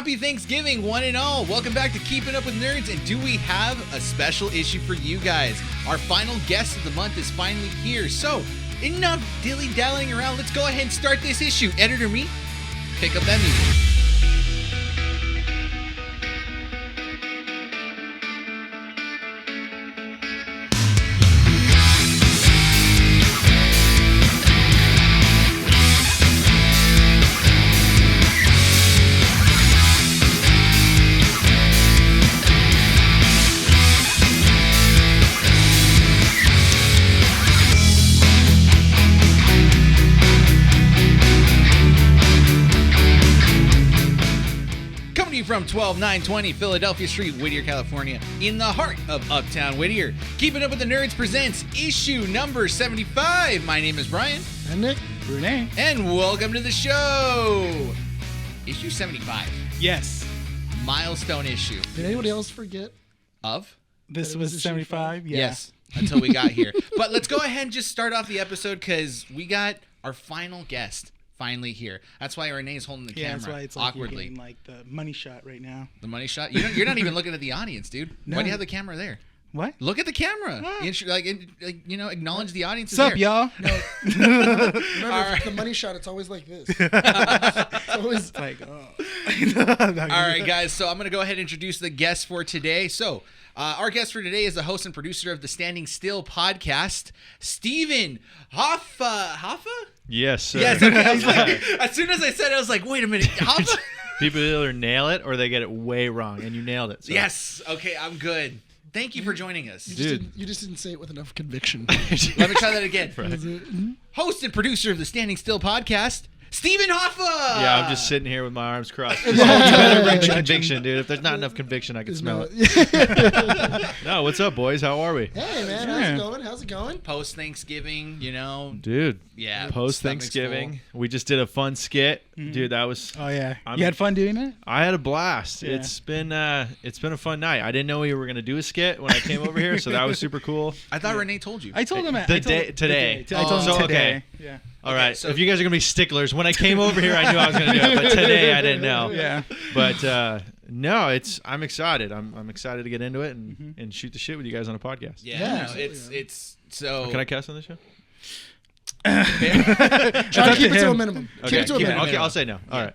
Happy Thanksgiving, one and all. Welcome back to Keeping Up with Nerds. And do we have a special issue for you guys? Our final guest of the month is finally here. So, enough dilly-dallying around. Let's go ahead and start this issue. Editor me, pick up that music. From 12920 Philadelphia Street, Whittier, California, in the heart of Uptown Whittier. Keeping Up with the Nerds presents issue number 75. My name is Bryan. And Nick. Rene. And welcome to the show. Issue 75. Yes. Milestone issue. Did anybody else forget? Of? This was 75? Yeah. Yes, until we got here. But let's go ahead and just start off the episode because we got our final guest. Finally here. That's why Rene's holding the camera. That's why it's like awkwardly. you're getting like the money shot right now. The money shot? You're not even looking at the audience, dude. No. Why do you have the camera there? What? Look at the camera. What? Acknowledge the audience. What's up, y'all? No. Remember, the money shot, it's always like this. It's always Like, oh. All right, guys. So I'm going to go ahead and introduce the guest for today. So our guest for today is the host and producer of the Standing Still podcast, Steven Hoffa. Hoffa? Yes, sir. Yes. Okay. I was like, as soon as I said it, I was like, wait a minute. Hoffa? People either nail it or they get it way wrong, and you nailed it. So. Yes. Okay, I'm good. Thank you for joining us. you just didn't say it with enough conviction. Let me try that again. Right. Host and producer of the Standing Still podcast, Steven Hoffa. Yeah, I'm just sitting here with my arms crossed. You better bring conviction, dude. If there's not enough conviction, I can smell it. No, what's up, boys? How are we? Hey, man. How's it going? Post Thanksgiving, Dude. Yeah. Post Thanksgiving, we just did a fun skit, dude. That was. Oh yeah. You had fun doing it? I had a blast. Yeah. It's been a fun night. I didn't know we were gonna do a skit when I came over here, so that was super cool. I thought Rene told you. I told him today. I told him today. Okay. Yeah. All right. so if you guys are gonna be sticklers, when I came over here, I knew I was gonna do it, but today I didn't know. Yeah. But no, I'm excited. I'm excited to get into it and shoot the shit with you guys on a podcast. Yeah. No, it's so. Can I cuss on this show? Try to keep it to a minimum. Okay. Keep it to a minimum. Okay, I'll say no. All right.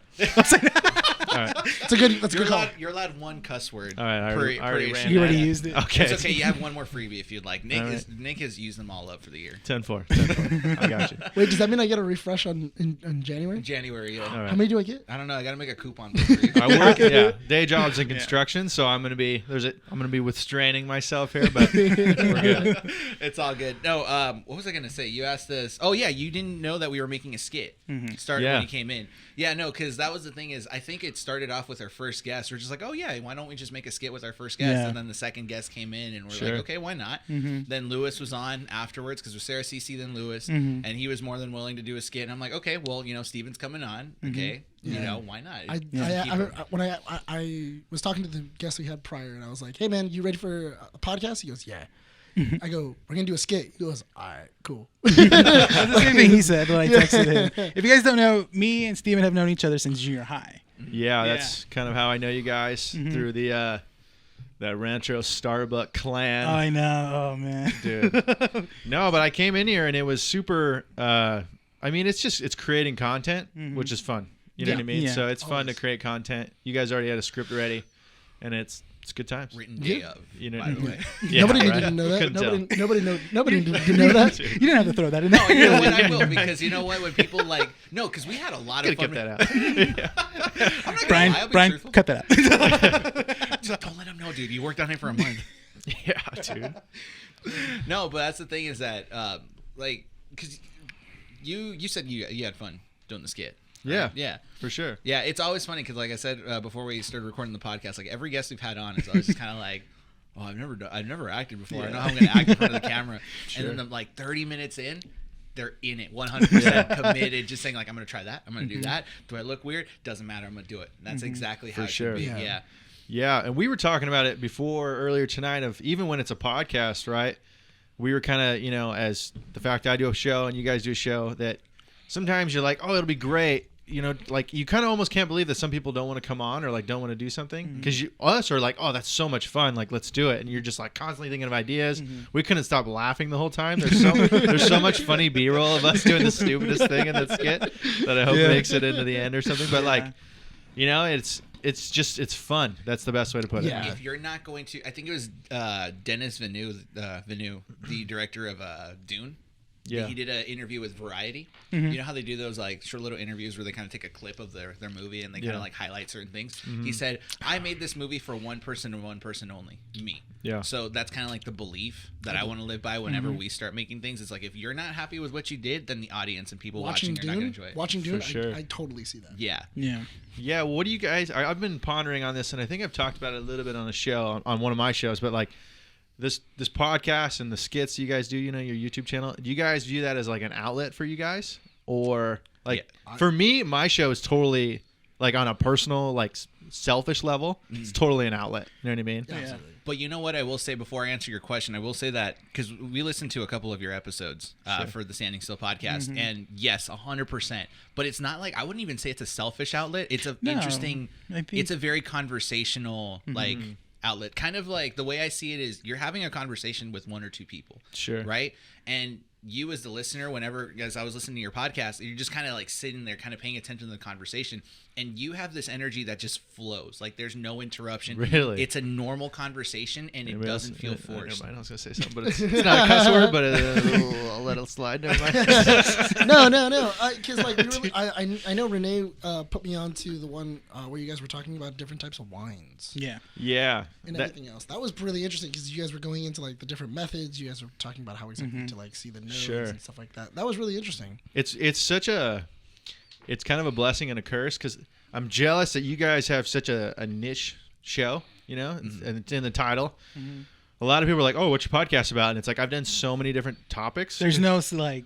All right. That's a good call. You're allowed one cuss word. All right. I per already issue. ran You already that. used it. Okay. It's okay. You have one more freebie if you'd like. Nick All right. Nick has used them all up for the year. 10-4. I got you. Wait, does that mean I get a refresh in January? January. Yeah. All How right. many do I get? I don't know. I got to make a coupon for free. I work. Yeah. Day jobs in construction, so I'm gonna be withstraining myself here, but we're good. It's all good. No. What was I gonna say? You asked us. Oh yeah. You didn't know that we were making a skit. Started when you came in. Yeah. No. Because that was the thing is I think it started off with our first guest. We're just like, oh yeah, why don't we just make a skit with our first guest? Yeah. And then the second guest came in, and we're Sure. like, okay, why not? Then Lewis was on afterwards because it was Sarah Cece, then Lewis, and he was more than willing to do a skit. And I'm like, okay, well, Steven's coming on. Okay, why not? When I was talking to the guest we had prior, and I was like, hey man, you ready for a podcast? He goes, yeah. I go, we're gonna do a skit. He goes, all right, cool. That's the same thing he said when I texted him. If you guys don't know, me and Steven have known each other since junior high. Yeah, that's kind of how I know you guys through the that Rancho Starbuck clan. I know. Oh man, dude. No, but I came in here and it was super. I mean, it's creating content, which is fun. You know what I mean? Yeah. So it's fun to create content. You guys already had a script ready, and it's good times. Written day of. You know, by the way. Yeah, Nobody right? needed to know that. Couldn't tell. Nobody needed to know that. you didn't have to throw that in there. Oh, you know what? I will because you know what? When people because we had a lot of fun. Get that out. I'm not gonna lie, I'll be Brian, truthful. cut that out. Just don't let him know, dude. You worked on it for a month. Yeah, dude. No, but that's the thing is that because you said you had fun doing the skit. Right? Yeah, for sure. Yeah, it's always funny because like I said before we started recording the podcast, like every guest we've had on is always just kind of like, oh, I've never acted before. I know how I'm gonna act in front of the camera. Sure. And then like 30 minutes in, they're in it 100% committed, just saying like I'm gonna try that, I'm gonna do that. Do I look weird? Doesn't matter, I'm gonna do it. And that's exactly how For it sure. should be. Yeah. Yeah, and we were talking about it before earlier tonight of even when it's a podcast, right? We were kind of, as the fact I do a show and you guys do a show, that sometimes you're like, oh, it'll be great you know, like you kind of almost can't believe that some people don't want to come on or like don't want to do something because us are like, oh, that's so much fun, like let's do it, and you're just like constantly thinking of ideas. We couldn't stop laughing the whole time. There's so much funny B-roll of us doing the stupidest thing in the skit that I hope makes it into the end or something. But like, you know, it's fun. That's the best way to put it. If you're not going to, I think it was Denis Villeneuve, the director of Dune. Yeah. He did an interview with Variety. You know how they do those like short little interviews where they kind of take a clip of their movie and they kind of like highlight certain things. He said, I made this movie for one person and one person only, me. Yeah. So that's kind of like the belief that I want to live by whenever we start making things. It's like, if you're not happy with what you did, then the audience and people watching are not going to enjoy it. Watching Dune, sure. I totally see that. Yeah. Yeah, what do you guys... I've been pondering on this, and I think I've talked about it a little bit on the show, on one of my shows, but like this podcast and the skits you guys do, you know, your YouTube channel, do you guys view that as like an outlet for you guys? Or like, for me, my show is totally like on a personal, like selfish level, it's totally an outlet. You know what I mean? Absolutely. But you know what I will say before I answer your question? I will say that because we listened to a couple of your episodes for the Standing Still podcast, and yes, 100%. But it's not like, I wouldn't even say it's a selfish outlet. It's a interesting. It's a very conversational like outlet. Kind of like the way I see it is you're having a conversation with one or two people. Sure. Right? And you as the listener, whenever, as I was listening to your podcast, you're just kind of like sitting there kind of paying attention to the conversation, and you have this energy that just flows. Like there's no interruption. Really? It's a normal conversation, and it doesn't feel forced. Never mind, I was going to say something, but it's not a cuss word, but I'll let it slide. Never mind. No. Because like I know Rene put me on to the one where you guys were talking about different types of wines. Yeah. And everything else. That was really interesting because you guys were going into like the different methods. You guys were talking about how exactly to like see the notes and stuff like that. That was really interesting. It's kind of a blessing and a curse because I'm jealous that you guys have such a niche show, you know, and it's in the title. A lot of people are like, oh, what's your podcast about? And it's like, I've done so many different topics. There's no like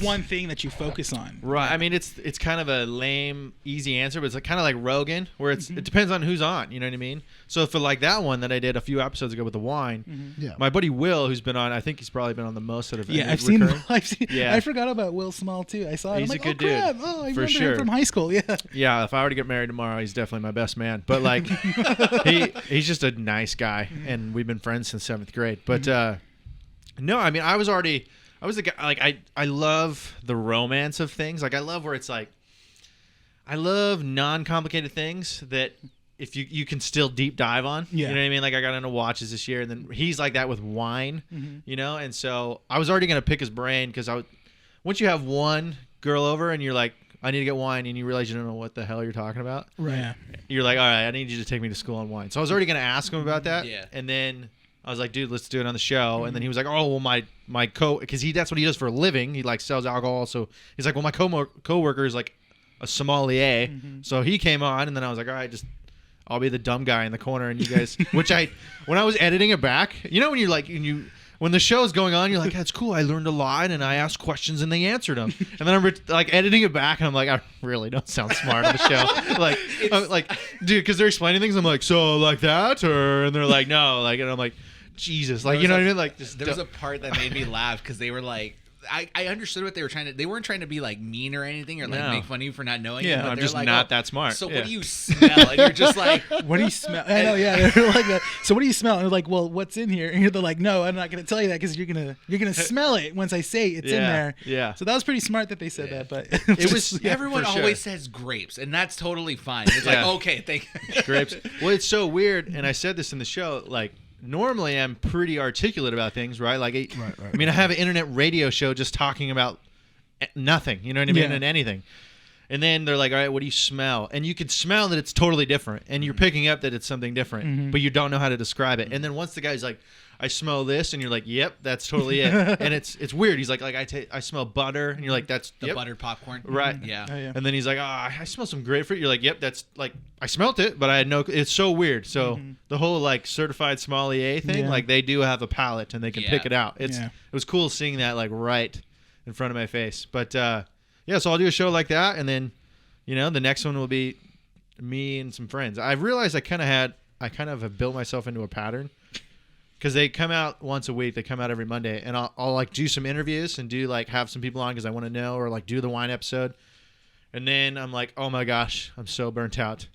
one thing that you focus on. Right. I mean, it's kind of a lame, easy answer, but it's like kind of like Rogan, where it depends on who's on. You know what I mean? So for like that one that I did a few episodes ago with the wine, my buddy Will, who's been on, I think he's probably been on the most out of any I've seen. Yeah. I forgot about Will Small too. I saw it. He's I'm like, a good crap. dude. Oh, I for remember sure. him from high school. Yeah. Yeah. If I were to get married tomorrow, he's definitely my best man. But like, he's just a nice guy, and we've been friends since 7th grade. But no, I mean, I was the guy, like, I love the romance of things. Like, I love where it's like, I love non-complicated things that if you can still deep dive on. Yeah. You know what I mean? Like, I got into watches this year, and then he's like that with wine, you know? And so I was already going to pick his brain because once you have one girl over and you're like, I need to get wine, and you realize you don't know what the hell you're talking about. Right. Yeah. You're like, all right, I need you to take me to school on wine. So I was already going to ask him about that. Yeah. And then I was like, dude, let's do it on the show. And then he was like, oh, well, my because that's what he does for a living. He like sells alcohol. So he's like, well, my coworker is like a sommelier. So he came on, and then I was like, all right, I'll be the dumb guy in the corner, and you guys, when I was editing it back, you know, when you're like, when the show's going on, you're like, that's cool. I learned a lot, and I asked questions, and they answered them. And then I'm like editing it back, and I'm like, I really don't sound smart on the show. like, dude, because they're explaining things. I'm like, so like that, and they're like, no, like, and I'm like, Jesus, like, you know what I mean? Like, there was a part that made me laugh because they were like, I understood what they were trying to. They weren't trying to be like mean or anything or like make fun of you for not knowing. Yeah, it, but I'm they're just like, not that smart. So what do you smell? And you're just like, what do you smell? I know, yeah. They're like that. So what do you smell? And they're like, well, what's in here? And they're like, no, I'm not going to tell you that because you're gonna smell it once I say it's in there. Yeah. So that was pretty smart that they said that, but it was everyone always says grapes, and that's totally fine. It's like, okay, thank you. Grapes. Well, it's so weird, and I said this in the show, like. Normally, I'm pretty articulate about things, right? Like, I mean, I have an internet radio show just talking about nothing, you know what I mean, and anything. And then they're like, all right, what do you smell? And you can smell that it's totally different, and you're picking up that it's something different, but you don't know how to describe it. And then once the guy's like, I smell this, and you're like, yep, that's totally it. And it's weird. He's like I smell butter, and you're like, that's the buttered popcorn, right? Yeah. Oh, yeah. And then he's like, I smell some grapefruit. You're like, yep, that's like I smelt it, but I had no. It's so weird. So the whole like certified sommelier thing, like they do have a palate and they can pick it out. It was cool seeing that like right in front of my face. But yeah, so I'll do a show like that, and then the next one will be me and some friends. I realized I kind of have built myself into a pattern. Because they come out once a week. They come out every Monday. And I'll like do some interviews and do like have some people on because I want to know, or like do the wine episode. And then I'm like, oh my gosh, I'm so burnt out.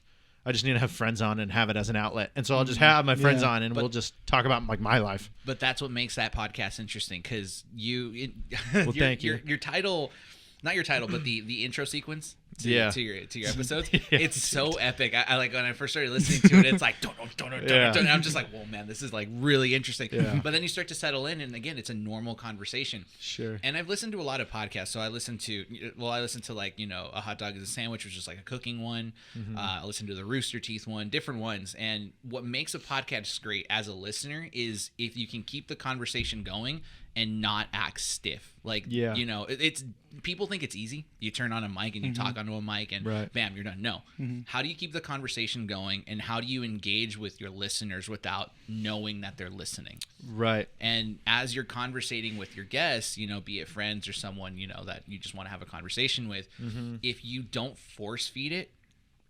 I just need to have friends on and have it as an outlet. And so I'll just have my friends on and we'll just talk about like my life. But that's what makes that podcast interesting, because Well, thank you. Your title, not your title, but the intro sequence to your episodes. It's so epic. I like when I first started listening to it. It's like dun, dun, dun, dun, dun. I'm just like, whoa, man, this is like really interesting. Yeah. But then you start to settle in, and again, it's a normal conversation. Sure. And I've listened to a lot of podcasts. So I listen to like, you know, A Hot Dog is a Sandwich, which is like a cooking one. I listen to the Rooster Teeth one, different ones. And what makes a podcast great as a listener is if you can keep the conversation going and not act stiff. Like, you know, it's people think it's easy. You turn on a mic and you talk onto a mic and bam, you're done. No. How do you keep the conversation going, and how do you engage with your listeners without knowing that they're listening? Right. And as you're conversating with your guests, you know, be it friends or someone, you know, that you just want to have a conversation with, if you don't force feed it,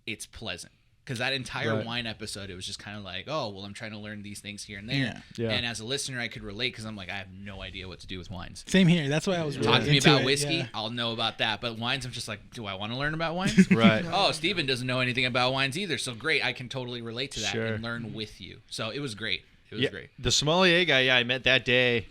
it's pleasant. Because that entire wine episode, it was just kind of like, oh, well, I'm trying to learn these things here and there. Yeah. And as a listener, I could relate, because I'm like, I have no idea what to do with wines. Same here. That's why I was really Talk to me into about it, whiskey, yeah. I'll know about that. But wines, I'm just like, do I want to learn about wines? Right. Oh, Steven doesn't know anything about wines either. So great, I can totally relate to that Sure. and learn with you. So it was great. It was great. The sommelier guy, I met that day.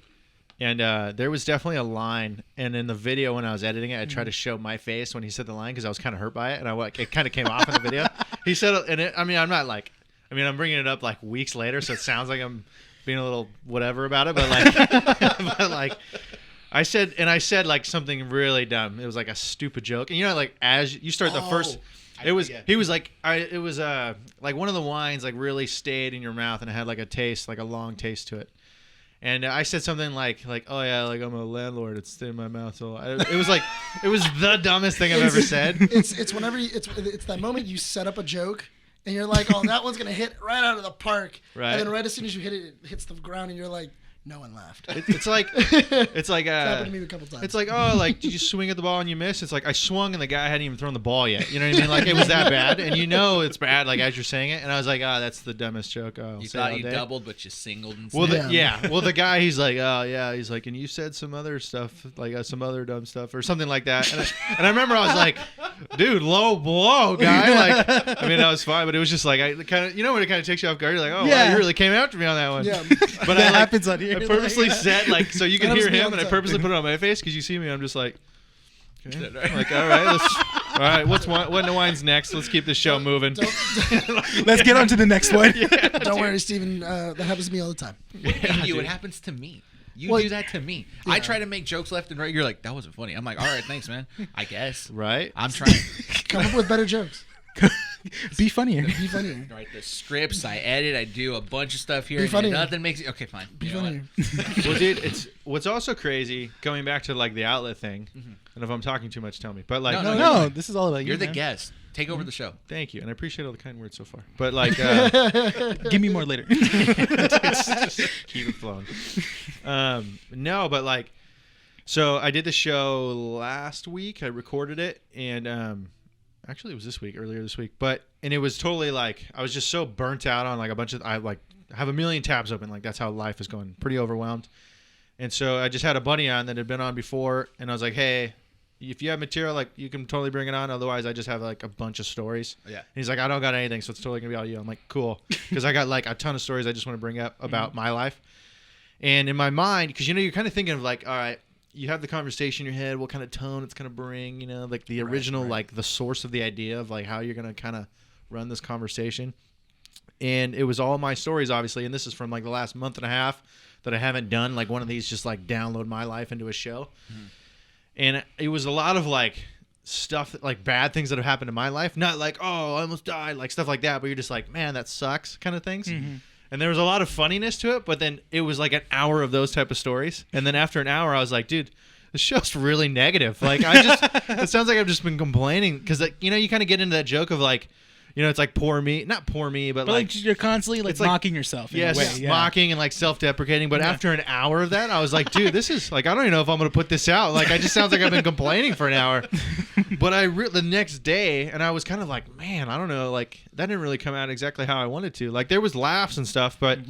And there was definitely a line, and in the video when I was editing it, I tried to show my face when he said the line because I was kind of hurt by it, and it kind of came off in the video. He said, and I'm bringing it up like weeks later, so it sounds like I'm being a little whatever about it, but like, I said like something really dumb. It was like a stupid joke, and you know, like as you start the first. It was like one of the wines like really stayed in your mouth and it had like a taste, like a long taste to it. And I said something like, oh yeah, like I'm a landlord. It stayed in my mouth. So it was the dumbest thing I've ever said. It's whenever it's that moment you set up a joke and you're like, oh, that one's gonna hit right out of the park. Right. And then right as soon as you hit it, it hits the ground and you're like, no one laughed. It's happened to me a couple times. It's like, oh, like did you swing at the ball and you missed? It's like I swung and the guy hadn't even thrown the ball yet. You know what I mean? Like it was that bad, and you know it's bad. Like as you're saying it, and I was like, oh, that's the dumbest joke. You thought you doubled, but you singled instead. Well, well, the guy, he's like, oh yeah, he's like, and you said some other stuff, like some other dumb stuff or something like that. And I remember I was like, dude, low blow, guy. Like, I mean, that was fine, but it was just like I kind of, you know, when it kind of takes you off guard, you're like, oh, wow, you really came after me on that one. Yeah. But that happens on here. I purposely said like so you can That hear was me him, all the and I time. purposely put it on my face because you see me. I'm just like, okay. Like all right, what in the wine's next? Let's keep this show moving. Let's get on to the next one. Don't worry, Steven. That happens to me all the time. It happens to me. You do that to me. Yeah. I try to make jokes left and right. You're like, that wasn't funny. I'm like, all right, thanks, man. I guess. Right. I'm trying. Come up with better jokes. Be funnier. Be funnier. Write the scripts. I edit. I do a bunch of stuff here. Be and funnier. Nothing makes it. Okay, fine. Be You know what? funnier. Well, dude, it's what's also crazy going back to like the outlet thing. And if I'm talking too much, tell me. But like, No, this is all about you. You're the man. guest. Take over the show. thank you, and I appreciate all the kind words so far. But like, Give me more later. just keep it flowing. No, but like, so I did the show last week. I recorded it, and actually it was earlier this week. And it was totally like I was just so burnt out on like a bunch of I have a million tabs open. Like that's how life is going. Pretty overwhelmed. And so I just had a buddy on that had been on before, and I was like, hey, if you have material, like you can totally bring it on. Otherwise, I just have like a bunch of stories. Yeah. And he's like, I don't got anything, so it's totally gonna be all you. I'm like, cool, because I got like a ton of stories I just want to bring up about my life. And in my mind, because you know you're kind of thinking of like, all right, you have the conversation in your head, what kind of tone it's gonna bring, you know, like the original, like the source of the idea of like how you're gonna kind of run this conversation. And it was all my stories, obviously, and this is from like the last month and a half that I haven't done like one of these, just like download my life into a show. And it was a lot of like stuff, like bad things that have happened in my life. Not like, oh, I almost died, like stuff like that. But you're just like, man, that sucks kind of things. And there was a lot of funniness to it. But then it was like an hour of those type of stories. And then after an hour, I was like, dude, this show's really negative. Like it sounds like I've just been complaining. Because like, you know, you kind of get into that joke of like, you know, it's like poor me, not poor me, but like you're constantly like it's like mocking yourself. Yes, in a way. Yeah. mocking and like self-deprecating. But after an hour of that, I was like, dude, this is like, I don't even know if I'm gonna put this out. Like, it just sounds like I've been complaining for an hour. But the next day, and I was kind of like, man, I don't know, like that didn't really come out exactly how I wanted to. Like there was laughs and stuff, but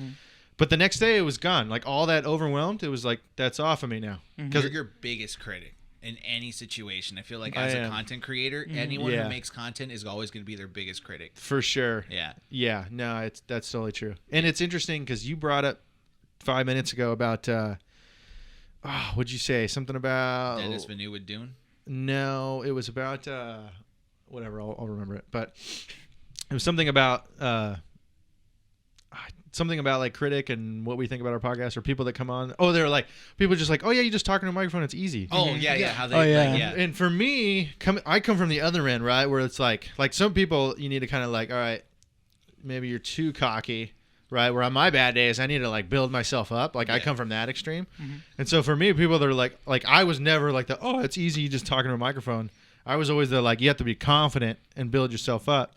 the next day it was gone. Like all that overwhelmed, it was like that's off of me now. You're your biggest critic. in any situation. I feel like as a content creator, anyone who makes content is always going to be their biggest critic. For sure. Yeah. Yeah. No, that's totally true. And it's interesting because you brought up 5 minutes ago about what'd you say? Something about Dennis Villeneuve with Dune? No, it was about whatever. I'll remember it. But it was something about like critic and what we think about our podcast, or people that come on. Oh, they're like people just like, oh yeah, you just talking to a microphone, it's easy. Oh yeah. How they, And for me, I come from the other end, right, where it's like some people you need to kind of like, all right, maybe you're too cocky. Right, where on my bad days I need to like build myself up. Like I come from that extreme, and so for me, people that are like I was never like it's easy just talking to a microphone. I was always the like you have to be confident and build yourself up,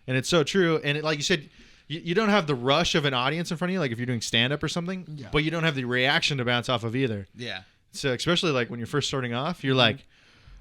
and it's so true. And like you said, you don't have the rush of an audience in front of you, like if you're doing stand up or something, but you don't have the reaction to bounce off of either. Yeah. So especially like when you're first starting off, you're like,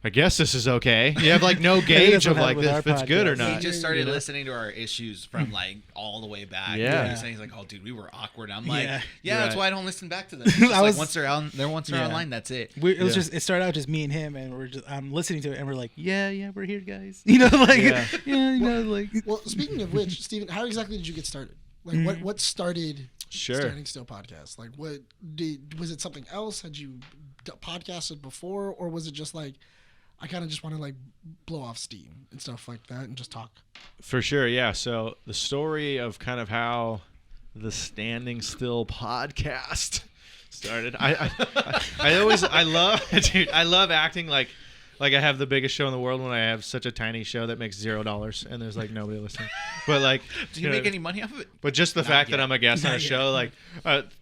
I guess this is okay. You have like no gauge of like if it's good or not. He just started listening to our issues from like all the way back. Yeah. He's like, oh dude, we were awkward. I'm like, yeah, that's why I don't listen back to them. It's just like once they're online, that's it. It started out just me and him, and I'm listening to it, and we're like, yeah, we're here, guys. You know, like like. Well, speaking of which, Steven, how exactly did you get started? Like, what started Standing Still podcast? Like, was it something else? Had you podcasted before, or was it just like, I kind of just want to like blow off steam and stuff like that and just talk? For sure, yeah. So the story of kind of how the Standing Still podcast started. I love acting like I have the biggest show in the world when I have such a tiny show that makes $0 and there's like nobody listening. But like, do you make any money off of it? But just the fact that I'm a guest on a show, like,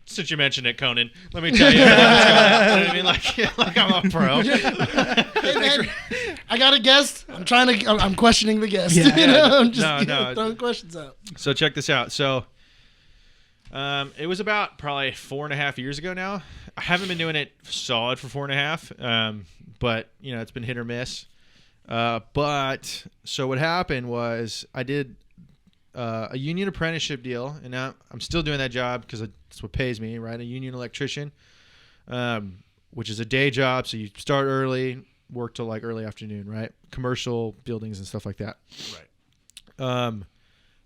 since you mentioned it, Conan, let me tell you. You know what I mean? Like I'm a pro. Hey man, I got a guest. I'm questioning the guest. I'm just throwing questions out. So check this out. So it was about probably 4.5 years ago now. I haven't been doing it solid for 4.5. But it's been hit or miss. But so what happened was I did a union apprenticeship deal, and now I'm still doing that job because that's what pays me, right? A union electrician, which is a day job. So you start early, work till like early afternoon, right? Commercial buildings and stuff like that. Right. I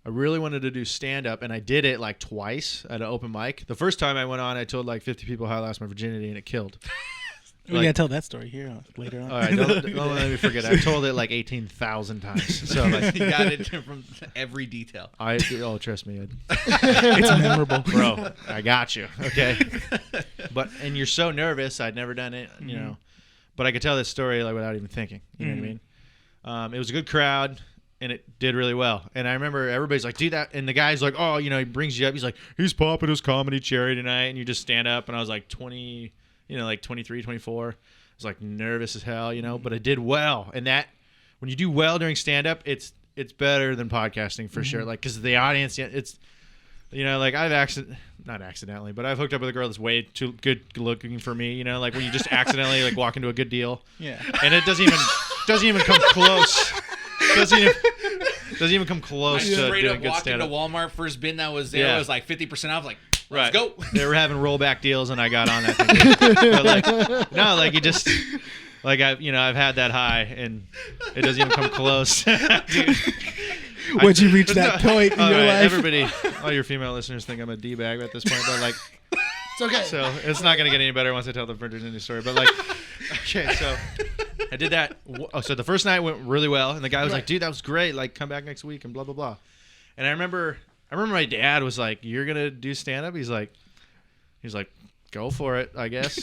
really wanted to do stand up, and I did it like twice at an open mic. The first time I went on, I told like 50 people how I lost my virginity, and it killed. We gotta tell that story here later on. All right, don't let me forget. I've told it like 18,000 times. So like, you got it from every detail. Trust me, it's memorable, bro. I got you. Okay, and you're so nervous. I'd never done it, but I could tell this story like without even thinking. You know what I mean? It was a good crowd, and it did really well. And I remember everybody's like, "Do that," and the guy's like, "Oh, he brings you up. He's like, he's popping his comedy cherry tonight," and you just stand up. And I was like 20. Like 23, 24. I was like nervous as hell, but I did well. And that, when you do well during stand-up, it's better than podcasting for sure. Like, because the audience, it's, like I've not accidentally, but I've hooked up with a girl that's way too good looking for me. Like when you just accidentally like walk into a good deal. Yeah. And it doesn't even come close. Doesn't even come close to doing good stand-up. I straight up walked into Walmart, first bin that was there. It was like 50% off. Like, let's go. They were having rollback deals, and I got on that thing. But you just I've had that high, and it doesn't even come close. Dude, once you reach that point in your life, everybody, all your female listeners think I'm a d-bag at this point, but like, it's okay. So it's not gonna get any better once I tell the virginity story. But like, okay, so I did that. So the first night went really well, and the guy was like, "Dude, that was great. Like, come back next week," and blah blah blah. And I remember my dad was like, "You're gonna do stand up?" He's like, "Go for it, I guess."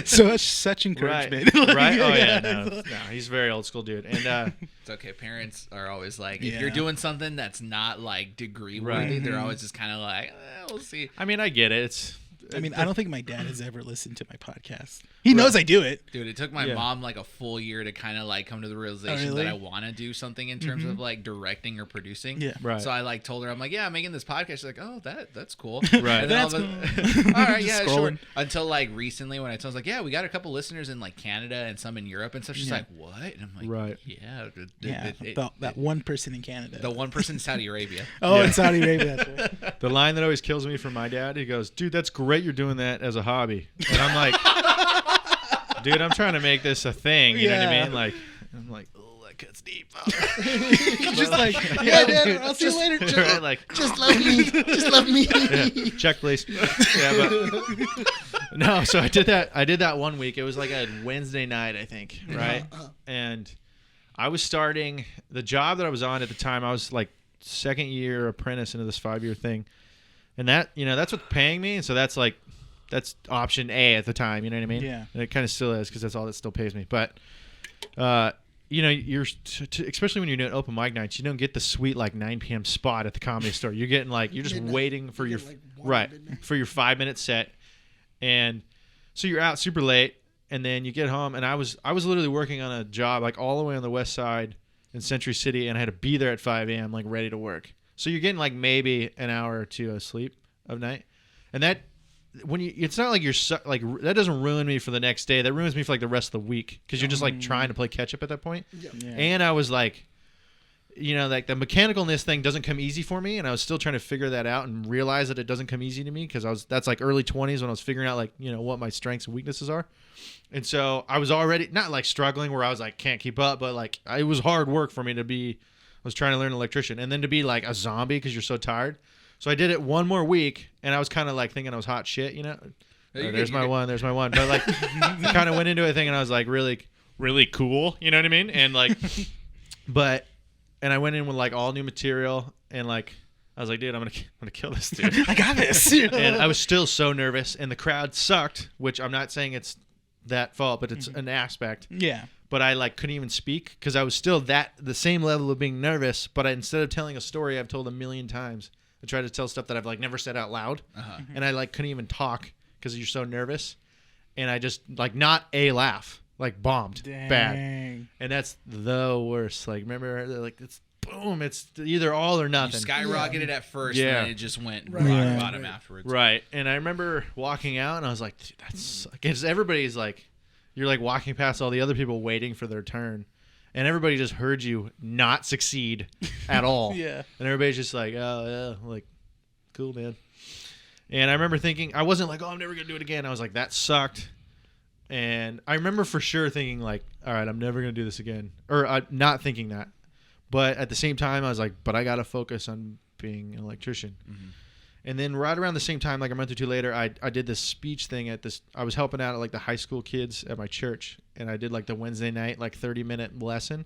So such encouragement, right? Oh yeah, no, he's a very old school dude, and it's okay. Parents are always like, if you're doing something that's not like degree worthy, they're always just kind of like, we'll see. I mean, I get it. I don't think my dad has ever listened to my podcast. He knows I do it. Dude, it took my mom like a full year to kind of like come to the realization that I want to do something in terms of like directing or producing. Yeah. Right. So I like told her, I'm like, yeah, I'm making this podcast. She's like, oh, that's cool. Right. And then all right, yeah, sure. Until like recently when I told her, like, yeah, we got a couple listeners in like Canada and some in Europe and stuff. She's like, what? And I'm like, right. Yeah. About that one person in Canada. The one person in Saudi Arabia. In Saudi Arabia. That's right. The line that always kills me from my dad, he goes, dude, that's great you're doing that as a hobby. And I'm like, dude, I'm trying to make this a thing. You know what I Yeah. mean? Like, I'm like, oh, that cuts deep. Just like, yeah, dude, I'll see you later. Right, like, Just love me. Just love me. yeah, check, please. Yeah, but no. So I did that 1 week. It was like a Wednesday night, I think, right? And I was starting the job that I was on at the time. I was like second year apprentice into this 5-year thing, and that that's what's paying me. And so that's option A at the time. You know what I mean? Yeah. And it kind of still is because that's all that still pays me. But you're especially when you're doing open mic nights, you don't get the sweet like 9 p.m. spot at the Comedy Store. You're getting like you're just waiting for your for your 5-minute set, and so you're out super late, and then you get home. And I was literally working on a job like all the way on the west side in Century City, and I had to be there at 5 a.m. like ready to work. So you're getting like maybe an hour or two of sleep of night, and that. It's not like you're like that doesn't ruin me for the next day. That ruins me for like the rest of the week because you're just like trying to play catch up at that point. Yeah. And I was like, like the mechanicalness thing doesn't come easy for me, and I was still trying to figure that out and realize that it doesn't come easy to me because that's like early 20s when I was figuring out like what my strengths and weaknesses are. And so I was already not like struggling where I was like can't keep up, but like it was hard work for me to be. I was trying to learn electrician, and then to be like a zombie because you're so tired. So I did it one more week, and I was kind of like thinking I was hot shit, There's my one. But like, I kind of went into a thing, and I was like really, really cool, you know what I mean? And like, and I went in with like all new material, and like, I was like, dude, I'm gonna kill this dude. I got this. And I was still so nervous, and the crowd sucked, which I'm not saying it's that fault, but it's an aspect. Yeah. But I like couldn't even speak because I was still the same level of being nervous. But instead of telling a story I've told a million times. I tried to tell stuff that I've like never said out loud, and I like couldn't even talk because you're so nervous, and I just like not a laugh, like bombed bad, and that's the worst. Like remember, like it's boom, it's either all or nothing. You skyrocketed at first, and then it just went rock bottom afterwards. Right, and I remember walking out, and I was like, dude, that's because everybody's like, you're like walking past all the other people waiting for their turn. And everybody just heard you not succeed at all. Yeah. And everybody's just like, oh, yeah, like, cool, man. And I remember thinking, I wasn't like, oh, I'm never going to do it again. I was like, that sucked. And I remember for sure thinking like, all right, I'm never going to do this again. Or not thinking that. But at the same time, I was like, but I got to focus on being an electrician. Mm-hmm. And then right around the same time, like a month or two later, I did this speech thing I was helping out at like the high school kids at my church. And I did like the Wednesday night, like 30-minute lesson,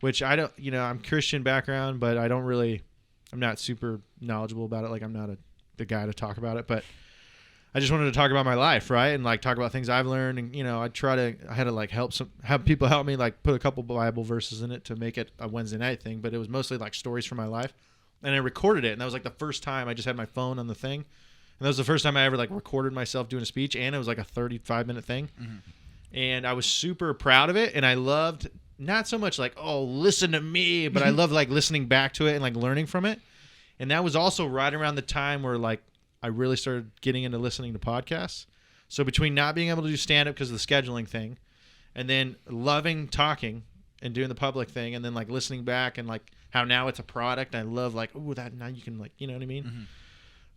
which I don't, I'm Christian background, but I'm not super knowledgeable about it. Like I'm not the guy to talk about it, but I just wanted to talk about my life. Right. And like talk about things I've learned. And, I had to like have people help me, like put a couple Bible verses in it to make it a Wednesday night thing. But it was mostly like stories from my life. And I recorded it, and that was like the first time I just had my phone on the thing. And that was the first time I ever like recorded myself doing a speech, and it was like a 35-minute thing. Mm-hmm. And I was super proud of it, and I loved not so much like, oh, listen to me, but I loved like listening back to it and like learning from it. And that was also right around the time where like I really started getting into listening to podcasts. So between not being able to do stand-up because of the scheduling thing, and then loving talking and doing the public thing, and then like listening back and like how now it's a product. I love like, oh, that now you can like, you know what I mean?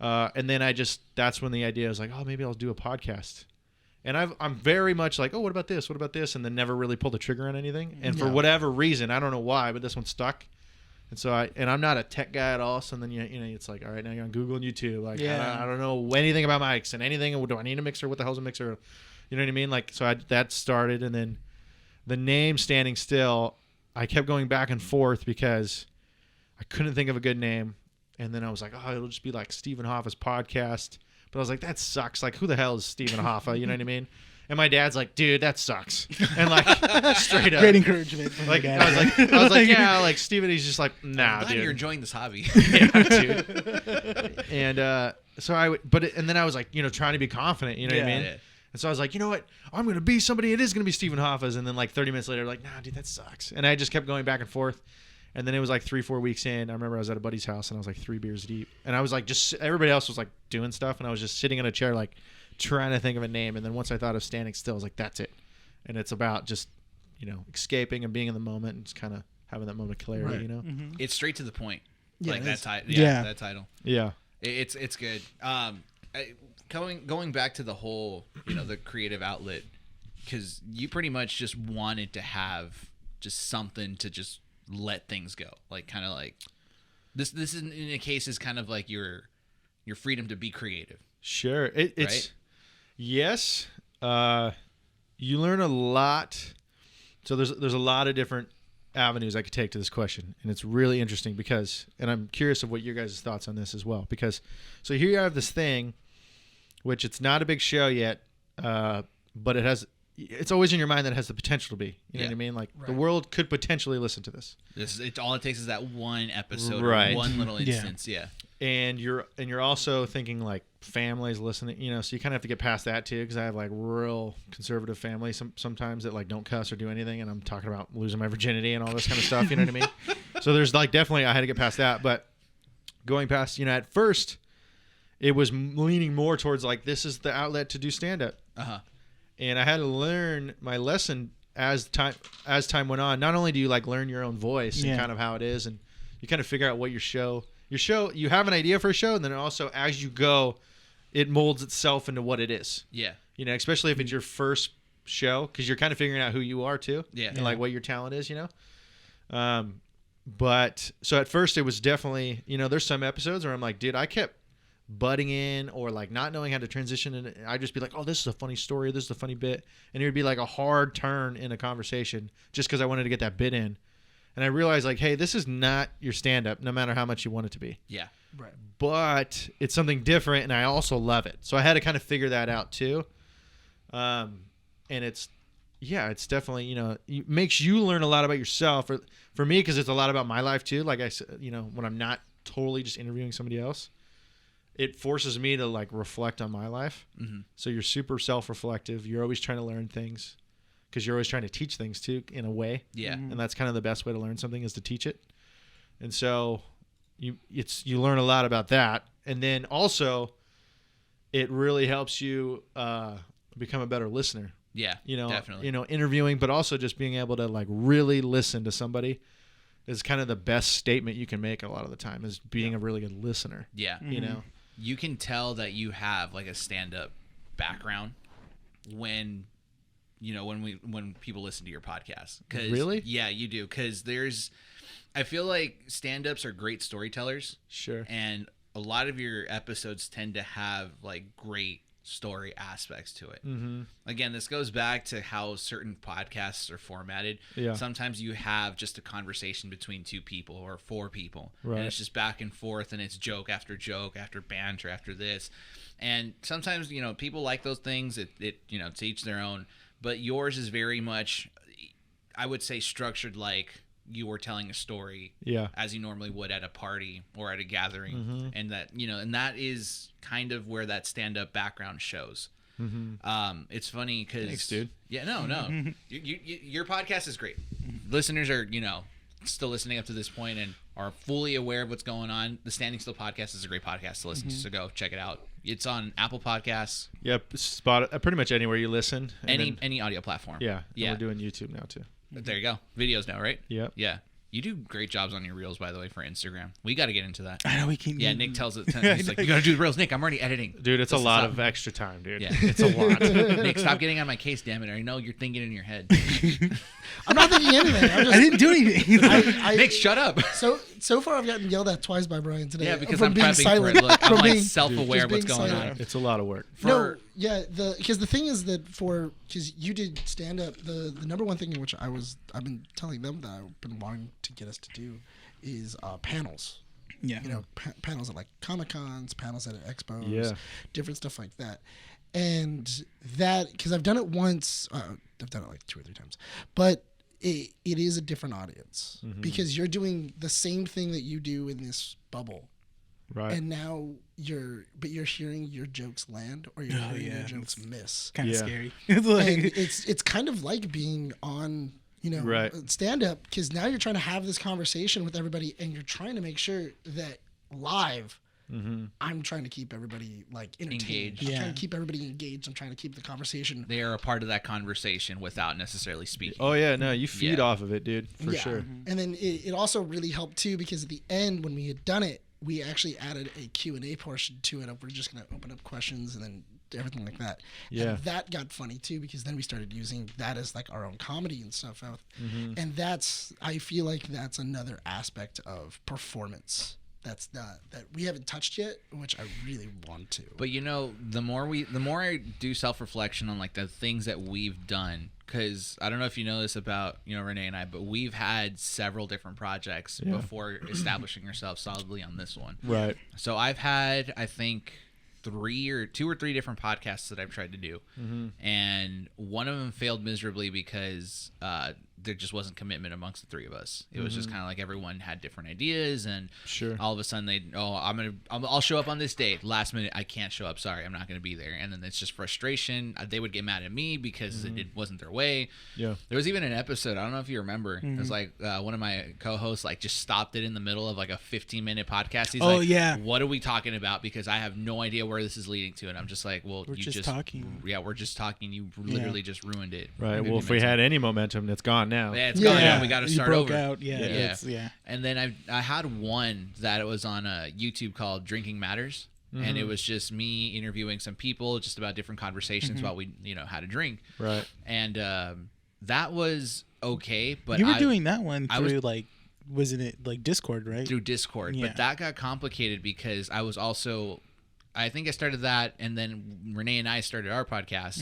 Mm-hmm. And then that's when the idea was like, oh, maybe I'll do a podcast. And I'm very much like, oh, what about this? What about this? And then never really pulled the trigger on anything. And for whatever reason, I don't know why, but this one stuck. And so I'm not a tech guy at all. So then, it's like, all right, now you're on Google and YouTube. Like, I don't know anything about mics and anything. Do I need a mixer? What the hell's a mixer? You know what I mean? Like, so that started. And then the name Standing Still, I kept going back and forth because I couldn't think of a good name. And then I was like, oh, it'll just be like Steven Hoffa's podcast. But I was like, that sucks. Like, who the hell is Steven Hoffa? You know what I mean? And my dad's like, dude, that sucks. And like, straight up. Great encouragement. Like, I was like, yeah, like Steven, he's just like, nah, I'm glad dude. you're enjoying this hobby. Yeah, dude. And so and then I was like, trying to be confident, you know what I mean? Yeah. And so I was like, you know what? I'm going to be somebody. It is going to be Steven Hoffa's. And then like 30 minutes later, like, nah, dude, that sucks. And I just kept going back and forth. And then it was like 3-4 weeks in. I remember I was at a buddy's house and I was like 3 beers deep. And I was like, everybody else was like doing stuff. And I was just sitting in a chair, like trying to think of a name. And then once I thought of Standing Still, I was like, that's it. And it's about just, escaping and being in the moment and just kind of having that moment of clarity, Mm-hmm. It's straight to the point. Yeah, like that title. Yeah. That title. Yeah. It's good. Going back to the whole, the creative outlet because you pretty much just wanted to have just something to just let things go, like kind of like this is in a case is kind of like your freedom to be creative. Sure, it's right? Yes. You learn a lot. So there's a lot of different avenues I could take to this question, and it's really interesting because, and I'm curious of what your guys' thoughts on this as well, because so here you have this thing, which it's not a big show yet, but it's always in your mind that it has the potential to be. You know what I mean? Like the world could potentially listen to this. All it takes is that one episode, right? Or one little instance, yeah. And you're also thinking like families listening, you know, so you kind of have to get past that too, because I have like real conservative families sometimes that like don't cuss or do anything, and I'm talking about losing my virginity and all this kind of stuff. You know what I mean? So there's like definitely I had to get past that, but going past, you know, at first it was leaning more towards like this is the outlet to do stand up. And I had to learn my lesson as time went on. Not only do you like learn your own voice and kind of how it is, and you kind of figure out what your show, you have an idea for a show, and then also as you go, it molds itself into what it is. Yeah. You know, especially if it's your first show, because you're kind of figuring out who you are too. Yeah. And like what your talent is, you know. But so at first it was definitely, you know, there's some episodes where I'm like, dude, I kept butting in or like not knowing how to transition, and I'd just be like, oh, this is a funny story, this is a funny bit, and it would be like a hard turn in a conversation just because I wanted to get that bit in. And I realized like, hey, this is not your stand-up no matter how much you want it to be. Yeah. Right. But it's something different, and I also love it. So I had to kind of figure that out too. And it's definitely, you know, it makes you learn a lot about yourself. For me, because it's a lot about my life too. Like I said, you know, when I'm not totally just interviewing somebody else, it forces me to like reflect on my life. Mm-hmm. So you're super self-reflective. You're always trying to learn things because you're always trying to teach things too, in a way. Yeah. Mm-hmm. And that's kind of the best way to learn something is to teach it. And so you learn a lot about that. And then also it really helps you become a better listener. Yeah, you know, definitely. You know, interviewing, but also just being able to like really listen to somebody is kind of the best statement you can make a lot of the time, is being a really good listener. Yeah. Mm-hmm. You know, you can tell that you have like a stand-up background when, you know, when people listen to your podcast. Really? Yeah, you do. Because I feel like stand-ups are great storytellers. Sure. And a lot of your episodes tend to have like great story aspects to it. Mm-hmm. Again, this goes back to how certain podcasts are formatted. Yeah. Sometimes you have just a conversation between two people or four people, right, and it's just back and forth, and it's joke after banter after this. And sometimes, you know, people like those things. It you know, to each their own. But yours is very much, I would say, structured like you were telling a story, as you normally would at a party or at a gathering. Mm-hmm. And that, you know, and that is kind of where that stand-up background shows. Mm-hmm. It's funny because, thanks, dude. Yeah, no, your podcast is great. Listeners are, you know, still listening up to this point and are fully aware of what's going on. The Standing Still podcast is a great podcast to listen to, so go check it out. It's on Apple Podcasts. Yep, pretty much anywhere you listen. Any audio platform. Yeah. We're doing YouTube now too. There you go. Videos now, right? Yep. Yeah. You do great jobs on your reels, by the way, for Instagram. We got to get into that. I know we keep. Yeah, Nick tells it. He's like, you got to do the reels. Nick, I'm already editing. Dude, it's a lot of extra time, dude. Yeah. It's a lot. Nick, stop getting on my case, damn it. I know you're thinking in your head. I'm not thinking anything. I didn't do anything. Nick, shut up. So far, I've gotten yelled at twice by Bryan today. Yeah, because I'm prepping silent. For it. Look, I'm like self-aware of what's going on. It's a lot of work. Because the thing is that because you did stand up, the number one thing in which I've been telling them that I've been wanting to get us to do is panels. Yeah, you know, panels at like Comic-Cons, panels at expos, different stuff like that. And that, because I've done it once, I've done it like 2 or 3 times, but it is a different audience, because you're doing the same thing that you do in this bubble. Right. And now you're hearing your jokes land, or you're hearing your jokes miss. Kind of scary. It's kind of like being on, you know, stand up, because now you're trying to have this conversation with everybody, and you're trying to make sure that live, I'm trying to keep everybody like entertained. Engaged. I'm trying to keep everybody engaged. I'm trying to keep the conversation. They are a part of that conversation without necessarily speaking. Oh yeah, no, you feed off of it, dude, for sure. And then it also really helped too, because at the end when we had done it, we actually added a Q&A portion to it. We're just going to open up questions and then everything like that. Yeah. And that got funny too, because then we started using that as like our own comedy and stuff. And I feel like that's another aspect of performance that we haven't touched yet, which I really want to. But you know, the more I do self-reflection on like the things that we've done, because I don't know if you know this about, you know, Rene and I, but we've had several different projects before establishing ourselves solidly on this one. Right. So I've had, I think, 2 or 3 different podcasts that I've tried to do, and one of them failed miserably because there just wasn't commitment amongst the 3 of us. It was just kind of like everyone had different ideas, and all of a sudden I'll show up on this date. Last minute, I can't show up. Sorry, I'm not going to be there. And then it's just frustration. They would get mad at me because it wasn't their way. Yeah. There was even an episode, I don't know if you remember. It was like one of my co-hosts like just stopped it in the middle of like a 15-minute podcast. He's like, what are we talking about? Because I have no idea where this is leading to. And I'm just like, well, we're just talking. Yeah, we're just talking. You literally just ruined it. Right. Well, if we had any momentum, it's gone now. Yeah, it's gone now. We got to start over. Out. Yeah. And then I had one that it was on YouTube called Drinking Matters. And it was just me interviewing some people just about different conversations while we, had a drink. Right. And that was okay. But you were doing that one through wasn't it like Discord, right? Through Discord. Yeah. But that got complicated because I was also, I think I started that, and then Rene and I started our podcast,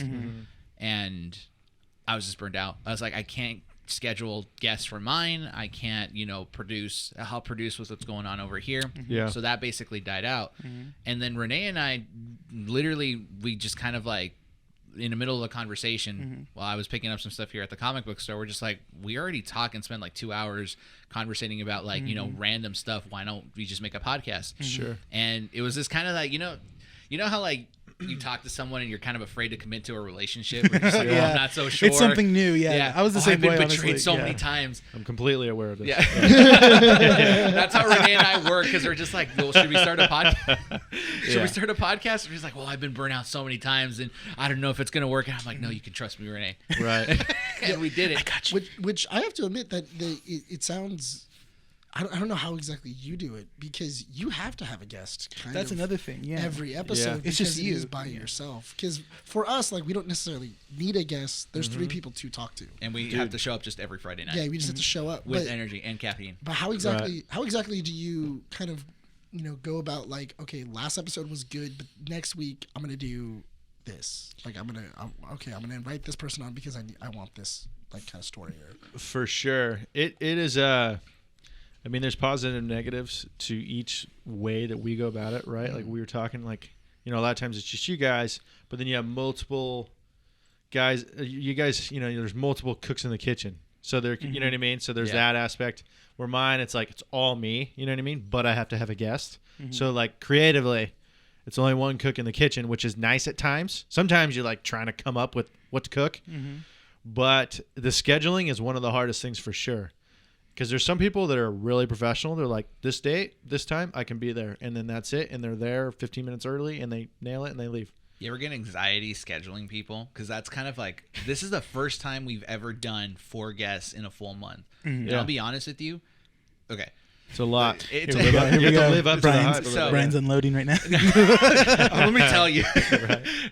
and I was just burned out. I was like, I can't schedule guests for mine. I can't, help produce with what's going on over here. Yeah. So that basically died out. And then Rene and I, literally, we just kind of like, in the middle of a conversation while I was picking up some stuff here at the comic book store, we're just like, we already talk and spend like 2 hours conversating about like, random stuff. Why don't we just make a podcast? Sure. And it was this kind of like, you know how like you talk to someone and you're kind of afraid to commit to a relationship. We're just like, I'm not so sure. It's something new. Yeah. I was the same way. I've been betrayed so many times. I'm completely aware of this. Yeah. That's how Rene and I work, because we're just like, well, should we start a podcast? Should we start a podcast? And he's like, well, I've been burnt out so many times and I don't know if it's going to work. And I'm like, no, you can trust me, Rene. Right. And we did it. I got you. Which I have to admit that it sounds... I don't know how exactly you do it, because you have to have a guest. That's another thing. Yeah. Every episode, it's just you. It is by yourself. Because for us, like, we don't necessarily need a guest. There's 3 people to talk to, and we have to show up just every Friday night. Yeah, we just have to show up with energy and caffeine. But how exactly do you kind of go about, like, okay, last episode was good, but next week I'm gonna do this. Like, I'm gonna invite this person on because I want this like kind of story. For sure, it is I mean, there's positive and negatives to each way that we go about it, right? Like we were talking, like, a lot of times it's just you guys, but then you have multiple guys. You guys, there's multiple cooks in the kitchen. So there, you know what I mean? So there's that aspect. Where mine, it's like, it's all me, you know what I mean? But I have to have a guest. So like creatively, it's only one cook in the kitchen, which is nice at times. Sometimes you're like trying to come up with what to cook. But the scheduling is one of the hardest things for sure. Because there's some people that are really professional. They're like, this date, this time, I can be there. And then that's it. And they're there 15 minutes early, and they nail it, and they leave. You ever get anxiety scheduling people? Because that's kind of like, this is the first time we've ever done 4 guests in a full month. And I'll be honest with you. Okay. It's a lot. You have to live up to the hype. Brian's unloading right now. Let me tell you.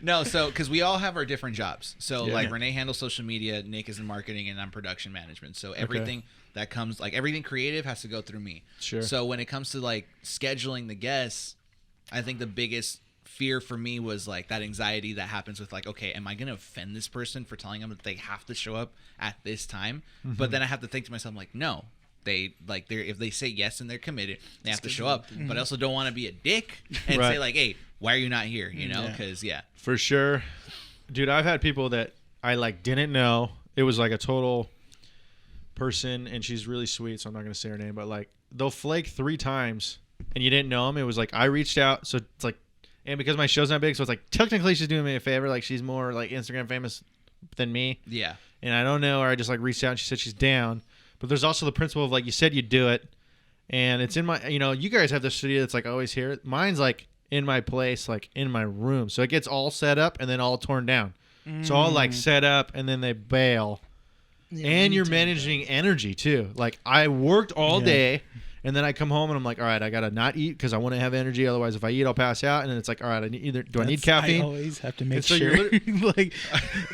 No, so because we all have our different jobs. So like Rene handles social media, Nick is in marketing, and I'm production management. So everything that comes, like everything creative has to go through me. Sure. So when it comes to like scheduling the guests, I think the biggest fear for me was like that anxiety that happens with like, okay, am I going to offend this person for telling them that they have to show up at this time? But then I have to think to myself, like, no. If they say yes and they're committed, they have to show up. But I also don't want to be a dick and say like, hey, why are you not here? Because for sure, dude, I've had people that I like didn't know. It was like a total person, and she's really sweet, so I'm not gonna say her name, but like they'll flake 3 times and you didn't know them. It was like I reached out, so it's like, and because my show's not big, so it's like technically she's doing me a favor. Like she's more like Instagram famous than me. Yeah. And I don't know her. I just like reached out and she said she's down. But there's also the principle of like you said you'd do it, and it's in my, you guys have the studio that's like always here. Mine's like in my place, like in my room, so it gets all set up and then all torn down. So I'll like set up and then they bail, and you're managing energy too. Like I worked all day, And then I come home and I'm like, all right, I gotta not eat because I want to have energy. Otherwise, if I eat, I'll pass out. And then it's like, all right, I need caffeine? I always have to make And so sure.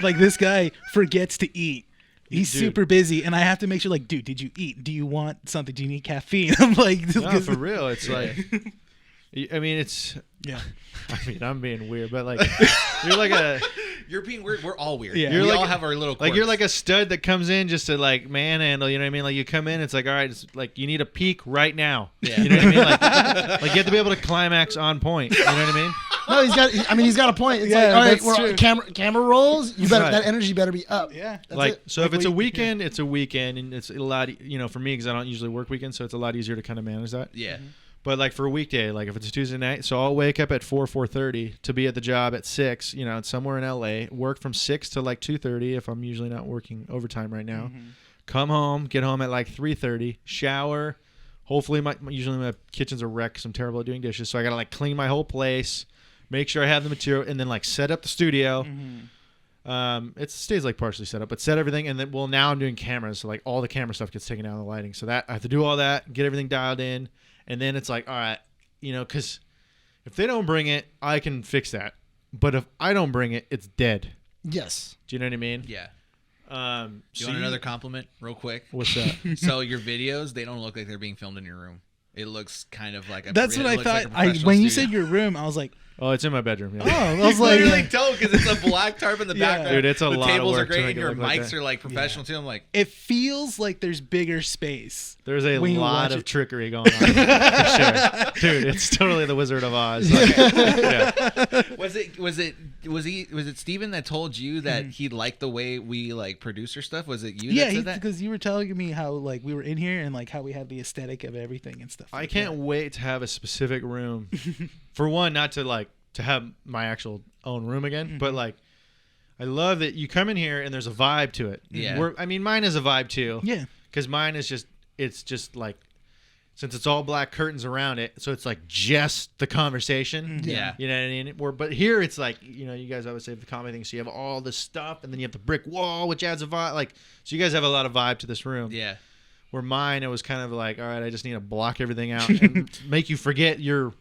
like this guy forgets to eat. He's super busy, and I have to make sure. Like, dude, did you eat? Do you want something? Do you need caffeine? I'm like, no, for real. It's like, I mean, it's. Yeah. I mean, I'm being weird, but like, you're like a. You're being weird. We're all weird. Yeah. We all have our little quirks. Like you're like a stud that comes in just to like manhandle. You know what I mean? Like you come in, it's like, all right, it's like you need a peak right now. Yeah. You know what I mean? Like you have to be able to climax on point. You know what I mean? No, he's got a point. It's Yeah, like, all right, that's true. camera rolls. You better Right. That energy better be up. Yeah. That's Like it. so, if Like it's a we- weekend, it's a weekend, and it's a lot. For me, because I don't usually work weekends, so it's a lot easier to kind of manage that. Yeah. But like for a weekday, like if it's a Tuesday night, so I'll wake up at 4:30 to be at the job at 6. It's somewhere in LA. Work from 6 to like 2:30 if I'm usually not working overtime right now. Come home, get home at like 3:30, shower. Hopefully, usually my kitchen's a wreck 'cause I'm terrible at doing dishes, so I gotta like clean my whole place, make sure I have the material, and then like set up the studio. It stays like partially set up, but set everything, and then now I'm doing cameras, so like all the camera stuff gets taken down, the lighting, so that I have to do all that, get everything dialed in. And then it's like, all right, because if they don't bring it, I can fix that. But if I don't bring it, it's dead. Yes. Do you know what I mean? Yeah. So You want another compliment real quick? What's that? So your videos, they don't look like they're being filmed in your room. It looks kind of like That's what I looks like thought. a professional When you studio. said your room, I was like, Oh, it's in my bedroom. oh, Yeah. I was like, Literally don't, because it's a black tarp in the Yeah. background. Dude, it's a the lot of tables work are to great, make and it your look like mics that. are like professional too. I'm like, it feels like there's bigger space. There's a When you lot watch of it. trickery going on. For sure. Dude, it's totally the Wizard of Oz. Like, yeah. was it Steven that told you that he liked the way we like produce your stuff? Was it you that said that? Because you were telling me how like we were in here and like how we had the aesthetic of everything and stuff. I like can't that. wait to have a specific room. For one, not to have my actual own room again, but like I love that you come in here and there's a vibe to it. Yeah. Mine is a vibe too. Yeah. Because mine is just like, since it's all black curtains around it, so it's like just the conversation. Yeah. You know what I mean? But here it's like, you guys always say the comedy thing, so you have all this stuff, and then you have the brick wall, which adds a vibe. Like, so you guys have a lot of vibe to this room. Yeah. Where mine, it was kind of like, all right, I just need to block everything out and make you forget your.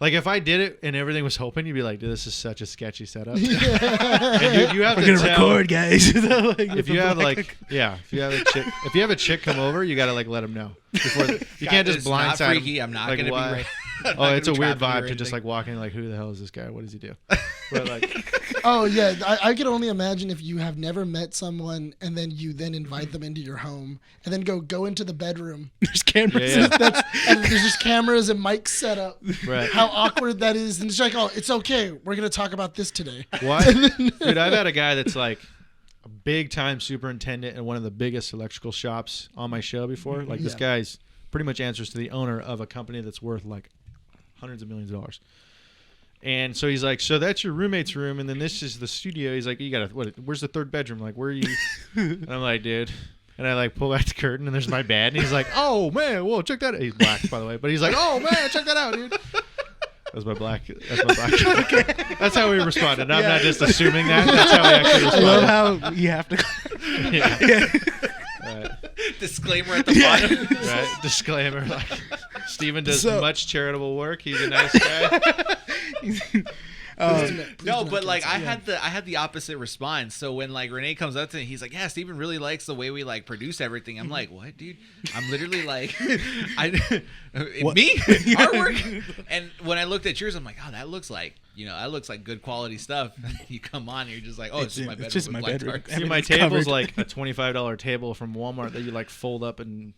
Like, if I did it and everything was open, you'd be like, dude, this is such a sketchy setup. And dude, you have We're to gonna tell, record, guys. Like, if you have if you have a chick come over, you gotta like let them know before you can't just It's blindside not 'em, freaky. I'm not like, gonna be why? right. Oh, it's a weird vibe to just like walk in, like, who the hell is this guy? What does he do? But like, Oh yeah, I could only imagine if you have never met someone and then you then invite them into your home and then go into the bedroom There's cameras. yeah. and there's just cameras and mics set up. Right. How awkward that is, and it's like, oh, it's okay. We're gonna talk about this today. What? Dude, I've had a guy that's like a big time superintendent in one of the biggest electrical shops on my show before. Like, this Yeah. guy's pretty much answers to the owner of a company that's worth like hundreds of millions of dollars. And so he's like, so that's your roommate's room, and then this is the studio. He's like, where's the third bedroom? Like, where are you? And I'm like, dude. And I like pull back the curtain, and there's my bed. And he's like, oh man, whoa, check that out. He's black, by the way, but he's like, oh man, check that out, dude. That's my black. That's how we responded. I'm not just assuming that. That's how we actually I responded. love how you have to. Yeah. Right. Disclaimer at the bottom. Right. Disclaimer. Like, Steven does So- much charitable work. He's a nice guy. No, but like I had the opposite response. So when like Rene comes up to me, he's like, "Yeah, Steven really likes the way we like produce everything." I'm like, "What, dude?" I'm literally like, me artwork. And when I looked at yours, I'm like, "Oh, that looks like that looks like good quality stuff." You come on, and you're just like, "Oh, it's just my bedroom." It's just with my black bedroom. tarps." See, my Everything's table's covered. like a $25 table from Walmart that you like fold up and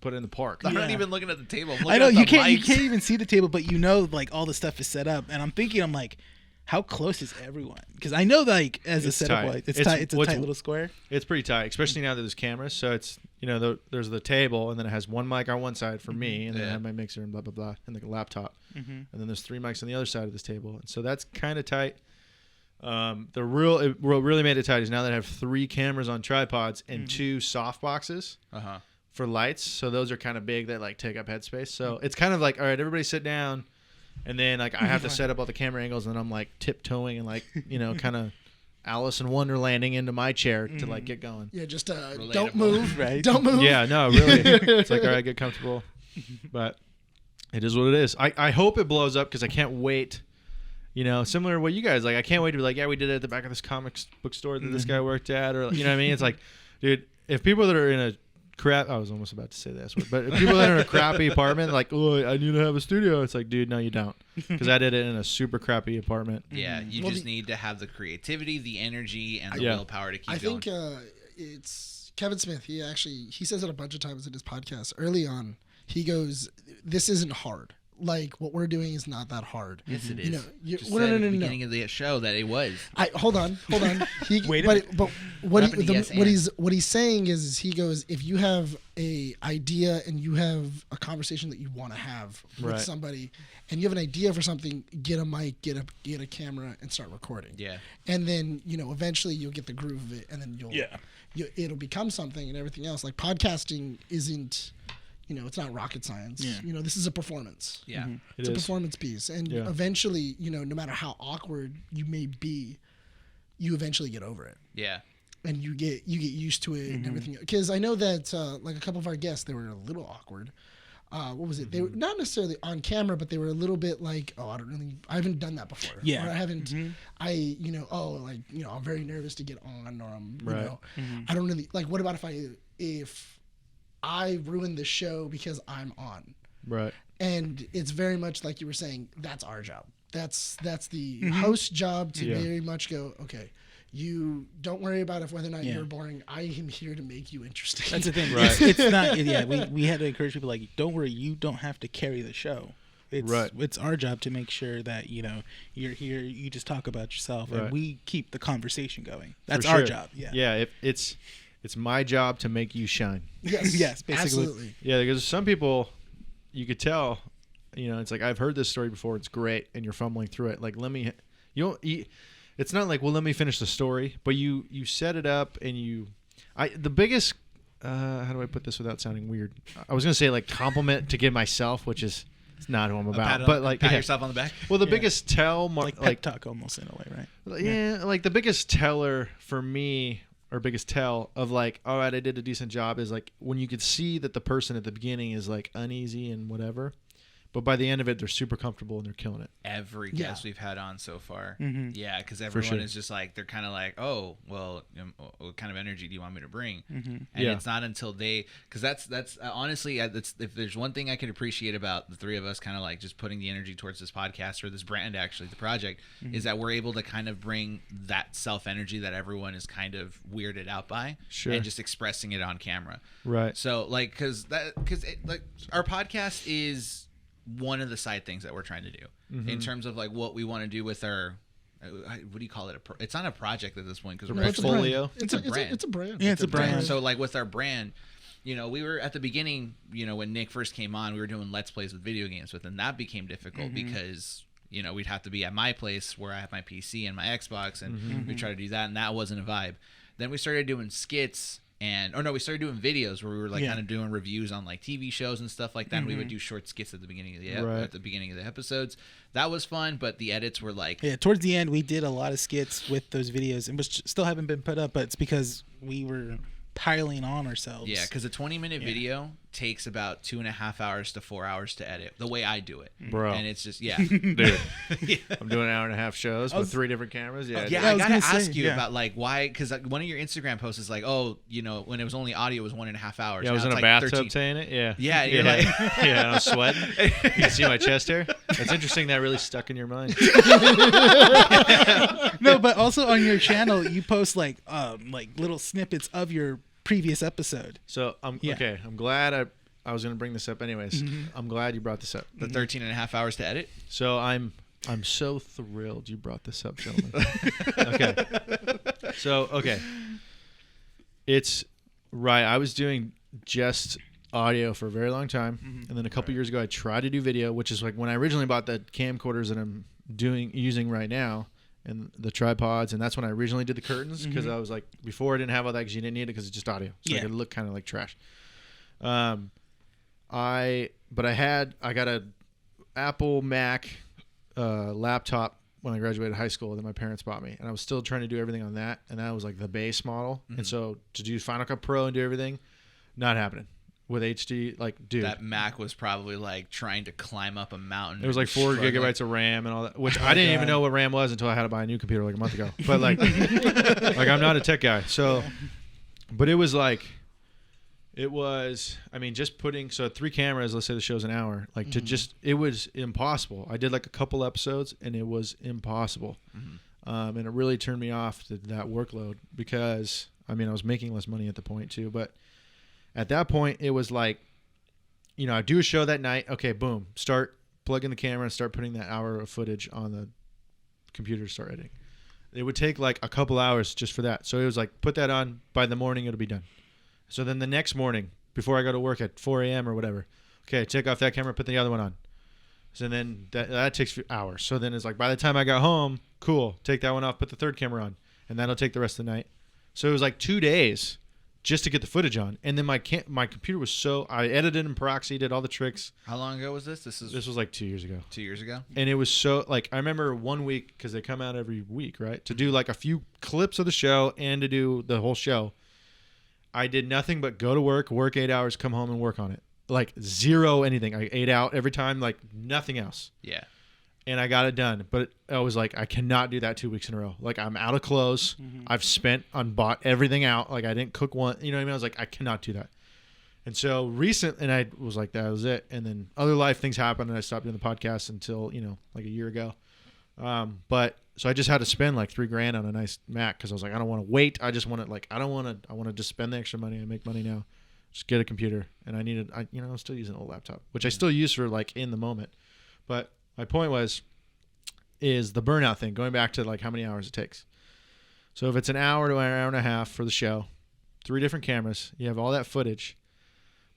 put in the park. I'm not Yeah. even looking at the table. I'm looking I know at you the can't. You mics. can't even see the table, but like all the stuff is set up, and I'm like, how close is everyone? Because I know like as It's a setup, tight. like it's It's- tight. It's a what's- tight little square. It's pretty tight, especially now that there's cameras. So it's there's the table, and then it has one mic on one side for me, and then I Yeah. have my mixer and blah blah blah, and the laptop, and then there's 3 mics on the other side of this table, and so that's kind of tight. What really made it tight is now that I have 3 cameras on tripods and 2 soft boxes for lights. So those are kind of big that like take up headspace. So it's kind of like, all right, everybody sit down, and then like I have to set up all the camera angles, and then I'm like tiptoeing and like kind of Alice in Wonderlanding into my chair to like get going. Yeah, just Relatable. don't move. Right. Don't move. Yeah, no, really. It's like, all right, get comfortable. But it is what it is. I hope it blows up because I can't wait. Similar to what you guys like. I can't wait to be like, yeah, we did it at the back of this comic book store that this guy worked at, or you know what I mean? It's like, dude, if people that are in a I was almost about to say that word, but if people that are in a crappy apartment, like, oh, I need to have a studio. It's like, dude, no, you don't, because I did it in a super crappy apartment. Yeah, you just need to have the creativity, the energy, and the willpower to keep going. I think it's Kevin Smith. He says it a bunch of times in his podcast. Early on, he goes, "This isn't hard. Like what we're doing is not that hard." Yes, it is. No, at the beginning of the show that it was. Hold on. But what he's saying is he goes, if you have a idea and you have a conversation that you want to have with somebody, and you have an idea for something, get a mic, get a camera, and start recording. Yeah. And then eventually you'll get the groove of it, and then it'll become something, and everything else. Like podcasting isn't. It's not rocket science. Yeah. This is a performance. Yeah. Mm-hmm. It's a performance piece. And eventually, no matter how awkward you may be, you eventually get over it. Yeah. And you get used to it and everything. Because I know that like a couple of our guests, they were a little awkward. What was it? They were not necessarily on camera, but they were a little bit like, oh, I haven't done that before. Yeah. Or I haven't, I'm very nervous to get on, or I'm, I don't really, like, what about if I ruined the show because I'm on. Right. And it's very much like you were saying, that's our job. That's the host's job to very much go, okay, you don't worry about whether or not you're boring. I am here to make you interesting. That's the thing. Right. It's not, we had to encourage people like, don't worry, you don't have to carry the show. It's our job to make sure that, you're here, you just talk about yourself and we keep the conversation going. That's our job. Yeah. Yeah. It's my job to make you shine. Yes, yes, basically. Absolutely. Yeah, because some people, you could tell, it's like, I've heard this story before. It's great, and you're fumbling through it. Like, it's not like, well, let me finish the story, but you set it up, and the biggest, how do I put this without sounding weird? I was gonna say like compliment to give myself, which is it's not who I'm about, but like pat yourself on the back. Well, the biggest tell, like pep talk almost in a way, right? Yeah, like the biggest teller for me. Or biggest tell of like, all right, I did a decent job is like when you could see that the person at the beginning is like uneasy and whatever, but by the end of it, they're super comfortable and they're killing it. Every guest we've had on so far. Mm-hmm. Yeah, because everyone is just like, they're kind of like, oh, well, what kind of energy do you want me to bring? Mm-hmm. And it's not until because that's honestly, if there's one thing I could appreciate about the three of us kind of like just putting the energy towards this podcast or this brand, actually, the project, is that we're able to kind of bring that self-energy that everyone is kind of weirded out by and just expressing it on camera. Right. So like, because our podcast is one of the side things that we're trying to do in terms of like what we want to do with our what do you call it? It's not a project at this point because we're portfolio. It's a brand. It's a brand. Yeah, it's a brand. So like with our brand, we were at the beginning, when Nick first came on, we were doing Let's Plays with video games with, and that became difficult because we'd have to be at my place where I have my PC and my Xbox, and we tried to do that, and that wasn't a vibe. Then we started doing skits. We started doing videos where we were like kind of doing reviews on like TV shows and stuff like that. And we would do short skits at the beginning of the episodes. That was fun, but the edits were like towards the end we did a lot of skits with those videos, and which still haven't been put up, but it's because we were piling on ourselves. Yeah, because a 20-minute video takes about 2.5 hours to 4 hours to edit. The way I do it, bro, and it's just dude. I'm doing 1.5 shows with 3 different cameras. I gotta ask you about like why, because like, one of your Instagram posts is like, oh, when it was only audio, it was 1.5 hours. Yeah, I was in a bathtub saying it. Yeah, you're like, yeah, I'm sweating. You can see my chest hair. That's interesting. That really stuck in your mind. No, but also on your channel, you post like little snippets of your previous episode. So okay. I'm glad I was going to bring this up anyways. I'm glad you brought this up. The 13.5 hours to edit. So I'm so thrilled you brought this up, gentlemen. Okay. So it's right. I was doing just audio for a very long time, and then a couple years ago I tried to do video, which is like when I originally bought the camcorders that I'm using right now. And the tripods, and that's when I originally did the curtains, because I was like, before I didn't have all that because you didn't need it because it's just audio, so it could look kind of like trash. I got a Apple Mac laptop when I graduated high school that my parents bought me, and I was still trying to do everything on that, and that was like the base model. And so to do Final Cut Pro and do everything, not happening. with HD, like, dude, that Mac was probably like trying to climb up a mountain. it was like 4 gigabytes of RAM and all that, which I didn't even know what RAM was until I had to buy a new computer like a month ago. But like, like I'm not a tech guy, so. But it was like, I mean, just putting 3 cameras. Let's say the show's an hour. Like it was impossible. I did like a couple episodes and it was impossible, and it really turned me off to that workload because I mean I was making less money at the point too, but. At that point, it was like, you know, I do a show that night. Okay, boom. Plug in the camera and start putting that hour of footage on the computer to start editing. It would take like a couple hours just for that. So it was like, put that on. By the morning, it'll be done. So then the next morning, before I go to work at 4 a.m. or whatever, okay, take off that camera, put the other one on. So then that takes hours. So then it's like, by the time I got home, cool, take that one off, put the third camera on. And that'll take the rest of the night. So it was like 2 days. Just to get the footage on, and then my computer was I edited in proxy, did all the tricks. How long ago was this? This was like 2 years ago. 2 years ago, and it was so like I remember 1 week because they come out every week, right? To do like a few clips of the show and to do the whole show. I did nothing but go to work 8 hours, come home and work on it. Like zero anything. I ate out every time, like nothing else. Yeah. And I got it done, but I was like, I cannot do that 2 weeks in a row. Like I'm out of clothes. I've bought everything out. Like I didn't cook one. You know what I mean? I was like, I cannot do that. And so and I was like, that was it. And then other life things happened, and I stopped doing the podcast until like a year ago. But so I just had to spend like $3,000 on a nice Mac because I was like, I don't want to wait. I just want to I want to just spend the extra money and make money now. Just get a computer, and I'm still using an old laptop, which I still use for like in the moment, but. My point is the burnout thing, going back to like how many hours it takes. So if it's an hour to an hour and a half for the show, 3 different cameras, you have all that footage,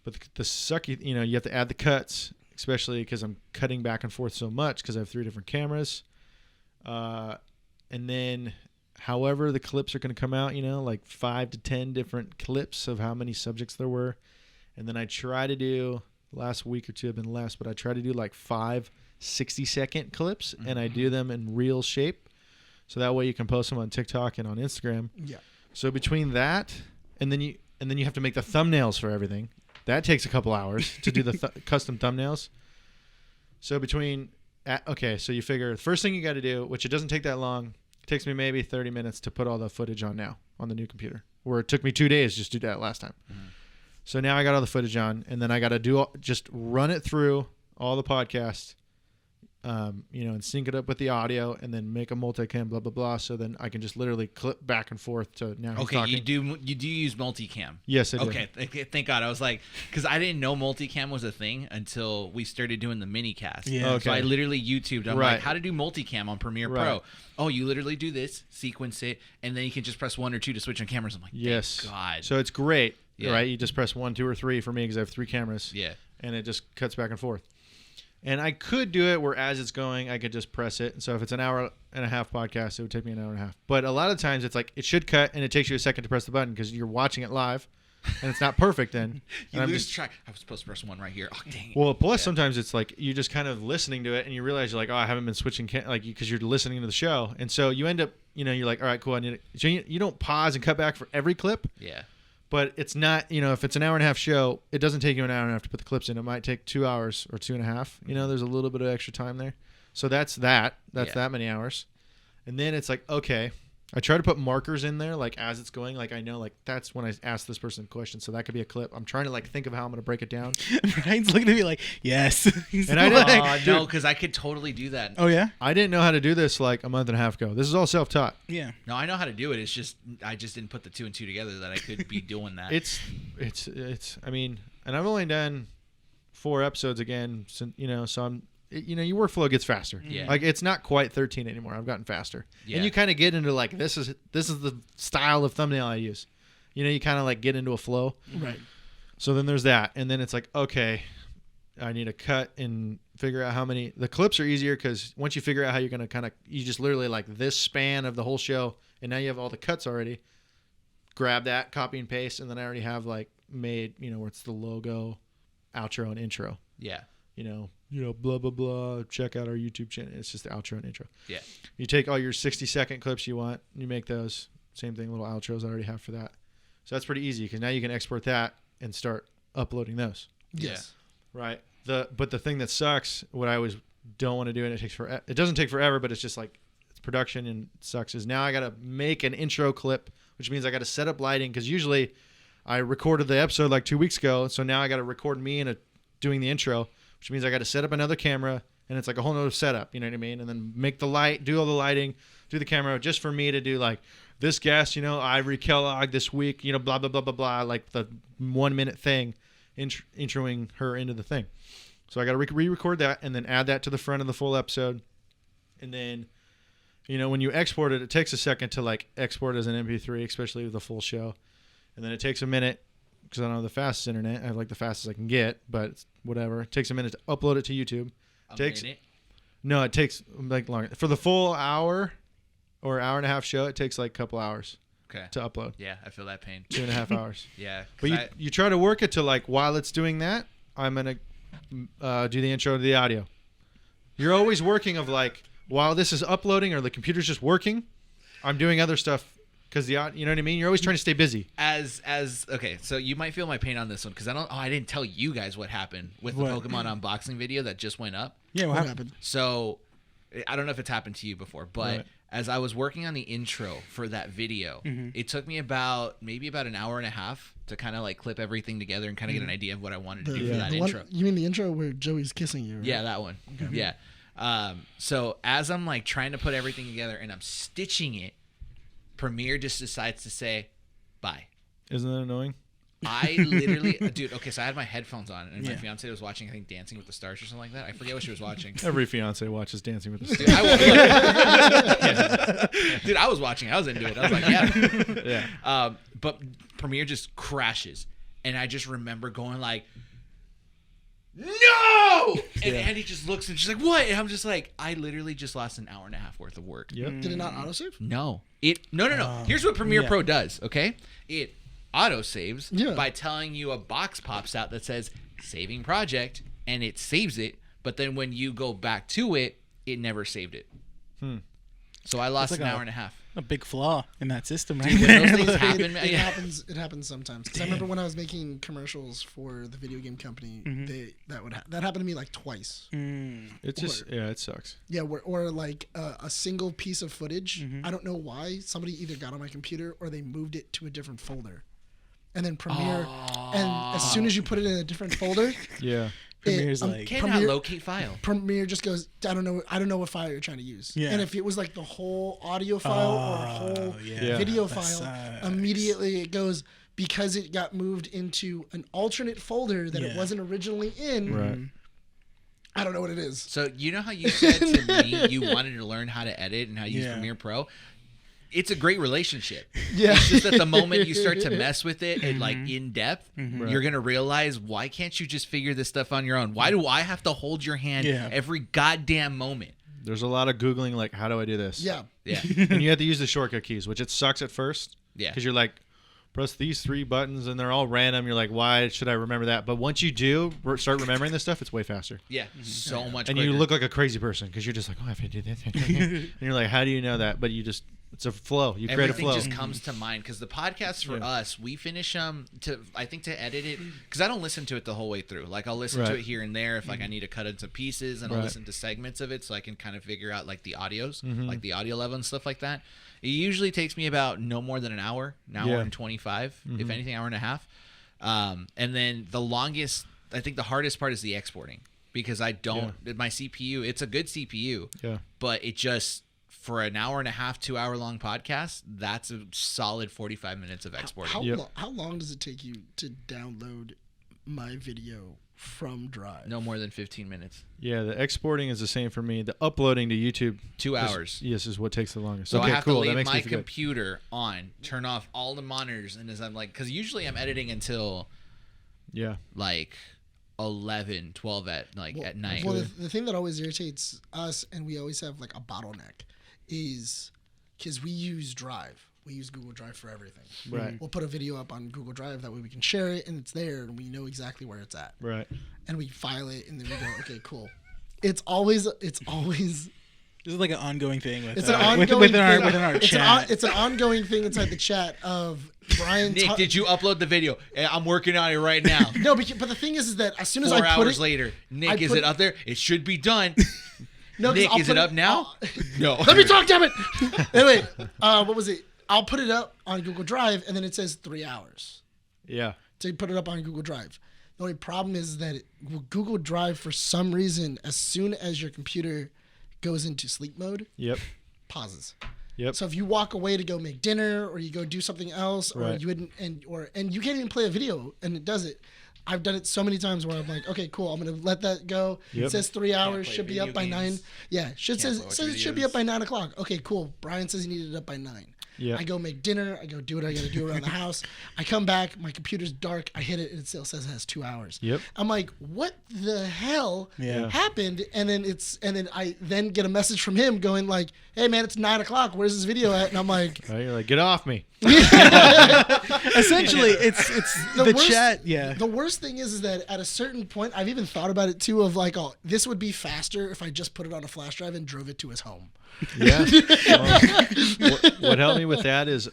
but the sucky, you have to add the cuts, especially because I'm cutting back and forth so much because I have 3 different cameras. And then however the clips are going to come out, like 5 to 10 different clips of how many subjects there were. And then I try to do, last week or two have been less, but I try to do like 5 60-second clips, and I do them in reel shape, so that way you can post them on TikTok and on Instagram. Yeah. So between that, and then you have to make the thumbnails for everything. That takes a couple hours to do the custom thumbnails. So so you figure the first thing you got to do, which it doesn't take that long, it takes me maybe 30 minutes to put all the footage on now on the new computer, where it took me 2 days just to do that last time. So now I got all the footage on, and then I got to just run it through all the podcasts. And sync it up with the audio, and then make a multicam, blah blah blah. So then I can just literally clip back and forth to now. Okay, you do use multicam? Yes, I do. Okay, thank God. I was like, because I didn't know multicam was a thing until we started doing the mini cast. Yeah. Okay. So I literally YouTubed. I'm like, how to do multicam on Premiere Pro? Oh, you literally do this, sequence it, and then you can just press 1 or 2 to switch on cameras. I'm like, yes, thank God. So it's great, right? You just press 1, 2, or 3 for me because I have 3 cameras. Yeah, and it just cuts back and forth. And I could do it where as it's going, I could just press it. So if it's an hour and a half podcast, it would take me an hour and a half. But a lot of times it's like it should cut, and it takes you a second to press the button because you're watching it live, and it's not perfect then. you lose track. I was supposed to press 1 right here. Oh, dang it. Well, plus sometimes it's like you're just kind of listening to it, and you realize you're like, oh, I haven't been switching because you're listening to the show, and so you end up, you're like, all right, cool. I need it. So you don't pause and cut back for every clip. Yeah. But it's not, if it's an hour and a half show, it doesn't take you an hour and a half to put the clips in. It might take 2 hours or 2.5. There's a little bit of extra time there. So that's that many hours. And then it's like, okay, I try to put markers in there, like as it's going, like I know, like that's when I ask this person a question. So that could be a clip. I'm trying to like think of how I'm going to break it down. Brian's looking at me like, yes. And I didn't. No, because I could totally do that. Oh yeah. I didn't know how to do this like a month and a half ago. This is all self-taught. Yeah. No, I know how to do it. It's just I just didn't put the 2 and 2 together that I could be doing that. It's. I mean, and I've only done 4 episodes again. So I'm. Your workflow gets faster. Yeah. Like it's not quite 13 anymore. I've gotten faster. Yeah. And you kind of get into like this is the style of thumbnail I use. You kind of like get into a flow. Right. So then there's that, and then it's like, okay, I need to cut and figure out how many. The clips are easier because once you figure out how you're gonna you just literally like this span of the whole show, and now you have all the cuts already. Grab that, copy and paste, and then I already have like made where it's the logo, outro, and intro. Yeah. Blah, blah, blah, check out our YouTube channel. It's just the outro and intro. Yeah. You take all your 60-second clips you want, you make those. Same thing, little outros I already have for that. So that's pretty easy because now you can export that and start uploading those. Yes. Right. But the thing that sucks, what I always don't want to do, and it doesn't take forever, but it's just like it's production and it sucks, is now I got to make an intro clip, which means I got to set up lighting, because usually I recorded the episode like 2 weeks ago, so now I got to record me doing the intro, which means I got to set up another camera, and it's like a whole nother setup, you know what I mean? And then make the light, do all the lighting, do the camera, just for me to do like this guest, Ivory Kellogg this week, blah, blah, blah, blah, blah, like the 1 minute thing, introing her into the thing. So I got to re-record that and then add that to the front of the full episode. And then, when you export it, it takes a second to like export as an MP3, especially with the full show. And then it takes a minute, because I don't have the fastest internet. I have like the fastest I can get, but it's whatever. It takes a minute to upload it to YouTube. Minute? No, it takes like longer. For the full hour or hour and a half show, it takes like a couple hours to upload. Yeah, I feel that pain. 2.5 hours. Yeah. But you try to work it to like, while it's doing that, I'm going to do the intro to the audio. You're always working of like, while this is uploading or the computer's just working, I'm doing other stuff, because you know what I mean? You're always trying to stay busy. Okay, so you might feel my pain on this one, because I didn't tell you guys what happened with the Pokemon unboxing video that just went up. Yeah, what happened? So I don't know if it's happened to you before, but as I was working on the intro for that video, it took me maybe about an hour and a half to kind of like clip everything together and kind of get an idea of what I wanted to do for that intro. You mean the intro where Joey's kissing you? Right? Yeah, that one. Okay. Yeah. So as I'm like trying to put everything together and I'm stitching it, Premiere just decides to say, bye. Isn't that annoying? I literally, dude, okay, so I had my headphones on, and my fiance was watching, I think, Dancing with the Stars or something like that. I forget what she was watching. Every fiance watches Dancing with the Stars. Dude, I was watching. I was into it. I was like, yeah. But Premiere just crashes, and I just remember going like, no! And Andy just looks and she's like, what? And I'm just like, I literally just lost an hour and a half worth of work. Yep. Did it not autosave? No. No. Here's what Premiere Pro does, okay? It auto-saves by telling you a box pops out that says, saving project, and it saves it, but then when you go back to it, it never saved it. So I lost like an hour and a half. A big flaw in that system, right? Dude, when those things happen, it happens sometimes. Because I remember when I was making commercials for the video game company, that happened to me like twice. It just it sucks. Yeah, or like a single piece of footage. I don't know why somebody either got on my computer or they moved it to a different folder, and then Premiere, and as soon as you put it in a different folder, Premiere's like cannot locate file. Premiere just goes, I don't know what file you're trying to use. Yeah. And if it was like the whole audio file or a whole video file, immediately it goes, because it got moved into an alternate folder that it wasn't originally in. Right. I don't know what it is. So you know how you said to me you wanted to learn how to edit and how to use Premiere Pro? It's a great relationship. Yeah. It's just that the moment you start to mess with it and like in depth, you're going to realize, why can't you just figure this stuff on your own? Why do I have to hold your hand every goddamn moment? There's a lot of Googling, like, how do I do this? Yeah. And you have to use the shortcut keys, which it sucks at first. Yeah. Because you're like, press these 3 buttons and they're all random. You're like, why should I remember that? But once you do start remembering this stuff, it's way faster. Yeah. So much and quicker. you look like a crazy person because you're just like, oh, I have to do this. And you're like, how do you know that? But you just, it's a flow. You create a flow. Everything just comes to mind, because the podcast for us, we finish to edit it, because I don't listen to it the whole way through. Like, I'll listen to it here and there if like I need to cut into pieces, and I'll listen to segments of it so I can kind of figure out like the audios, like the audio level and stuff like that. It usually takes me about no more than an hour and 25, if anything, hour and a half. And then the longest, I think the hardest part is the exporting, because I don't, my CPU, it's a good CPU, but it just, for an hour and a half, 2 hour long podcast, that's a solid 45 minutes of exporting. How long does it take you to download my video from Drive? No more than 15 minutes. Yeah, the exporting is the same for me. The uploading to YouTube, 2 hours. Is what takes the longest. So I have to leave my computer on, turn off all the monitors, and as I'm like, because usually I'm editing until like 11, 12 at night. Well, the thing that always irritates us, and we always have like a bottleneck, is because we use Drive. We use Google Drive for everything. Right. We'll put a video up on Google Drive, that way we can share it and it's there and we know exactly where it's at. Right. And we file it and then we go, okay, cool. It's always This is like an ongoing thing with within our chat. It's an ongoing thing inside the chat of Bryan. Nick, did you upload the video? I'm working on it right now. No, but the thing is that as soon as 4 I put hours it later, Nick, is it up there? It should be done. No, Nick, is it up now? No. Let me talk, damn it. Anyway, what was it? I'll put it up on Google Drive, and then it says 3 hours. Yeah. To put it up on Google Drive. The only problem is that Google Drive, for some reason, as soon as your computer goes into sleep mode, pauses. Yep. So if you walk away to go make dinner, or you go do something else, or you wouldn't, and you can't even play a video, and it does it. I've done it so many times where I'm like, okay, cool, I'm gonna let that go. It says 3 hours, should be up by 9. Yeah, says it should be up by 9 o'clock. Okay, cool. Bryan says he needed it up by 9. Yeah. I go make dinner. I go do what I got to do around the house. I come back. My computer's dark. I hit it, and it still says it has 2 hours. Yep. I'm like, what the hell happened? And then I get a message from him going like, hey man, it's 9 o'clock. Where's this video at? And I'm like, you're like, get off me. Essentially, it's the worst, chat. Yeah. The worst thing is that at a certain point, I've even thought about it too. Of like, oh, this would be faster if I just put it on a flash drive and drove it to his home. Yeah. What helped me with that is,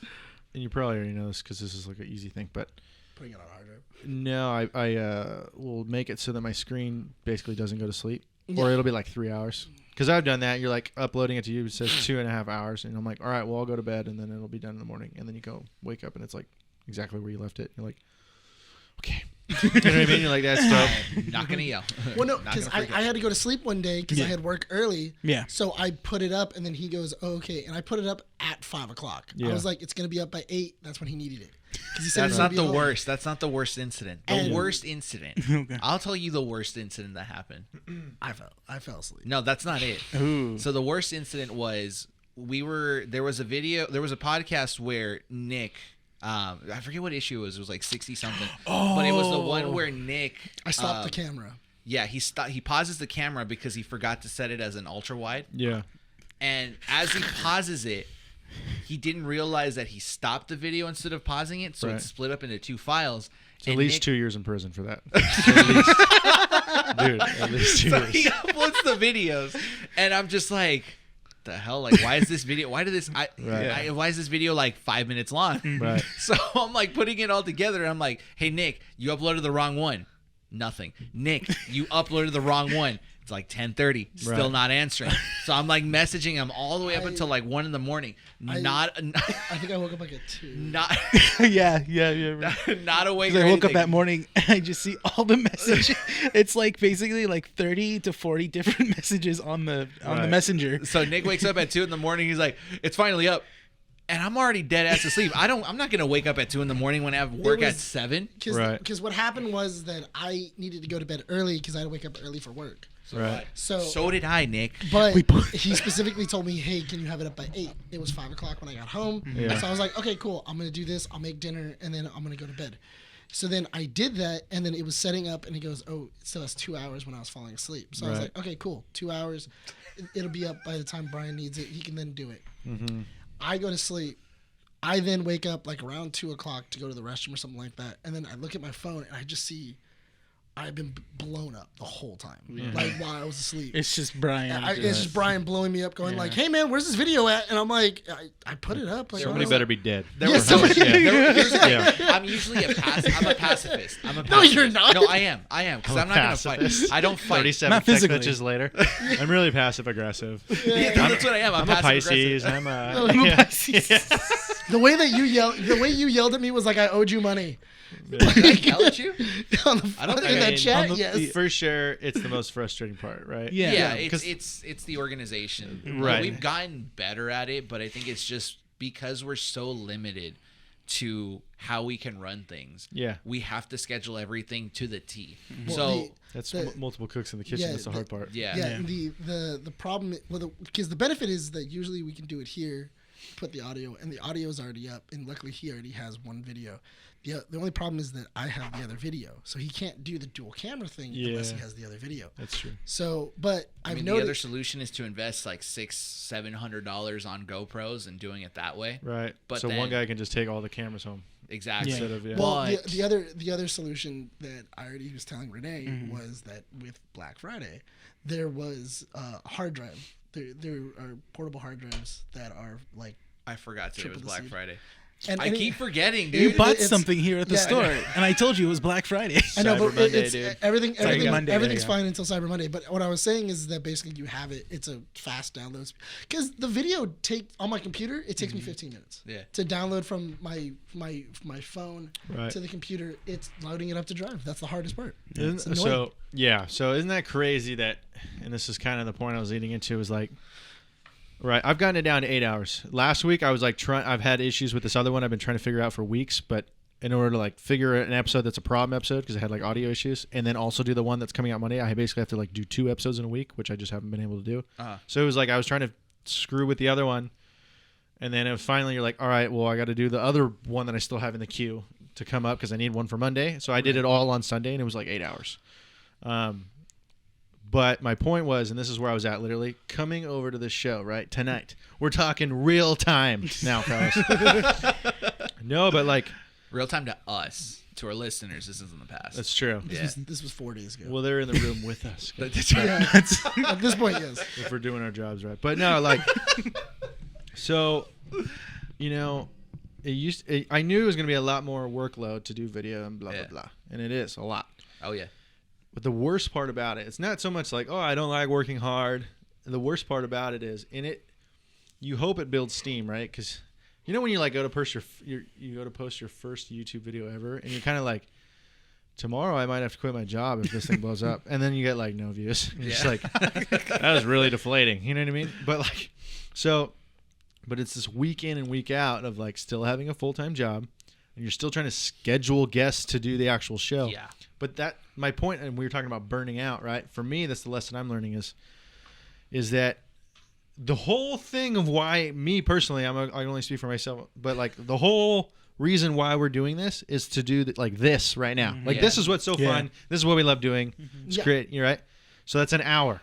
and you probably already know this because this is like an easy thing, but putting it on a hard drive. No, I will make it so that my screen basically doesn't go to sleep, or it'll be like 3 hours. Because I've done that. You're like uploading it to you. It says 2.5 hours, and I'm like, all right, well, I'll go to bed, and then it'll be done in the morning. And then you go wake up, and it's like exactly where you left it. You're like, okay. You know what I mean? You're like, that's dope. Not gonna yell. Well, no, because I had to go to sleep one day because I had work early. Yeah. So I put it up, and then he goes, oh, okay. And I put it up at 5 o'clock. Yeah. I was like, it's going to be up by 8. That's when he needed it. He said that's not the worst. That's not the worst incident. The worst incident. Okay. I'll tell you the worst incident that happened. I fell asleep. No, that's not it. Ooh. So the worst incident was there was a podcast where Nick, I forget what issue it was. It was like 60 something. Oh. But it was the one where Nick. I stopped the camera. Yeah, he pauses the camera because he forgot to set it as an ultra wide. Yeah. And as he pauses it, he didn't realize that he stopped the video instead of pausing it, so it's split up into 2 files. It's at least 2 years in prison for that. At least. Dude, at least 2 years. He uploads the videos, and I'm just like, the hell? Like, why is this video? Why is this video like 5 minutes long? Right. So I'm like putting it all together, and I'm like, hey Nick, you uploaded the wrong one. Nothing. Nick, you uploaded the wrong one. It's like 10:30, still not answering. So I'm like messaging him all the way up until like 1 a.m. I think I woke up like at 2. Not yeah. Not awake. I woke up that morning and I just see all the messages. It's like basically like 30 to 40 different messages on the messenger. So Nick wakes up at 2 a.m. He's like, it's finally up. And I'm already dead ass asleep. I'm not gonna wake up at 2 a.m. when I have work at 7. Because what happened was that I needed to go to bed early because I had to wake up early for work. So did I, Nick. But he specifically told me, hey, can you have it up by 8? It was 5 o'clock when I got home. Yeah. So I was like, okay, cool. I'm going to do this. I'll make dinner, and then I'm going to go to bed. So then I did that, and then it was setting up, and he goes, oh, it still has 2 hours when I was falling asleep. So I was like, okay, cool. 2 hours. It'll be up by the time Bryan needs it. He can then do it. Mm-hmm. I go to sleep. I then wake up like around 2 o'clock to go to the restroom or something like that. And then I look at my phone, and I just see I've been blown up the whole time, like while I was asleep. It's just Bryan. It's just Bryan blowing me up, going like, "Hey man, where's this video at?" And I'm like, "I put it up." Like, somebody better be dead. I'm usually a pacifist. No, you're not. No, I am because I'm not gonna fight. I don't fight. 37 text messages later. I'm really passive aggressive. That's what I am. I'm a Pisces. I'm a Pisces. The way you yelled at me was like I owed you money. I yell at you? In that chat, yes. For sure, it's the most frustrating part, right? Yeah, it's the organization. Right. We've gotten better at it, but I think it's just because we're so limited to how we can run things. Yeah. We have to schedule everything to the T. Well, that's multiple cooks in the kitchen. That's the hard part. Yeah. And the problem, because the benefit is that usually we can do it here, put the audio, and the audio is already up, and luckily he already has one video. The only problem is that I have the other video, so he can't do the dual camera thing unless he has the other video. That's true. So, but I mean, the other solution is to invest like $600-700 on GoPros and doing it that way. Right. But so one guy can just take all the cameras home. Exactly. Instead of, Well, the other solution that I already was telling Rene was that with Black Friday, there was a hard drive. There are portable hard drives that are like. I forgot today was Black Friday. And I keep forgetting, dude. You bought something here at the store, and I told you it was Black Friday. I know, Cyber but Monday, dude. everything's fine until Cyber Monday. But what I was saying is that basically you have it. It's a fast download because the video on my computer. It takes me 15 minutes. Yeah. To download from my phone Right. to the computer, it's loading it up to Drive. That's the hardest part. So isn't that crazy that? And this is kind of the point I was leading into. Is like. Right, I've gotten it down to 8 hours. Last week, I was like I've had issues with this other one. I've been trying to figure out for weeks, but in order to like figure an episode that's a problem episode because I had like audio issues, and then also do the one that's coming out Monday, I basically have to like do 2 episodes in a week, which I just haven't been able to do. So it was like I was trying to screw with the other one, and then it was finally you're like, all right, well I got to do the other one that I still have in the queue to come up because I need one for Monday. So I did it all on Sunday, and it was like 8 hours. But my point was, and this is where I was at, literally coming over to this show, right? Tonight. We're talking real time now, fellas. No, but like. Real time to us, to our listeners. This isn't the past. That's true. This was 4 days ago. Well, they're in the room with us. At this point, yes. If we're doing our jobs right. But no, like. So, you know, I knew it was going to be a lot more workload to do video and blah, blah, blah. And it is a lot. Oh, yeah. But the worst part about it, it's not so much like, oh, I don't like working hard. The worst part about it is, you hope it builds steam, right? Because you know when you like go to post your first YouTube video ever, and you're kind of like, tomorrow I might have to quit my job if this thing blows up, and then you get like no views. You're just like, that was really deflating. You know what I mean? But like, but it's this week in and week out of like still having a full-time job, and you're still trying to schedule guests to do the actual show. Yeah. But my point, and we were talking about burning out, right? For me, that's the lesson I'm learning is that the whole thing of why me personally, I can only speak for myself, but like the whole reason why we're doing this is to do like this right now. Like this is what's so fun. This is what we love doing. It's great. You're right. So that's an hour,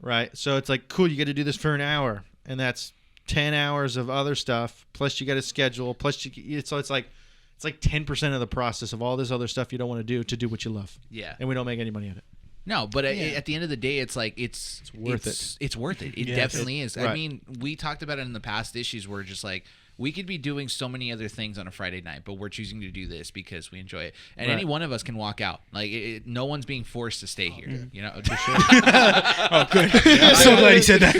right? So it's like, cool, you got to do this for an hour, and that's 10 hours of other stuff. Plus you got to schedule. Plus so it's like 10% of the process of all this other stuff you don't want to do what you love. Yeah. And we don't make any money at it. No, but at the end of the day, it's like it's worth it. It's worth it. It definitely is. Right. I mean, we talked about it in the past issues where just like we could be doing so many other things on a Friday night, but we're choosing to do this because we enjoy it. And any one of us can walk out. Like no one's being forced to stay here. You know. Oh, good. I'm so glad he said that.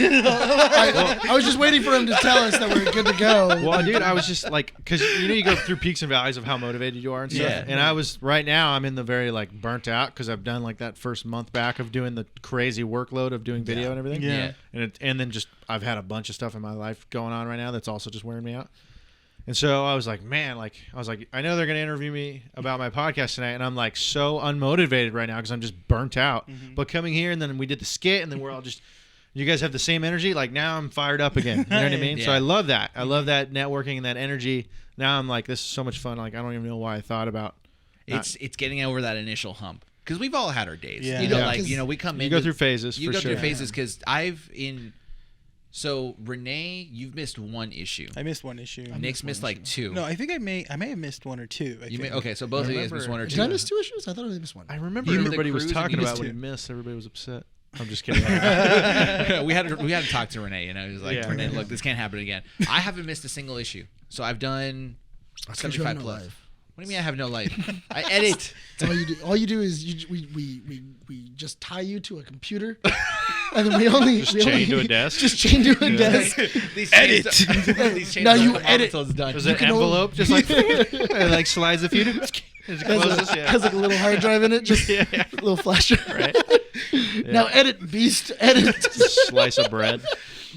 I was just waiting for him to tell us that we're good to go. Well, dude, I was just like, because you go through peaks and valleys of how motivated you are and stuff. Yeah. And I was right now, I'm in the very like burnt out because I've done like that first month back of doing the crazy workload of doing video and everything. Yeah. And then just I've had a bunch of stuff in my life going on right now that's also just wearing me out. And so I was like, man, I know they're going to interview me about my podcast tonight, and I'm like so unmotivated right now because I'm just burnt out. But coming here, and then we did the skit, and then we're all just, you guys have the same energy. Like now I'm fired up again. You know what I mean? So I love that. I love that networking and that energy. Now I'm like, this is so much fun. Like I don't even know why I thought about. It's getting over that initial hump because we've all had our days. Yeah. You know, we come in. You go through phases. You for go sure. through phases because So Rene, you've missed one issue. I missed one issue. Nick's missed like 2. No, I think I may have missed 1 or 2. Okay, so both of you guys missed 1 or 2. Did I miss 2 issues? I thought I only missed 1. I remember You did the everybody was cruise and talking you about missed what he 2. missed. Everybody was upset. I'm just kidding. we had to talk to Rene. You know, he was like, Yeah. Rene, look, this can't happen again. I haven't missed a single issue, so I've done 75 plus. What do you mean I have no life? I edit. That's all you do. All you do is we just tie you to a computer, and then we only chain to a desk. Just chain to a desk. Edit. Now you edit. Until it's done. There's an envelope just like it like slides a few. Has like a little hard drive in it, just a little flash drive. Right. Now edit, beast, edit. Slice of bread.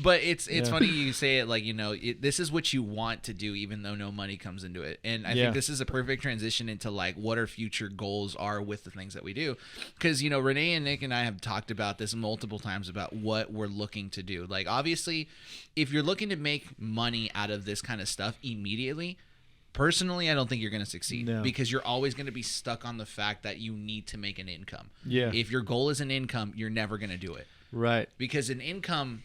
But it's funny you say it like, you know, this is what you want to do even though no money comes into it. And I think this is a perfect transition into like what our future goals are with the things that we do. Because, you know, Rene and Nick and I have talked about this multiple times about what we're looking to do. Like, obviously, if you're looking to make money out of this kind of stuff immediately, personally, I don't think you're going to succeed because you're always going to be stuck on the fact that you need to make an income. Yeah. If your goal is an income, you're never going to do it. Right. Because an income,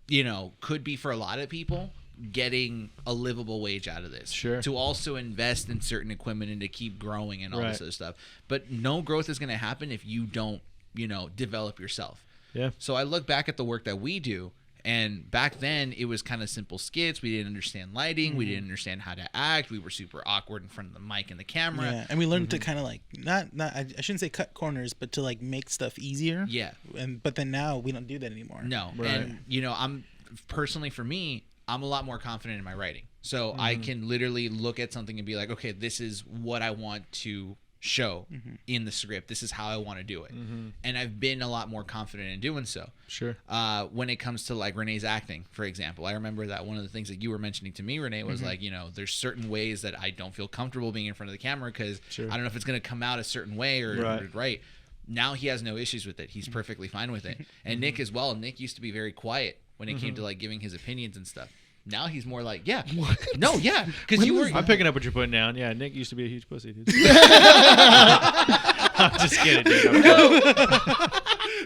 you know, could be for a lot of people getting a livable wage out of this. Sure. To also invest in certain equipment and to keep growing and all this other stuff. But no growth is going to happen if you don't, you know, develop yourself. Yeah. So I look back at the work that we do, And back then, it was kind of simple skits. We didn't understand lighting. We didn't understand how to act. We were super awkward in front of the mic and the camera. Yeah, and we learned to kind of like not I shouldn't say cut corners, but to like make stuff easier. Yeah. But then now we don't do that anymore. No. Right. And I'm personally, for me, I'm a lot more confident in my writing. So I can literally look at something and be like, okay, this is what I want to show in the script. This is how I want to do it. And I've been a lot more confident in doing so. Sure. When it comes to like Rene's acting, for example, I remember that one of the things that you were mentioning to me, Rene, was like, there's certain ways that I don't feel comfortable being in front of the camera because I don't know if it's going to come out a certain way or right. Now he has no issues with it. He's perfectly fine with it. And Nick as well. Nick used to be very quiet when it came to like giving his opinions and stuff. Now he's more like, yeah. What? No, yeah. Because you were. I'm picking up what you're putting down. Yeah, Nick used to be a huge pussy, dude. I'm just kidding, dude.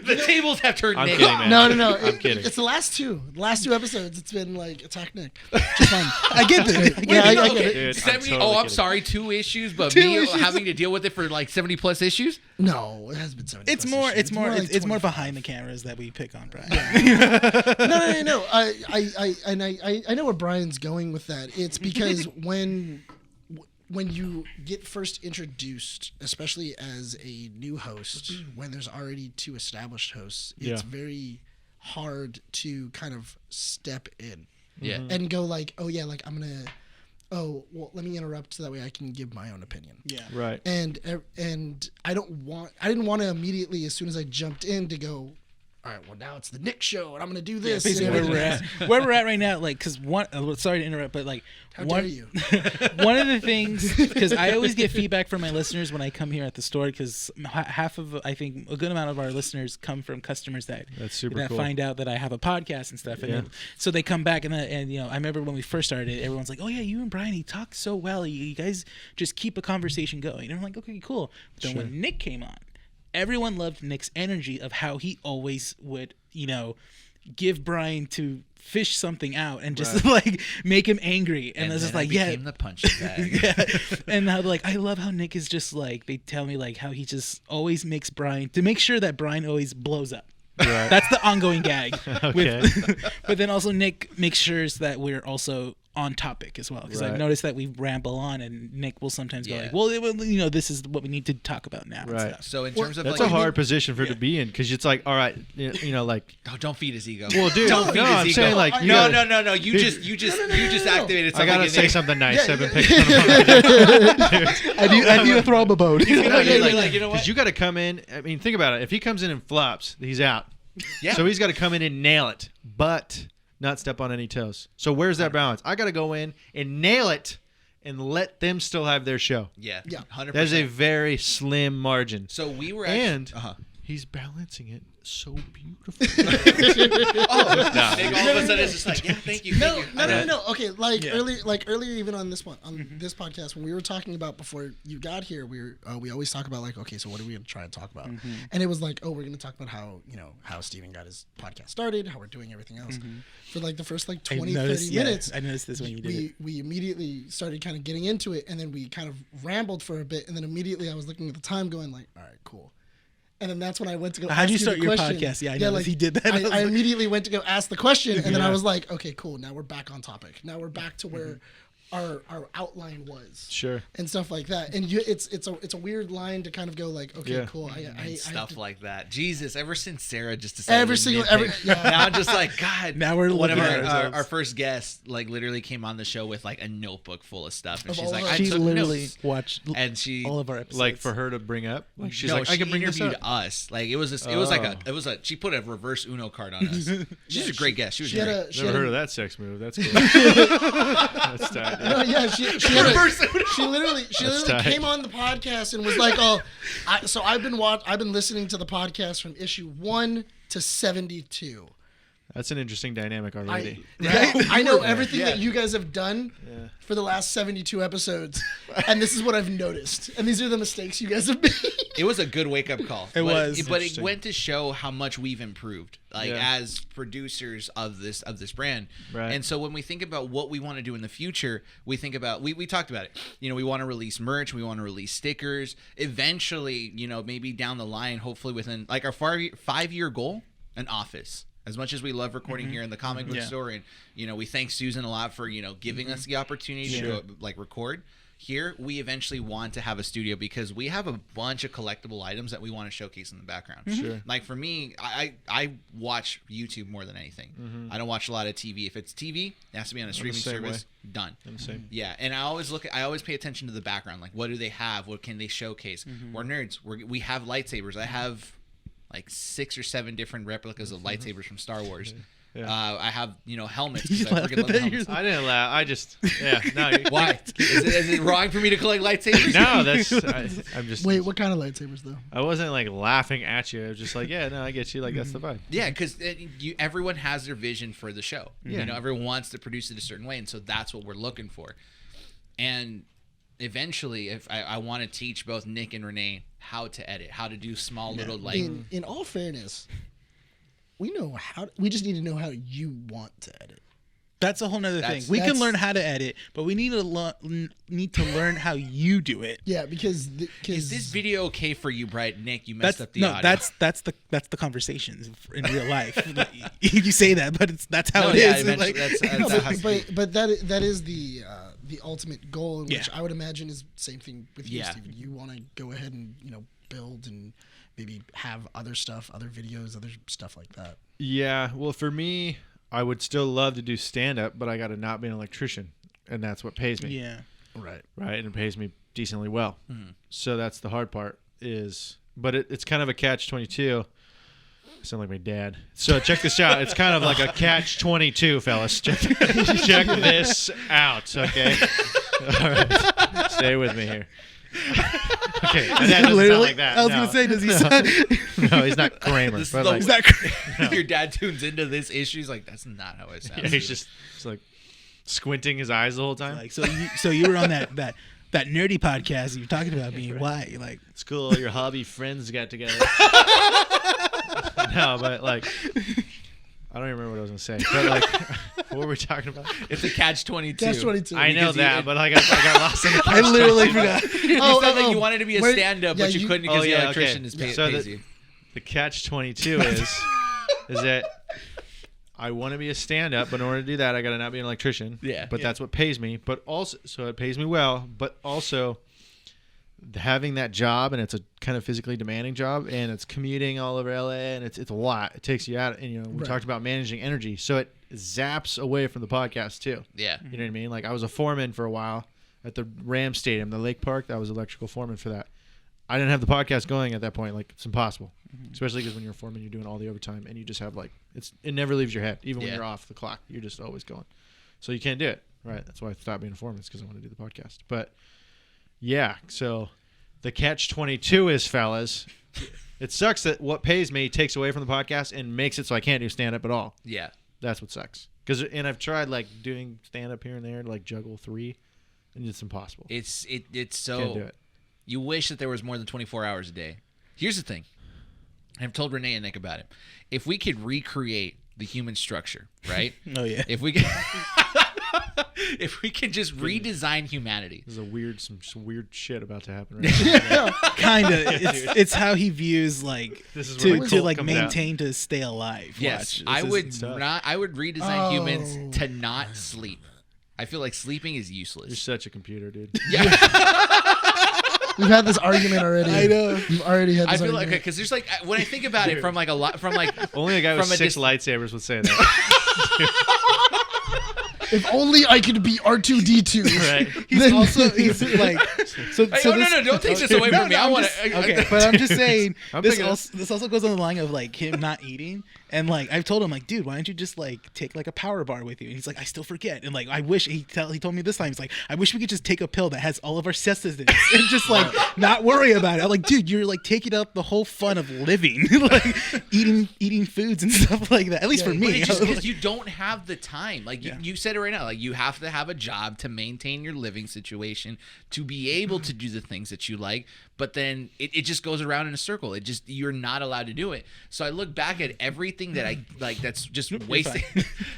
The tables have turned Nick. Kidding, man. No. I'm kidding. It's the last two episodes. It's been like attack Nick. Just fine. I get this. I get it. Dude, 70. I'm sorry, 2 issues, but me having to deal with it for like 70 plus issues. No, it has been 70. It's more behind the cameras that we pick on, Bryan. No. I know where Bryan's going with that. It's because when you get first introduced, especially as a new host, when there's already 2 established hosts, it's very hard to kind of step in and go like, oh yeah, like I'm gonna, let me interrupt so that way I can give my own opinion. Yeah, right. And I didn't want to immediately, as soon as I jumped in, to go, all right, well now it's the Nick show and I'm gonna do this. Basically where we're at right now, like, because sorry to interrupt, but like, how dare you? One of the things, because I always get feedback from my listeners when I come here at the store, because half of, I think, a good amount of our listeners come from customers that cool. find out that I have a podcast and stuff, and so they come back and I remember when we first started, everyone's like, oh yeah, you and Bryan, he talks so well, you guys just keep a conversation going, and I'm like, okay, cool. But then when Nick came on, everyone loved Nick's energy of how he always would, give Bryan to fish something out and just like make him angry. And it's just like, became the punching bag. And how like, I love how Nick is just like, they tell me like how he just always makes Bryan, to make sure that Bryan always blows up. Right. That's the ongoing gag. Okay. But then also Nick makes sure that we're also on topic as well, because I've noticed that we ramble on and Nick will sometimes go like, well, this is what we need to talk about now. Right. And stuff. So in terms of that's a hard position for it to be in, because it's like, all right, like, don't feed his ego. Well, dude, don't feed his ego. Saying like, no. You just activated something. I gotta say something nice. I've been picking on I do a throw up a boat. You know what? Because you got to come in. I mean, think about it. If he comes in and flops, he's out. Yeah. So he's got to come in and nail it, but not step on any toes. So where's that balance? I got to go in and nail it and let them still have their show. Yeah. 100%. There's a very slim margin. So we were he's balancing it so beautiful. Nick all of a sudden is just like, yeah, thank you. No. Okay, earlier, even on this one, this podcast, when we were talking about before you got here, we always talk about like, okay, so what are we gonna try to talk about? And it was like, we're gonna talk about how Steven got his podcast started, how we're doing everything else. For like the first like 20, 30 minutes, I noticed this when you did it. We immediately started kind of getting into it, and then we kind of rambled for a bit, and then immediately I was looking at the time, going like, all right, cool. And then that's when I went to go How'd ask you start the your question. podcast? Yeah, I know. He did that. I immediately went to go ask the question, and then I was like, okay, cool. Now we're back on topic. Now we're back to where our outline was. Sure. And stuff like that. And it's a weird line to kind of go like, okay, cool. I stuff like that. Jesus, ever since Sarah just decided now I'm just like, God. Now we're looking at our first guest like literally came on the show with like a notebook full of stuff, and she's like, I she took literally notes. watched and she all of our episodes. Like for her to bring up, like she's no, like, she I can bring this interviewed up. us. Like it was she put a reverse Uno card on us. She's a great guest. She was great. Never heard of that sex move. That's cool. That's tight. No, yeah, she literally came on the podcast and was like, so I've been listening to the podcast from issue 1 to 72. That's an interesting dynamic already. I know everything that you guys have done for the last 72 episodes, and this is what I've noticed. And these are the mistakes you guys have made. It was a good wake-up call. But it went to show how much we've improved, as producers of this brand. Right. And so when we think about what we want to do in the future, we think about we talked about it. We want to release merch, we want to release stickers. Eventually, maybe down the line, hopefully within like our 5-year goal, an office. As much as we love recording here in the comic book store, and we thank Susan a lot for giving us the opportunity to go, like record. Here, we eventually want to have a studio because we have a bunch of collectible items that we want to showcase in the background. Sure. Like for me, I watch YouTube more than anything. I don't watch a lot of TV. If it's TV, it has to be on a streaming service. Done. I'm the same. Yeah, and I always pay attention to the background. Like, what do they have? What can they showcase? We're nerds. We have lightsabers. I have like 6 or 7 different replicas of lightsabers from Star Wars. Yeah. I have, helmets. I freaking love helmets. I didn't laugh. I just, no. Why? Is it wrong for me to collect lightsabers? No, I'm just. Wait, what kind of lightsabers though? I wasn't like laughing at you. I was just like, I get you. Like that's the vibe. Yeah, because everyone has their vision for the show. Yeah. Everyone wants to produce it a certain way, and so that's what we're looking for. And eventually, if I want to teach both Nick and Rene how to edit, how to do small little like. In all fairness. We just need to know how you want to edit. That's a whole nother thing. We can learn how to edit, but we need to learn how you do it. Yeah, because is this video okay for you, Bryan? Nick, you messed up the audio. That's the conversations in real life. You say that, but that's how it is. But that is the ultimate goal, which I would imagine is the same thing with you, Steven. You want to go ahead and build and maybe have other videos, other stuff like that. Yeah, well, for me, I would still love to do stand-up, but I got to not be an electrician, and that's what pays me. Yeah. Right, and it pays me decently well. So that's the hard part but it's kind of a catch-22. I sound like my dad. So check this out. It's kind of like a catch-22, fellas. Check this out, okay? All right, stay with me here. Okay, my dad doesn't sound like that. I was gonna say, does he sound? No, he's not Kramer. He's like, not Kramer. Your dad tunes into this issue. He's like, that's not how I sound. Yeah, he's just like squinting his eyes the whole time. Like, so you were on that nerdy podcast you were talking about me. Right. Why? Like, it's cool. Your hobby friends got together. No, but like, I don't even remember what I was gonna say. But like, what were we talking about? It's a catch-22. Catch-22. I know that, but I got lost in the catch. I literally forgot. You said that you wanted to be a stand-up, but you couldn't because the electrician is pays you. The catch-22 is that I want to be a stand-up, but in order to do that, I got to not be an electrician. Yeah. But that's what pays me. But also, so it pays me well. But also, having that job, and it's a kind of physically demanding job, and it's commuting all over LA, and it's a lot. It takes you out, and we talked about managing energy, so it zaps away from the podcast too. Yeah. You know what I mean? Like I was a foreman for a while at the Rams Stadium, the Lake Park. I was electrical foreman for that. I didn't have the podcast going at that point. Like it's impossible, especially because when you're a foreman, you're doing all the overtime, and you just have like it never leaves your head, even when you're off the clock. You're just always going, so you can't do it. Right? That's why I stopped being a foreman, because I want to do the podcast. But yeah, so the catch-22 is, fellas, it sucks that what pays me takes away from the podcast and makes it so I can't do stand-up at all. Yeah. That's what sucks. And I've tried like doing stand-up here and there to like juggle 3, and it's impossible. It's so... Can't do it. You wish that there was more than 24 hours a day. Here's the thing. I've told Rene and Nick about it. If we could recreate the human structure, right? Oh, yeah. If we could... If we can just redesign humanity. There's some weird shit about to happen right now. Kind of. It's how he views like this is to like maintain out. To stay alive. Yes, I would redesign humans to not sleep. I feel like sleeping is useless. You're such a computer, dude. Yeah. We've had this argument already. I know. We've already had this argument. Like, because there's like, when I think about it from like only a guy with 6 lightsabers would say that. If only I could be R2-D2. Right. He's like. No, don't take this away from me. I want to. Okay, but I'm just saying. This also goes on the line of like him not eating, and like I've told him like, dude, why don't you just like take like a power bar with you? And he's like, I still forget, and like I wish he told me this time. He's like, I wish we could just take a pill that has all of our sustenance and just like not worry about it. I'm like, dude, you're like taking up the whole fun of living, like eating foods and stuff like that. At least for me, it's just because you don't have the time. Like you said said it right now. Like, you have to have a job to maintain your living situation, to be able to do the things that you like. But then it just goes around in a circle. You're not allowed to do it. So I look back at everything that I like that's just wasting.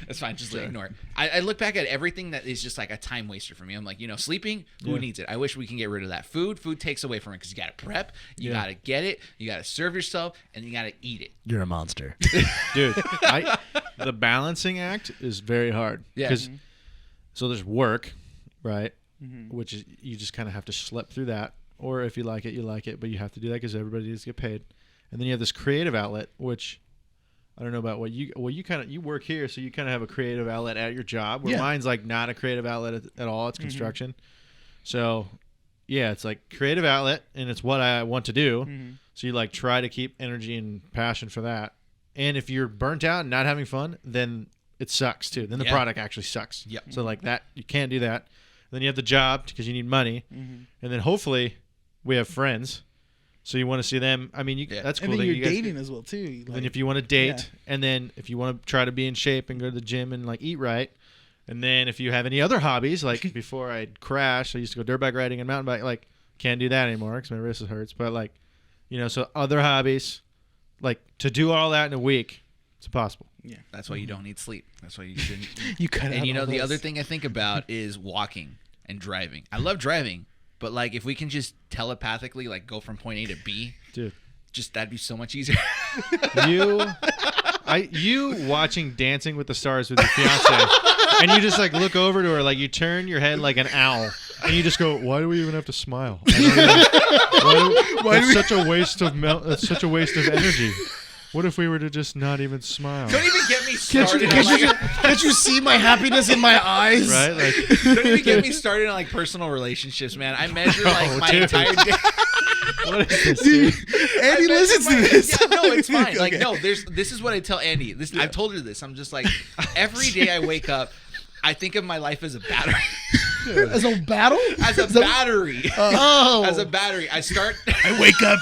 That's fine. Just ignore it. I look back at everything that is just like a time waster for me. I'm like, sleeping, who needs it? I wish we can get rid of that. Food takes away from it, because you got to prep, you got to get it, you got to serve yourself, and you got to eat it. You're a monster. Dude, the balancing act is very hard. Yeah. So there's work, right? Which is, you just kind of have to schlep through that. Or if you like it, you like it, but you have to do that because everybody needs to get paid. And then you have this creative outlet, which I don't know about what you work here, so you kind of have a creative outlet at your job. Where mine's like not a creative outlet at all. It's construction. So yeah, it's like creative outlet, and it's what I want to do. So you like try to keep energy and passion for that. And if you're burnt out and not having fun, then it sucks too. Then the product actually sucks. Yep. So like that, you can't do that. Then you have the job because you need money, and then hopefully we have friends, so you want to see them. I mean, that's cool. And then you're dating as well too. Then if you want to date, and then if you want to try to be in shape and go to the gym and like eat right, and then if you have any other hobbies, like before I'd crash, I used to go dirt bike riding and mountain bike. Like, can't do that anymore because my wrist hurts. But like, so other hobbies, like to do all that in a week, it's impossible. Yeah, that's why you don't need sleep. That's why you shouldn't. You cut out. And the other thing I think about is walking and driving. I love driving, but like if we can just telepathically like go from point A to B, dude, just that'd be so much easier. You watching Dancing with the Stars with your fiance, and you just like look over to her, like you turn your head like an owl, and you just go, "Why do we even have to smile? It's such a waste of It's such a waste of energy. What if we were to just not even smile?" Don't even get me started. Can't you see my happiness in my eyes? Right? Like, don't even get me started on like personal relationships, man. I measure like my entire day. What is this, dude? Andy listens to this. Yeah, no, it's fine. Like, no, this is what I tell Andy. I've told her this. I'm just like, every day I wake up, I think of my life as a battery. As a battle? As a battery. Oh. As a battery. I wake up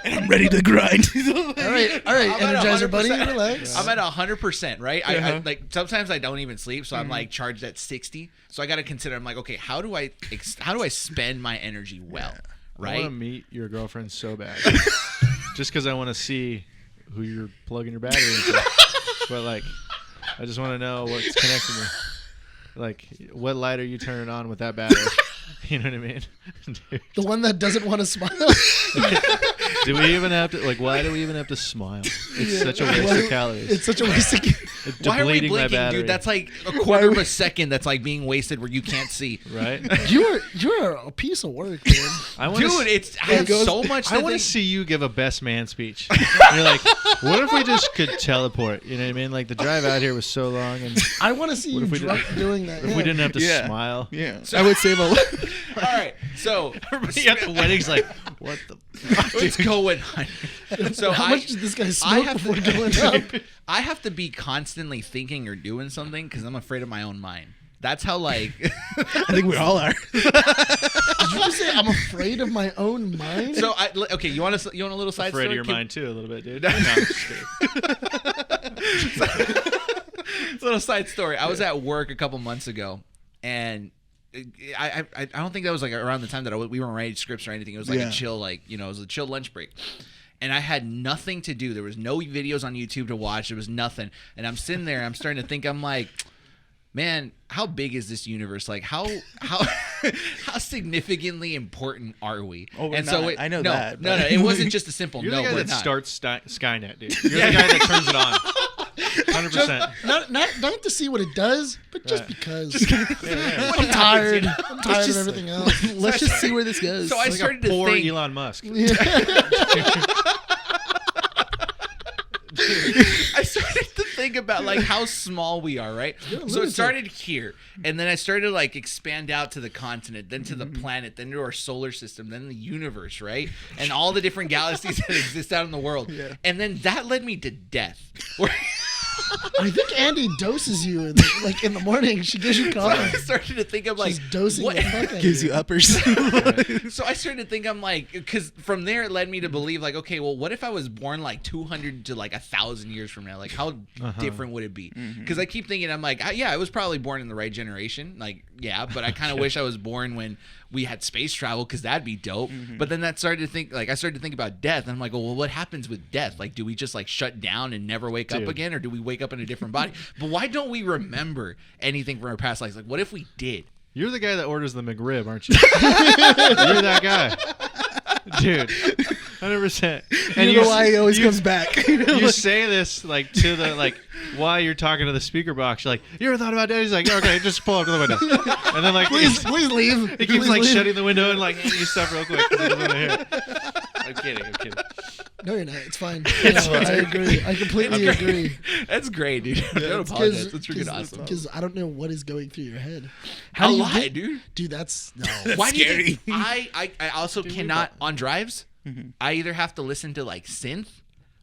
and I'm ready to grind. All right, Energizer buddy, relax. I'm at 100%, right? I like sometimes I don't even sleep, so I'm like charged at 60. So I got to consider. I'm like, okay, how do I spend my energy well? Right? I want to meet your girlfriend so bad, just because I want to see who you're plugging your battery into. But like, I just want to know what's connecting you. Like, what light are you turning on with that battery? You know what I mean? Dude. The one that doesn't want to smile. Do we even have to, like, why do we even have to smile? It's such a waste of calories. It's such a waste of Why are we blinking, dude? That's like a quarter of a second that's like being wasted where you can't see. Right? You're a piece of work, dude. I have so much. I want to see you give a best man speech. You're like, what if we just could teleport? You know what I mean? Like, the drive out here was so long. And I want to see you doing that. If we didn't have to smile. Yeah. So, I would save a lot. All right. So, everybody at the wedding's like, what the fuck? Let's go with So how much does this guy smoke before going up? I have to be constantly thinking or doing something because I'm afraid of my own mind. That's how, like... I think we all are. Did you just say I'm afraid of my own mind? So, okay, you want a little side story? Afraid of your mind, too, a little bit, dude. No, I'm just kidding. Little side story. I was at work a couple months ago, and... I don't think that was like around the time that we weren't writing scripts or anything. It was like a chill, like, it was a chill lunch break. And I had nothing to do. There was no videos on YouTube to watch. There was nothing. And I'm sitting there, I'm starting to think, I'm like, man, how big is this universe? Like, how significantly important are we? Oh, we're not. I know that. No, it wasn't just a simple You're no, the guy we're that not. starts Skynet, dude. You're the guy that turns it on. 100%. Not to see what it does, but just because. I'm tired. I'm tired of everything else. Let's just see where this goes. So I started to poor think. Elon Musk. I started to think about like how small we are, right? So it started here, and then I started to like expand out to the continent, then to the planet, then to our solar system, then the universe, right? And all the different galaxies that exist out in the world. Yeah. And then that led me to death. I think Andy doses you in the morning. She gives you So I coffee. started to think, I'm like, She's dosing what? the fuck out of Gives you uppers. So I started to think, I'm like, because from there it led me to believe, like, okay, well, what if I was born like 200 to like 1,000 years from now? Like, how different would it be? Because I keep thinking, I'm like, yeah, I was probably born in the right generation. Like, yeah, but I kind of wish I was born when we had space travel, because that'd be dope. But then I started to think about death. And I'm like, well, what happens with death? Like, do we just like shut down and never wake up again? Or do we wake up in a different body? But why don't we remember anything from our past lives? Like, what if we did? You're the guy that orders the McRib, aren't you? You're that guy. Dude, 100%. And you know why he always comes back. You say this like to the like while you're talking to the speaker box. You're like, you ever thought about that? He's like, okay, just pull up to the window. And then like, Please leave. he keeps Please like leave. shutting the window and like handing you stuff real quick. I'm kidding. No, you're not. It's fine. I agree. I completely agree. That's great, dude. Don't apologize. That's freaking awesome. Because I don't know what is going through your head. A lot, dude. Dude, that's no. Why do you scary. think I also cannot on drives? I either have to listen to like synth,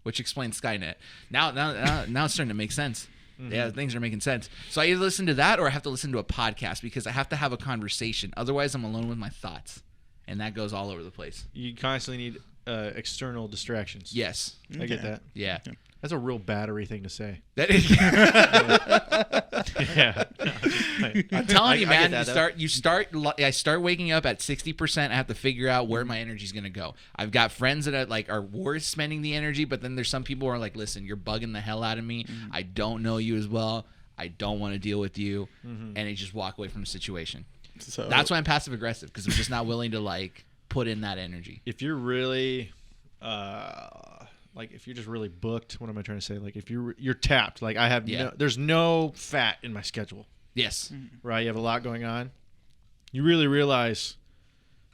which explains Skynet. Now it's starting to make sense. Yeah, things are making sense. So I either listen to that or I have to listen to a podcast, because I have to have a conversation. Otherwise, I'm alone with my thoughts, and that goes all over the place. You constantly need external distractions. Yes. I get that. Yeah. That's a real battery thing to say. That is. Yeah. I'm telling you, I man. get that, I start waking up at 60%. I have to figure out where my energy is gonna go. I've got friends that are worth spending the energy, but then there's some people who are like, listen, you're bugging the hell out of me. I don't know you as well. I don't want to deal with you, and they just walk away from the situation. So That's why I'm passive aggressive, because I'm just not willing to like put in that energy. If you're really if you're just really booked, what am I trying to say? Like if you're tapped, like I have there's no fat in my schedule. Yes. Right? You have a lot going on. You really realize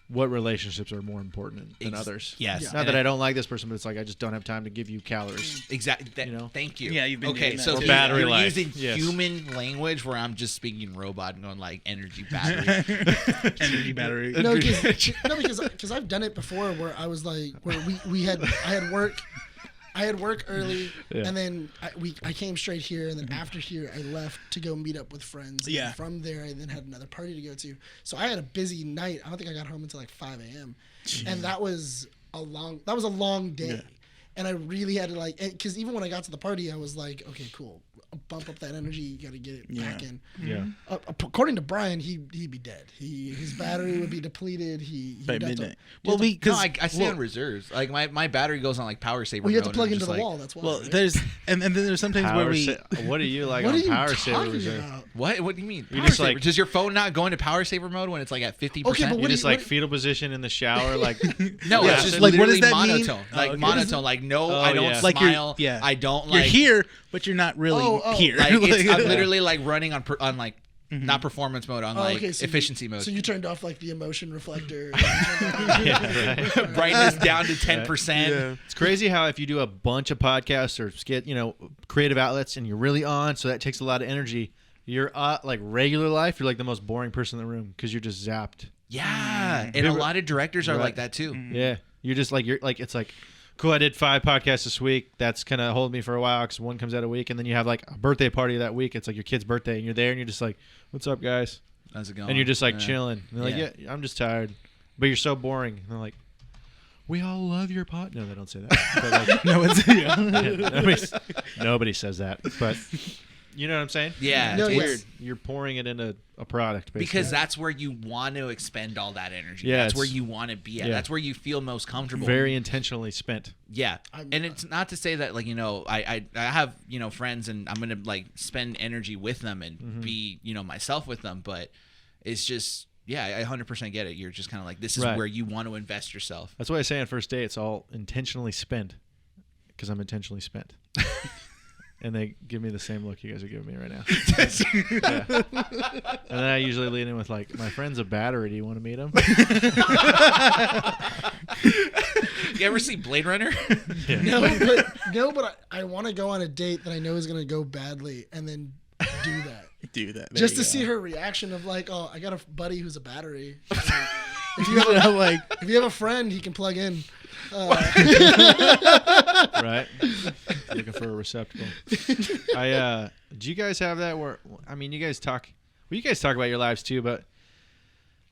what relationships are more important than others. Yes. Not that I don't like this person, but it's like I just don't have time to give you calories. Exactly. Thank you. Yeah, you've been doing that. So Or battery you're life. using Yes. human language where I'm just speaking robot and going like energy battery. energy battery. No, because I've done it before where I was like, where I had work early, and then I came straight here, and then after here I left to go meet up with friends. Yeah. And from there I then had another party to go to. So I had a busy night. I don't think I got home until like 5 a.m. And that was a long day. Yeah. And I really had to because even when I got to the party, I was like, okay, cool. Bump up that energy. You got to get it back in. Yeah. According to Bryan, he'd be dead. His battery would be depleted. By midnight. I stay on reserves. Like my battery goes on like power saver. Well, you have to mode, plug and into the just, wall. That's why. Well, right? there's and then there's sometimes where we. What are you like What on are you power saver talking reserve? about? What do you mean? You Power just, saver? like- Does your phone not go into power saver mode when it's like at 50%? Okay, but You what just do like you- fetal position in the shower, like No, Yeah. it's just Like, what literally does that mean? monotone. Oh, Like okay. monotone. Like no, Oh, I don't yeah. Like you're- smile. yeah. I don't You're like. here, but you're not really here. Like it's, I'm Like- literally like running on like not performance mode, on like so efficiency mode. So you turned off like the emotion reflector. Brightness down to 10%. Yeah. It's crazy how if you do a bunch of podcasts or creative outlets and you're really on, so that takes a lot of energy. You're like regular life, you're like the most boring person in the room because you're just zapped. Yeah, and a lot of directors are like that too. Yeah, you're like it's like, cool. I did 5 podcasts this week. That's gonna hold me for a while because one comes out a week, and then you have like a birthday party that week. It's like your kid's birthday, and you're there, and you're just like, "What's up, guys?" How's it going? And you're just like chilling. And they're like, Yeah. "Yeah, I'm just tired," but you're so boring. And they're like, "We all love your pod." No, they don't say that. But like, No one's. nobody says that. But you know what I'm saying? Yeah, No, it's yes. weird. You're pouring it into a product, basically. Because that's where you want to expend all that energy. Yeah, That's where it's- you want to be at. yeah. That's where you feel most comfortable. very intentionally spent. Yeah, and it's not to say that like I have friends and I'm gonna like spend energy with them and be myself with them, but it's just I 100% get it. You're just kind of like this is Right. where you want to invest yourself. That's why I say on first date it's all intentionally spent because I'm intentionally spent. And they give me the same look you guys are giving me right now. Yeah. And then I usually lean in with like, my friend's a battery. Do you want to meet him? You ever see Blade Runner? Yeah. No, but I want to go on a date that I know is going to go badly and then do that. Do that. There Just you to go. see her reaction of like, oh, I got a buddy who's a battery. If you have like, if you have a friend, he can plug in. Right. Looking for a receptacle. Do you guys have that where, I mean, you guys talk about your lives too, but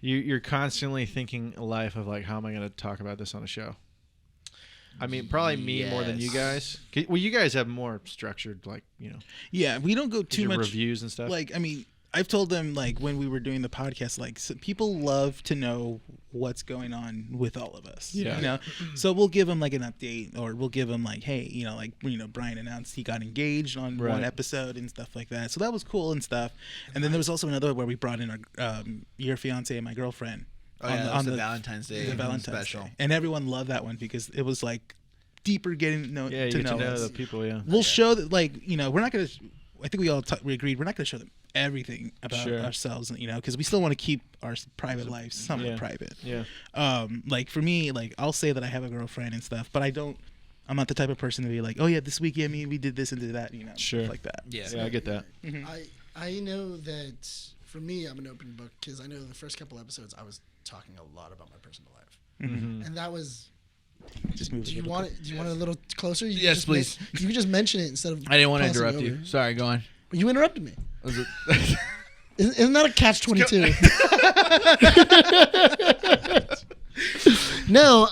you're constantly thinking a life of like, how am I going to talk about this on a show? I mean, probably me more than you guys. Well, you guys have more structured, like, you know. Yeah, we don't go too much reviews and stuff. Like, I mean, I've told them, like, when we were doing the podcast, like, so people love to know what's going on with all of us. Yeah. You know? So we'll give them, like, an update, or we'll give them, like, hey, you know, like, you know, Bryan announced he got engaged on one episode and stuff like that. So that was cool and stuff. And then there was also another where we brought in our your fiance and my girlfriend. On the Valentine's Day. The Valentine's special. Day. And everyone loved that one because it was, like, deeper getting to know you get to know us. the people, We'll show that, like, you know, we're not going to... I think we agreed we're not going to show them everything about ourselves, you know, because we still want to keep our private lives somewhat private. Yeah. Like for me, like I'll say that I have a girlfriend and stuff, but I'm not the type of person to be like, oh yeah, this weekend we did this and did that, you know, stuff like that. Yeah. Yeah, I get that. Mm-hmm. I know that for me, I'm an open book because I know the first couple episodes I was talking a lot about my personal life, and that was. Just move. Do you want it? Do you want it a little closer? You Yes, please. You can just mention it instead of. I didn't want to crossing interrupt over. you. Sorry, go on. But you interrupted me. Was it? Isn't that a catch-22? No,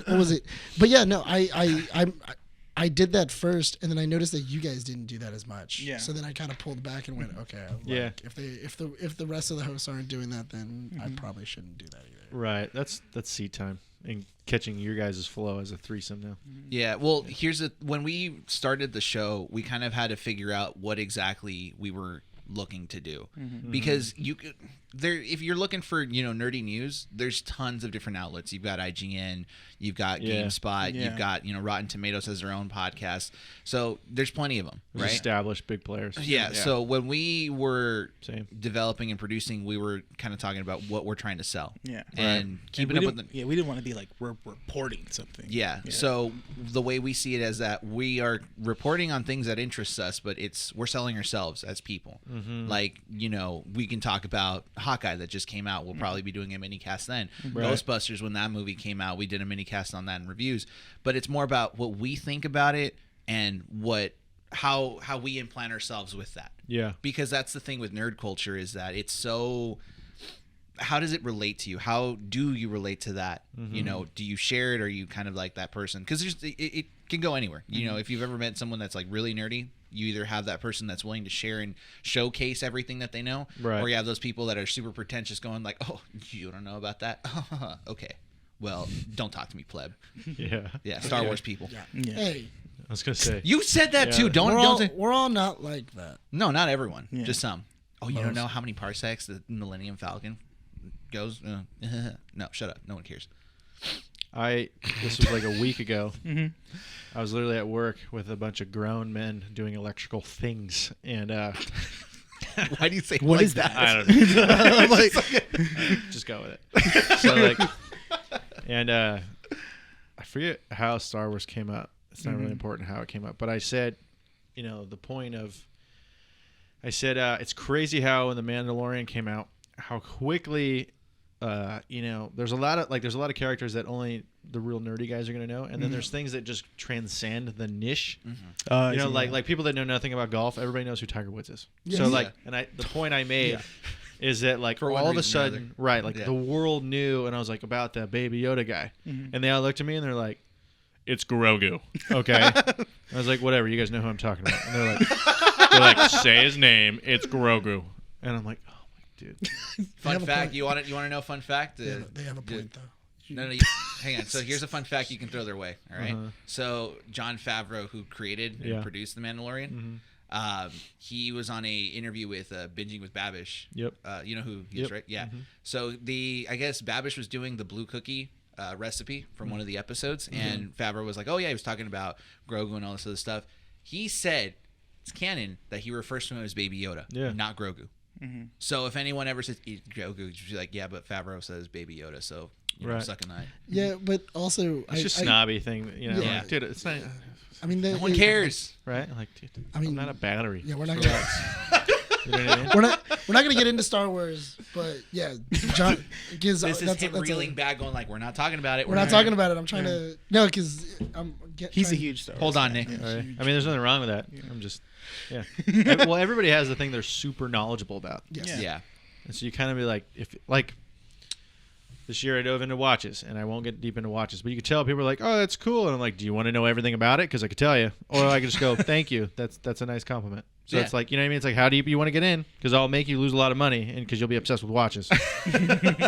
what was it? But yeah, no, I did that first, and then I noticed that you guys didn't do that as much. Yeah. So then I kind of pulled back and went, okay, like, if the rest of the hosts aren't doing that, then I probably shouldn't do that either. Right. That's seat time and catching your guys' flow as a threesome now. Yeah. Well, when we started the show, we kind of had to figure out what exactly we were looking to do, because if you're looking for nerdy news, there's tons of different outlets. You've got IGN, you've got GameSpot, you've got Rotten Tomatoes has their own podcast, so there's plenty of them, right? Established big players. Yeah. So when we were developing and producing, we were kind of talking about what we're trying to sell. Yeah. And keeping up with them. Yeah, we didn't want to be like we're reporting something. Yeah. So the way we see it is that we are reporting on things that interest us, but we're selling ourselves as people. Like, we can talk about Hawkeye that just came out. We'll probably be doing a mini cast then. Ghostbusters, when that movie came out, we did a mini cast on that in reviews. But it's more about what we think about it and how we implant ourselves with that. Yeah. Because that's the thing with nerd culture, is that it's so. How does it relate to you? How do you relate to that? Do you share it? Or are you kind of like that person? Because it can go anywhere. If you've ever met someone that's like really nerdy, you either have that person that's willing to share and showcase everything that they know, or you have those people that are super pretentious going like, oh, you don't know about that? Okay. Well, don't talk to me, pleb. Yeah. Star Wars people. Yeah. Hey. I was going to say. You said that too. We're all not like that. No, not everyone. Yeah. Just some. Oh, you don't know how many parsecs the Millennium Falcon goes? No, shut up. No one cares. This was like a week ago. I was literally at work with a bunch of grown men doing electrical things, and why do you say what like is that? I don't know. Just go with it. So like, and I forget how Star Wars came up. It's not really important how it came up, but I said, the point of, it's crazy how when The Mandalorian came out, how quickly. There's a lot of characters that only the real nerdy guys are going to know, and then there's things that just transcend the niche. Like people that know nothing about golf, everybody knows who Tiger Woods is. Yes. So the point I made is that like For all of a reason or sudden, the world knew, and I was like about that Baby Yoda guy, and they all looked at me and they're like, "It's Grogu." Okay, I was like, "Whatever, you guys know who I'm talking about." And they're like, "Say his name. It's Grogu," and I'm like. Dude. Fun fact. You want to know a fun fact? They have a point, though. No, hang on. So here's a fun fact you can throw their way. All right. So Jon Favreau, who created and produced The Mandalorian, he was on a interview with Binging with Babish. Yep. You know who he is, right? Yeah. So I guess Babish was doing the blue cookie recipe from one of the episodes, and Favreau was like, "Oh yeah," he was talking about Grogu and all this other stuff. He said it's canon that he refers to him as Baby Yoda, not Grogu. So if anyone ever says Grogu, you'd be like, yeah, but Favreau says Baby Yoda, so suck an eye. Yeah, but also it's just snobby thing, Yeah. Dude, it's not. I mean, no one cares, right? Like, dude, I mean, I'm not a battery. Yeah, we're not gonna. You know what I mean? We're not gonna get into Star Wars, but yeah, John. This is him reeling back, going like, "We're not talking about it. We're not talking about it. I'm trying to no, because he's a huge Star Wars. Hold on, Nick. Right. I mean, there's nothing wrong with that. I'm just, well, everybody has the thing they're super knowledgeable about. Yes. Yeah. And so you kind of be like, if like this year I dove into watches, and I won't get deep into watches, but you can tell people are like, "Oh, that's cool," and I'm like, "Do you want to know everything about it? Because I could tell you," or I could just go, "Thank you. That's a nice compliment." So it's like, you know what I mean? It's like, how deep you want to get in? Because I'll make you lose a lot of money, and because you'll be obsessed with watches.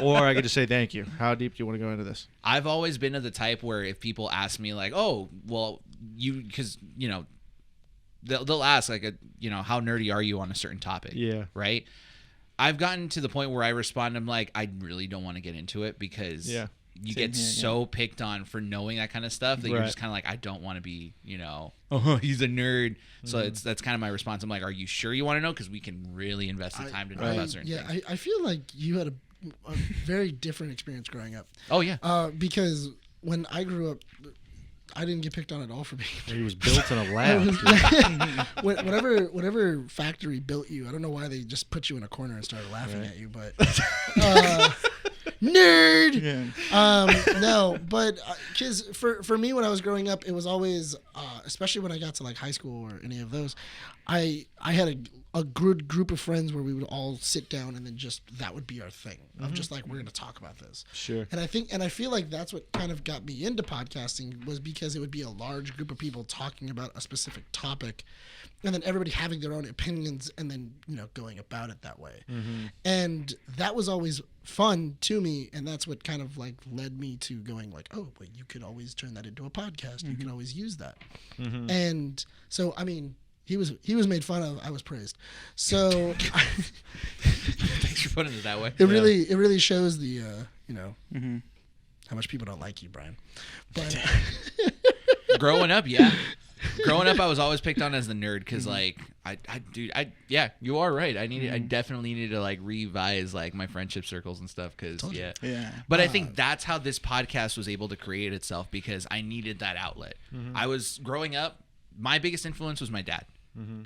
Or I could just say, "Thank you. How deep do you want to go into this?" I've always been of the type where if people ask me like, "Oh, well, because they'll ask like, how nerdy are you on a certain topic?" Yeah. Right. I've gotten to the point where I respond, I'm like, I really don't want to get into it because you get so picked on for knowing that kind of stuff that you're just kind of like, I don't want to be, oh, he's a nerd. So that's kind of my response. I'm like, are you sure you want to know? Because we can really invest the time to know about certain things. I feel like you had a very different experience growing up. Oh, yeah. Because when I grew up, I didn't get picked on at all for being. He was built in a lab. whatever factory built you, I don't know why they just put you in a corner and started laughing at you, but nerd. Yeah. No, but because for me when I was growing up, it was always, especially when I got to like high school or any of those, I had a good group of friends where we would all sit down and then just that would be our thing of just like, we're going to talk about this. Sure. And I feel like that's what kind of got me into podcasting, was because it would be a large group of people talking about a specific topic and then everybody having their own opinions and then, going about it that way. And that was always fun to me. And that's what kind of like led me to going like, oh, but you could always turn that into a podcast. You can always use that. And so, I mean, he was made fun of. I was praised. So Thanks for putting it that way. It really shows the how much people don't like you, Bryan. But Growing up, I was always picked on as the nerd because like you are right. I definitely needed to like revise like my friendship circles and stuff because But I think that's how this podcast was able to create itself because I needed that outlet. I was growing up. My biggest influence was my dad.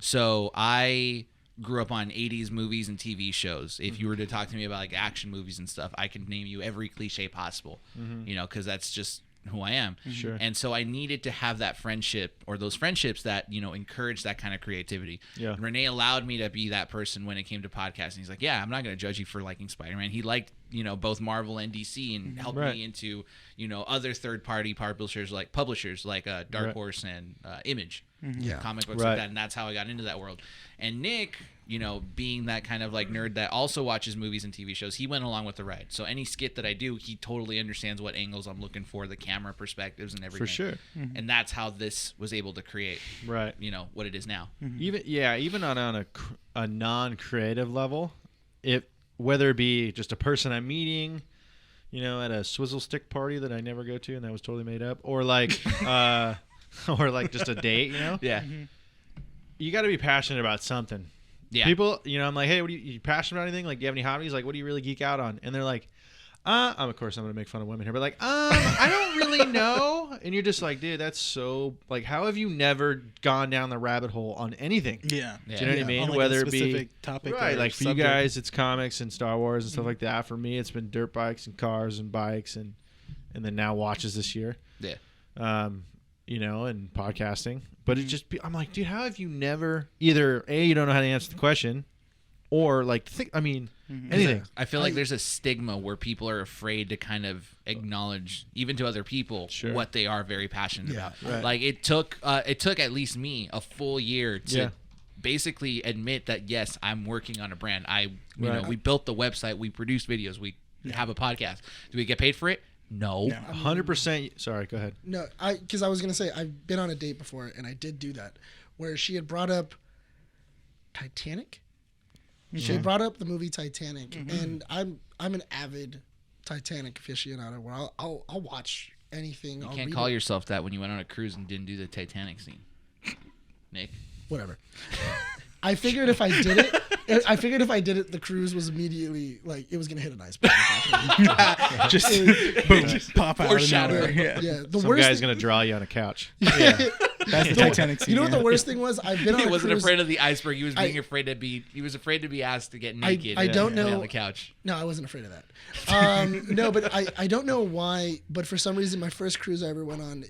So I grew up on 80s movies and TV shows. If you were to talk to me about like action movies and stuff, I could name you every cliche possible, because that's just who I am. Sure. And so I needed to have that friendship or those friendships that, encourage that kind of creativity. Yeah. Rene allowed me to be that person when it came to podcasting. He's like, yeah, I'm not going to judge you for liking Spider-Man. He liked, both Marvel and DC and helped me into, other third-party publishers like Dark Horse and Image. Comic books like that, and that's how I got into that world. And Nick, being that kind of like nerd that also watches movies and TV shows, he went along with the ride. So any skit that I do, he totally understands what angles I'm looking for, the camera perspectives and everything. For sure. And that's how this was able to create, what it is now. Even on a non-creative level, whether it be just a person I'm meeting, at a swizzle stick party that I never go to and that was totally made up, or like or like just a date, you got to be passionate about something. Yeah. People, I'm like, hey, what are you passionate about anything? Like, do you have any hobbies? Like, what do you really geek out on? And they're like, of course I'm going to make fun of women here, but like, I don't really know. And you're just like, dude, that's so, like, how have you never gone down the rabbit hole on anything? Yeah. Do you know what I mean? On like whether a it be specific topic, right, like for subject. you guys, it's comics and Star Wars and stuff like that. For me, it's been dirt bikes and cars and bikes and then now watches this year. Yeah. And podcasting. But it just, I'm like, dude, how have you never either A, you don't know how to answer the question, or like anything. I feel like there's a stigma where people are afraid to kind of acknowledge, even to other people, what they are very passionate about. Right. Like it took at least me a full year to basically admit that yes, I'm working on a brand. We built the website, we produce videos, we have a podcast. Do we get paid for it? No. 100%. Sorry, go ahead. No, because I was going to say, I've been on a date before, and I did do that, where she had brought up Titanic. She had brought up the movie Titanic, and I'm an avid Titanic aficionado, where I'll watch anything. You can't call yourself that when you went on a cruise and didn't do the Titanic scene. Nick. Whatever. I figured if I did it, the cruise was immediately like it was gonna hit an iceberg. just pop out of nowhere. Yeah. Some guy's gonna draw you on a couch. Yeah. That's the Titanic scene. You know what the worst thing was? I've been on He a wasn't cruise. afraid of the iceberg. He was afraid to be asked to get naked. I don't know on the couch. No, I wasn't afraid of that. No, but I don't know why. But for some reason, my first cruise I ever went on,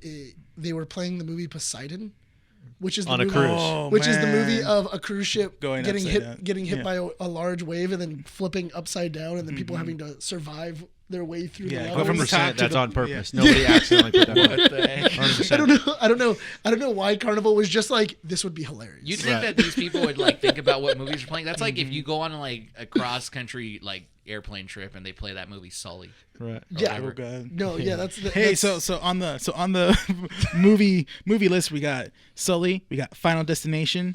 they were playing the movie Poseidon, which is the On a movie, cruise. which is the movie of a cruise ship Going getting upside hit down. by a large wave and then flipping upside down, and then people having to survive their way through the Yeah, levels. go from the top to That's the- on purpose. Nobody accidentally put that. What the heck? 100%. I don't know why Carnival was just like, this would be hilarious. You'd think that these people would like think about what movies are playing. That's like if you go on like a cross country like airplane trip and they play that movie Sully. Right. Yeah. Oh god. No, yeah, that's the, Hey, that's, so on the movie list, we got Sully, we got Final Destination,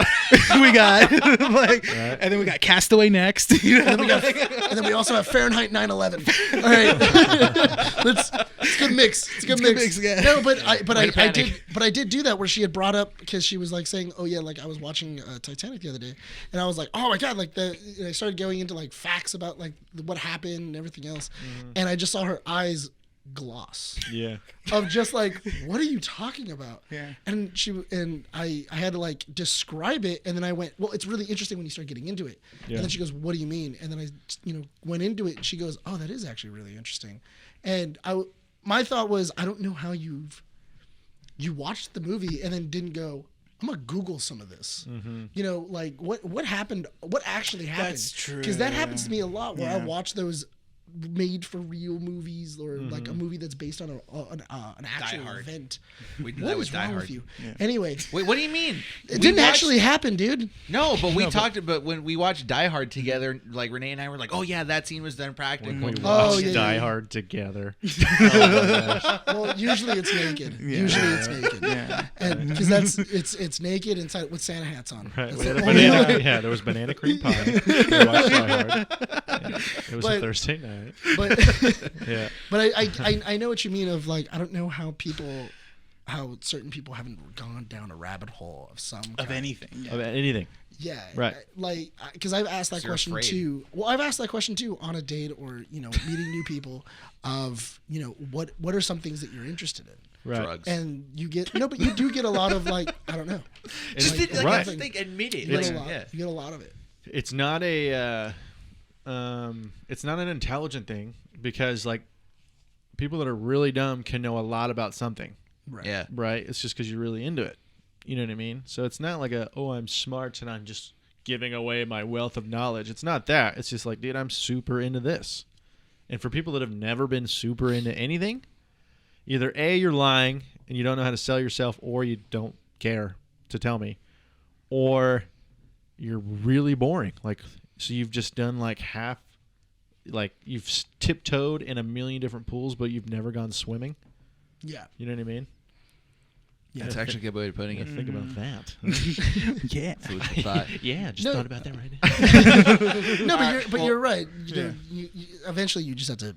we got and then we got Castaway next. You know? and then we also have Fahrenheit 9/11. All right, it's a good mix. It's a good mix. yeah. No, but I panic. did do that where she had brought up because she was like saying, oh yeah, like I was watching Titanic the other day, and I was like, oh my god, like I started going into like facts about like what happened and everything else, and I just saw her eyes gloss Yeah. of just like, what are you talking about? Yeah. And I had to like describe it, and then I went, well, it's really interesting when you start getting into it. Yeah. And then she goes, what do you mean? And then I went into it, and she goes, oh, that is actually really interesting. And my thought was, I don't know how you watched the movie and then didn't go, I'm gonna Google some of this. You know, like what happened? What actually happened? That's true. Because that happens to me a lot where I Yeah. watch those made for real movies or like a movie that's based on an actual Hard. event. We did What that is with Die wrong Hard. with you? Anyway, Wait, what do you mean? it didn't actually happen, dude. No, but we talked about when we watched Die Hard together. Like Renee and I were like, "Oh yeah, that scene was done practically." We Oh, watched yeah, Die yeah. Hard together. Well, usually it's naked. Yeah. Usually it's naked. Yeah. And because it's naked inside with Santa hats on. Right. That's We had the a only banana, way. yeah, there was banana cream pie. We watched Die Hard. Yeah. It was a But- Thursday night. But Yeah. but I know what you mean of like, I don't know how certain people haven't gone down a rabbit hole of some Of kind. anything. Yeah. About anything. Yeah, Right. Like, because I've asked that You're question afraid. too. Well, I've asked that question too on a date or meeting new people. Of what are some things that you're interested in? Right. Drugs. And you get but you do get a lot of like, I don't know. Just like, like, right. I just think admit it. You get, Like, a lot, yeah. you get a lot of it. It's not it's not an intelligent thing because like people that are really dumb can know a lot about something, Right. Yeah. right? It's just because you're really into it. You know what I mean? So it's not like I'm smart and I'm just giving away my wealth of knowledge. It's not that. It's just like, dude, I'm super into this. And for people that have never been super into anything, either A, you're lying and you don't know how to sell yourself, or you don't care to tell me, or you're really boring. Like, so you've just done like half, like you've tiptoed in a million different pools, but you've never gone swimming. Yeah. You know what I mean? That's actually a good way of putting it. Think about that. Yeah. Food for thought. Yeah, just No. thought about that right now. No, but you're right. You eventually you just have to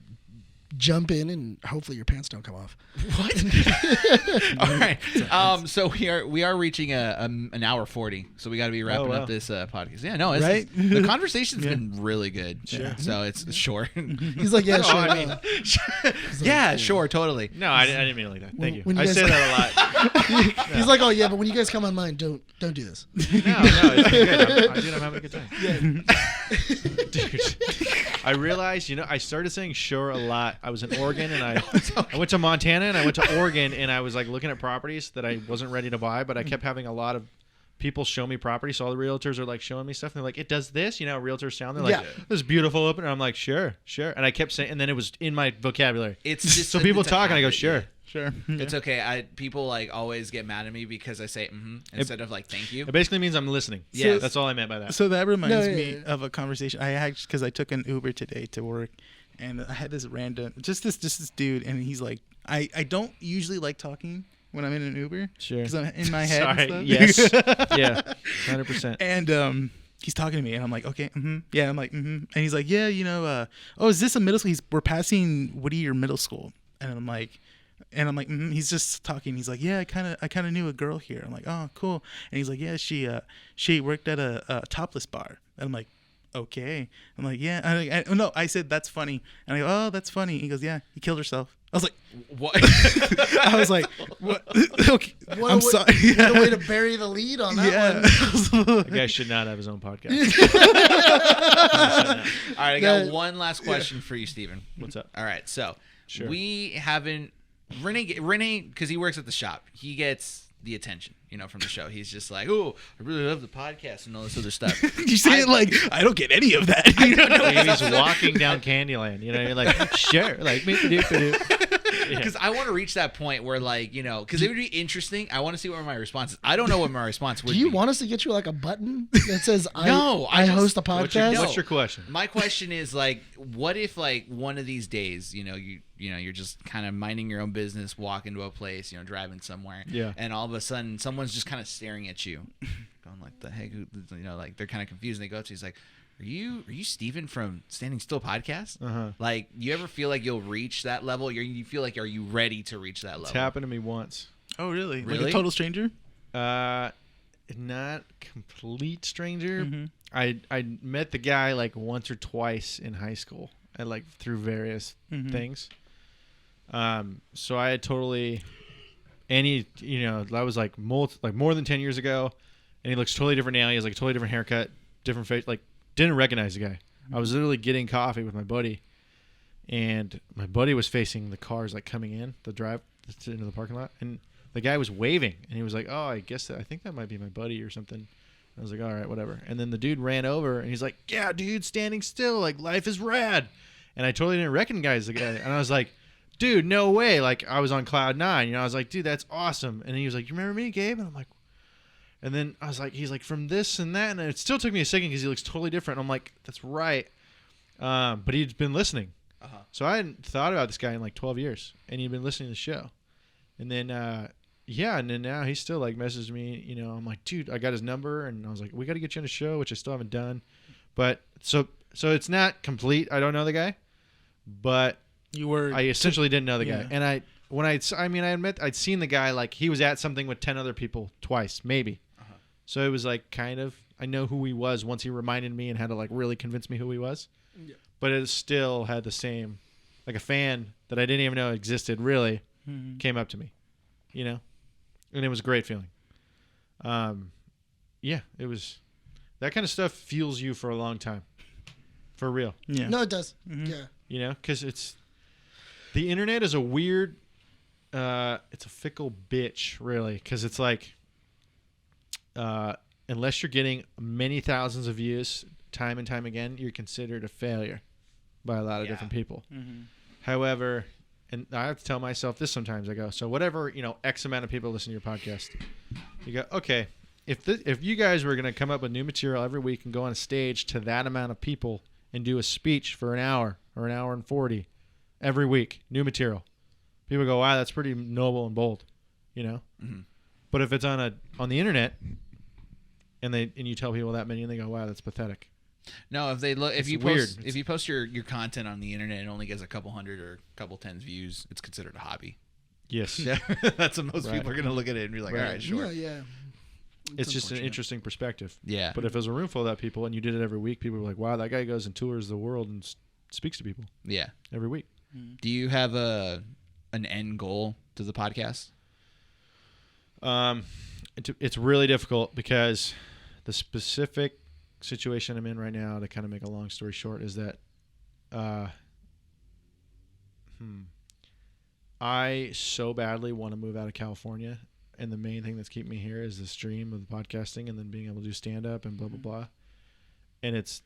jump in and hopefully your pants don't come off. What? All right. So we are reaching an hour 40. So we got to be wrapping wow. up this podcast. Yeah. No. Right? The conversation's been really good. Sure. So it's short. He's like, yeah, No, sure. I mean, yeah. Sure. Totally. No, I didn't mean it like that. Thank you. When you I guys- say that a lot. He's like, oh yeah, but when you guys come on mine, don't do this. No, it's been good. I'm having a good time. Dude, I realized, I started saying sure a lot. I was in Oregon and I went to Montana and I went to Oregon and I was like looking at properties that I wasn't ready to buy, but I kept having a lot of people show me property. So all the realtors are like showing me stuff and they're like, it does this, how realtors sound. They're like, Yeah. this is beautiful open. And I'm like, sure. And I kept saying, and then it was in my vocabulary. It's just So people it's a talk and I go, habit. sure. Sure. It's okay. People like always get mad at me because I say instead of like thank you. It basically means I'm listening. Yeah. That's all I meant by that. So that reminds No, me yeah. of a conversation I had because I took an Uber today to work, and I had this random this dude, and he's like, I don't usually like talking when I'm in an Uber, Sure. because I'm in my head. Sorry. And stuff. Yes. Yeah. 100%. And he's talking to me, and I'm like, okay, yeah. I'm like, and he's like, yeah, oh, is this a middle school? We're passing Whittier your middle school, and I'm like. He's just talking. He's like, yeah, I kind of knew a girl here. I'm like, oh, cool. And he's like, yeah, she worked at a topless bar. And I'm like, okay. I'm like, yeah. No, I said, that's funny. And I go, oh, that's funny. He goes, yeah, he killed herself. I was like, what? I was like, what? Okay, I'm sorry. What a way to bury the lead on that one. The guy should not have his own podcast. All right, I got one last question for you, Steven. What's up? All right, so Sure. we haven't Rene, because he works at the shop, he gets the attention, from the show. He's just like, oh, I really love the podcast and all this other stuff. You say it like I don't get any of that. He's walking down Candyland. You're like, sure, like Because I want to reach that point where, like, because it would be interesting. I want to see what my response is. I don't know what my response would be. Do you want us to get you like a button that says I host a podcast? What's your question? My question is, like, what if, like, one of these days, you're just kind of minding your own business, walking to a place, driving somewhere, and all of a sudden someone's just kind of staring at you, going like, the heck, like they're kind of confused, and they go up to you, he's like, Are you Steven from Standing Still Podcast? Like, you ever feel like you'll reach that level? You feel like, are you ready to reach that level? It's happened to me once. Oh, really? Like a total stranger? Not complete stranger. Mm-hmm. I met the guy like once or twice in high school, and like through various things. So I had totally, that was like more than 10 years ago, and he looks totally different now. He has like a totally different haircut, different face. Like, didn't recognize the guy. I was literally getting coffee with my buddy, and my buddy was facing the cars like coming in the drive into the parking lot, and the guy was waving, and he was like, "Oh, I think that might be my buddy or something." I was like, "All right, whatever." And then the dude ran over, and he's like, "Yeah, dude, Standing Still, like, life is rad." And I totally didn't recognize the guy, and I was like, "Dude, no way!" Like, I was on cloud nine, I was like, "Dude, that's awesome." And he was like, "You remember me, Gabe?" And I'm like, and then I was like, he's like, "From this and that," and it still took me a second because he looks totally different. I'm like, "That's right," but he'd been listening, so I hadn't thought about this guy in like 12 years, and he'd been listening to the show, and then and then now he still like messages me. I'm like, "Dude, I got his number," and I was like, "We got to get you on the show," which I still haven't done, but so it's not complete. I don't know the guy, but I essentially didn't know the guy, and I admit I'd seen the guy, like, he was at something with 10 other people twice, maybe. So it was like kind of, I know who he was once he reminded me and had to like really convince me who he was. Yeah. But it still had the same, like, a fan that I didn't even know existed really came up to me, and it was a great feeling. It was, that kind of stuff fuels you for a long time, for real. Yeah. No, it does. Yeah. Because the internet is a weird, it's a fickle bitch, really, because it's like, unless you're getting many thousands of views time and time again, you're considered a failure by a lot of different people. However, and I have to tell myself this sometimes, I go, so whatever, X amount of people listen to your podcast, you go, okay, if you guys were going to come up with new material every week and go on a stage to that amount of people and do a speech for an hour or an hour and 40 every week, new material, people go, wow, that's pretty noble and bold, But if it's on the internet, and you tell people that many, and they go, "Wow, that's pathetic." No, if you post your content on the internet and only gets a couple hundred or a couple tens views, it's considered a hobby. Yes, that's what most people are going to look at it and be like, "All right, sure." Yeah. It's just an interesting perspective. Yeah. But if it was a room full of that people and you did it every week, people were like, "Wow, that guy goes and tours the world and speaks to people." Yeah. Every week. Do you have an end goal to the podcast? It's really difficult because the specific situation I'm in right now, to kind of make a long story short, is that I so badly want to move out of California, and the main thing that's keeping me here is this dream of podcasting and then being able to do stand-up and blah, blah, blah. And it's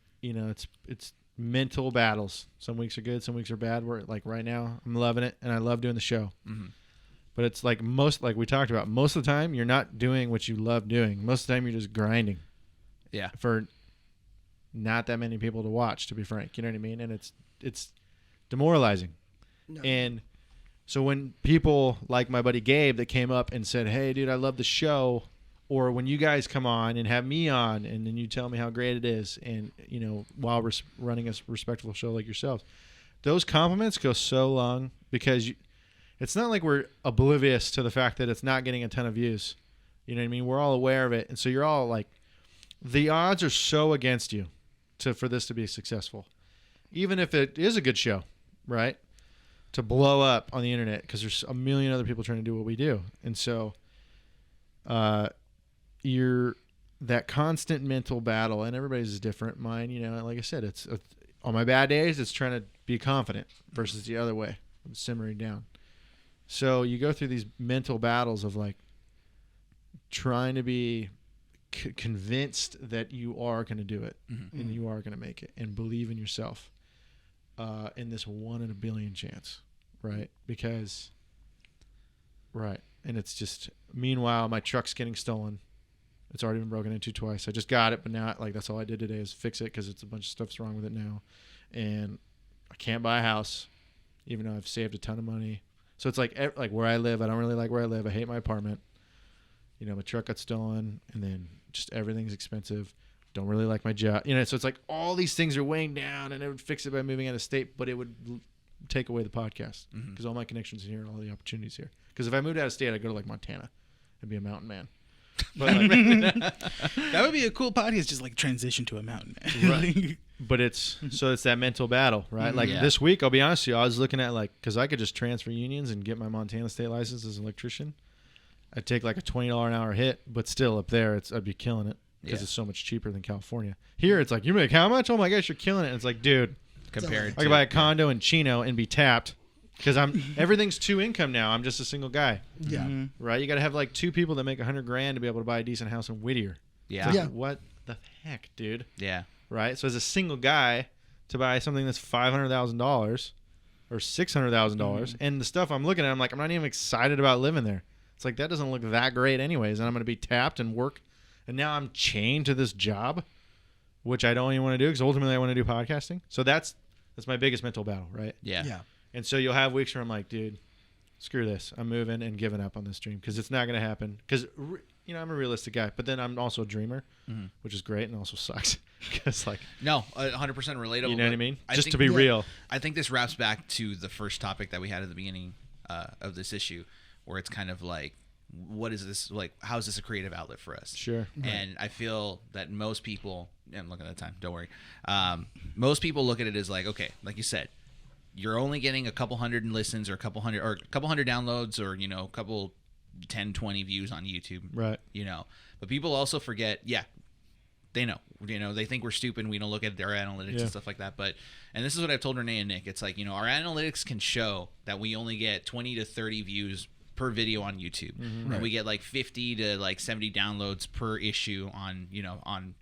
mental battles. Some weeks are good, some weeks are bad. Where, like, right now, I'm loving it, and I love doing the show. But it's like like we talked about, most of the time you're not doing what you love doing. Most of the time you're just grinding. Yeah. For not that many people to watch, to be frank. You know what I mean? And it's demoralizing. No. And so when people like my buddy Gabe that came up and said, "Hey, dude, I love the show," or when you guys come on and have me on and then you tell me how great it is, and, while we're running a respectful show like yourselves, those compliments go so long, because it's not like we're oblivious to the fact that it's not getting a ton of views. You know what I mean? We're all aware of it. And so you're all like, the odds are so against you for this to be successful, even if it is a good show, right? To blow up on the internet, because there's a million other people trying to do what we do, and so you're that constant mental battle, and everybody's is different. Mine, like I said, it's on my bad days, it's trying to be confident versus the other way, I'm simmering down. So you go through these mental battles of like trying to be convinced that you are going to do it, and you are going to make it, and believe in yourself in this 1 in a billion chance, right? And it's just, meanwhile, my truck's getting stolen. It's already been broken into twice. I just got it, but now that's all I did today is fix it because it's a bunch of stuff's wrong with it now, and I can't buy a house, even though I've saved a ton of money. So it's like where I live, I don't really like where I live. I hate my apartment. My truck got stolen, and then just everything's expensive. Don't really like my job. So it's like all these things are weighing down, and I would fix it by moving out of state, but it would take away the podcast because all my connections are here and all the opportunities here. Because if I moved out of state, I'd go to like Montana and be a mountain man. But that would be a cool podcast, just like transition to a mountain man. Right. But it's that mental battle, right? Like this week, I'll be honest with you, I was looking at because I could just transfer unions and get my Montana state license as an electrician. I'd take like a $20 an hour hit, but still up there, I'd be killing it because it's so much cheaper than California. Here, it's like, you make how much? Oh my gosh, you're killing it. And it's like, dude, compared I could buy a condo in Chino and be tapped because everything's 2 income now. I'm just a single guy. Yeah. Right? You got to have like 2 people that make $100,000 to be able to buy a decent house in Whittier. Yeah. Yeah. What the heck, dude? Yeah. Right? So as a single guy to buy something that's $500,000 or $600,000 and the stuff I'm looking at, I'm like, I'm not even excited about living there. It's like, that doesn't look that great anyways, and I'm going to be tapped and work. And now I'm chained to this job, which I don't even want to do because ultimately I want to do podcasting. So that's my biggest mental battle, right? Yeah. Yeah. And so you'll have weeks where I'm like, dude, screw this. I'm moving and giving up on this dream because it's not going to happen. Because, I'm a realistic guy, but then I'm also a dreamer, which is great and also sucks. Because no, 100% relatable. You know what I mean? I Just think, to be real. I think this wraps back to the first topic that we had at the beginning of this issue, where it's kind of like, what is this like? How is this a creative outlet for us? Sure. And I feel that most people, I'm looking at the time, don't worry. Most people look at it as like, okay, like you said, you're only getting a couple hundred listens or a couple hundred downloads or, a couple 10, 20 views on YouTube. Right. But people also forget, they know, they think we're stupid and we don't look at their analytics and stuff like that. And this is what I've told Rene and Nick. It's like, our analytics can show that we only get 20 to 30 views per video on YouTube, and we get like 50 to like 70 downloads per issue on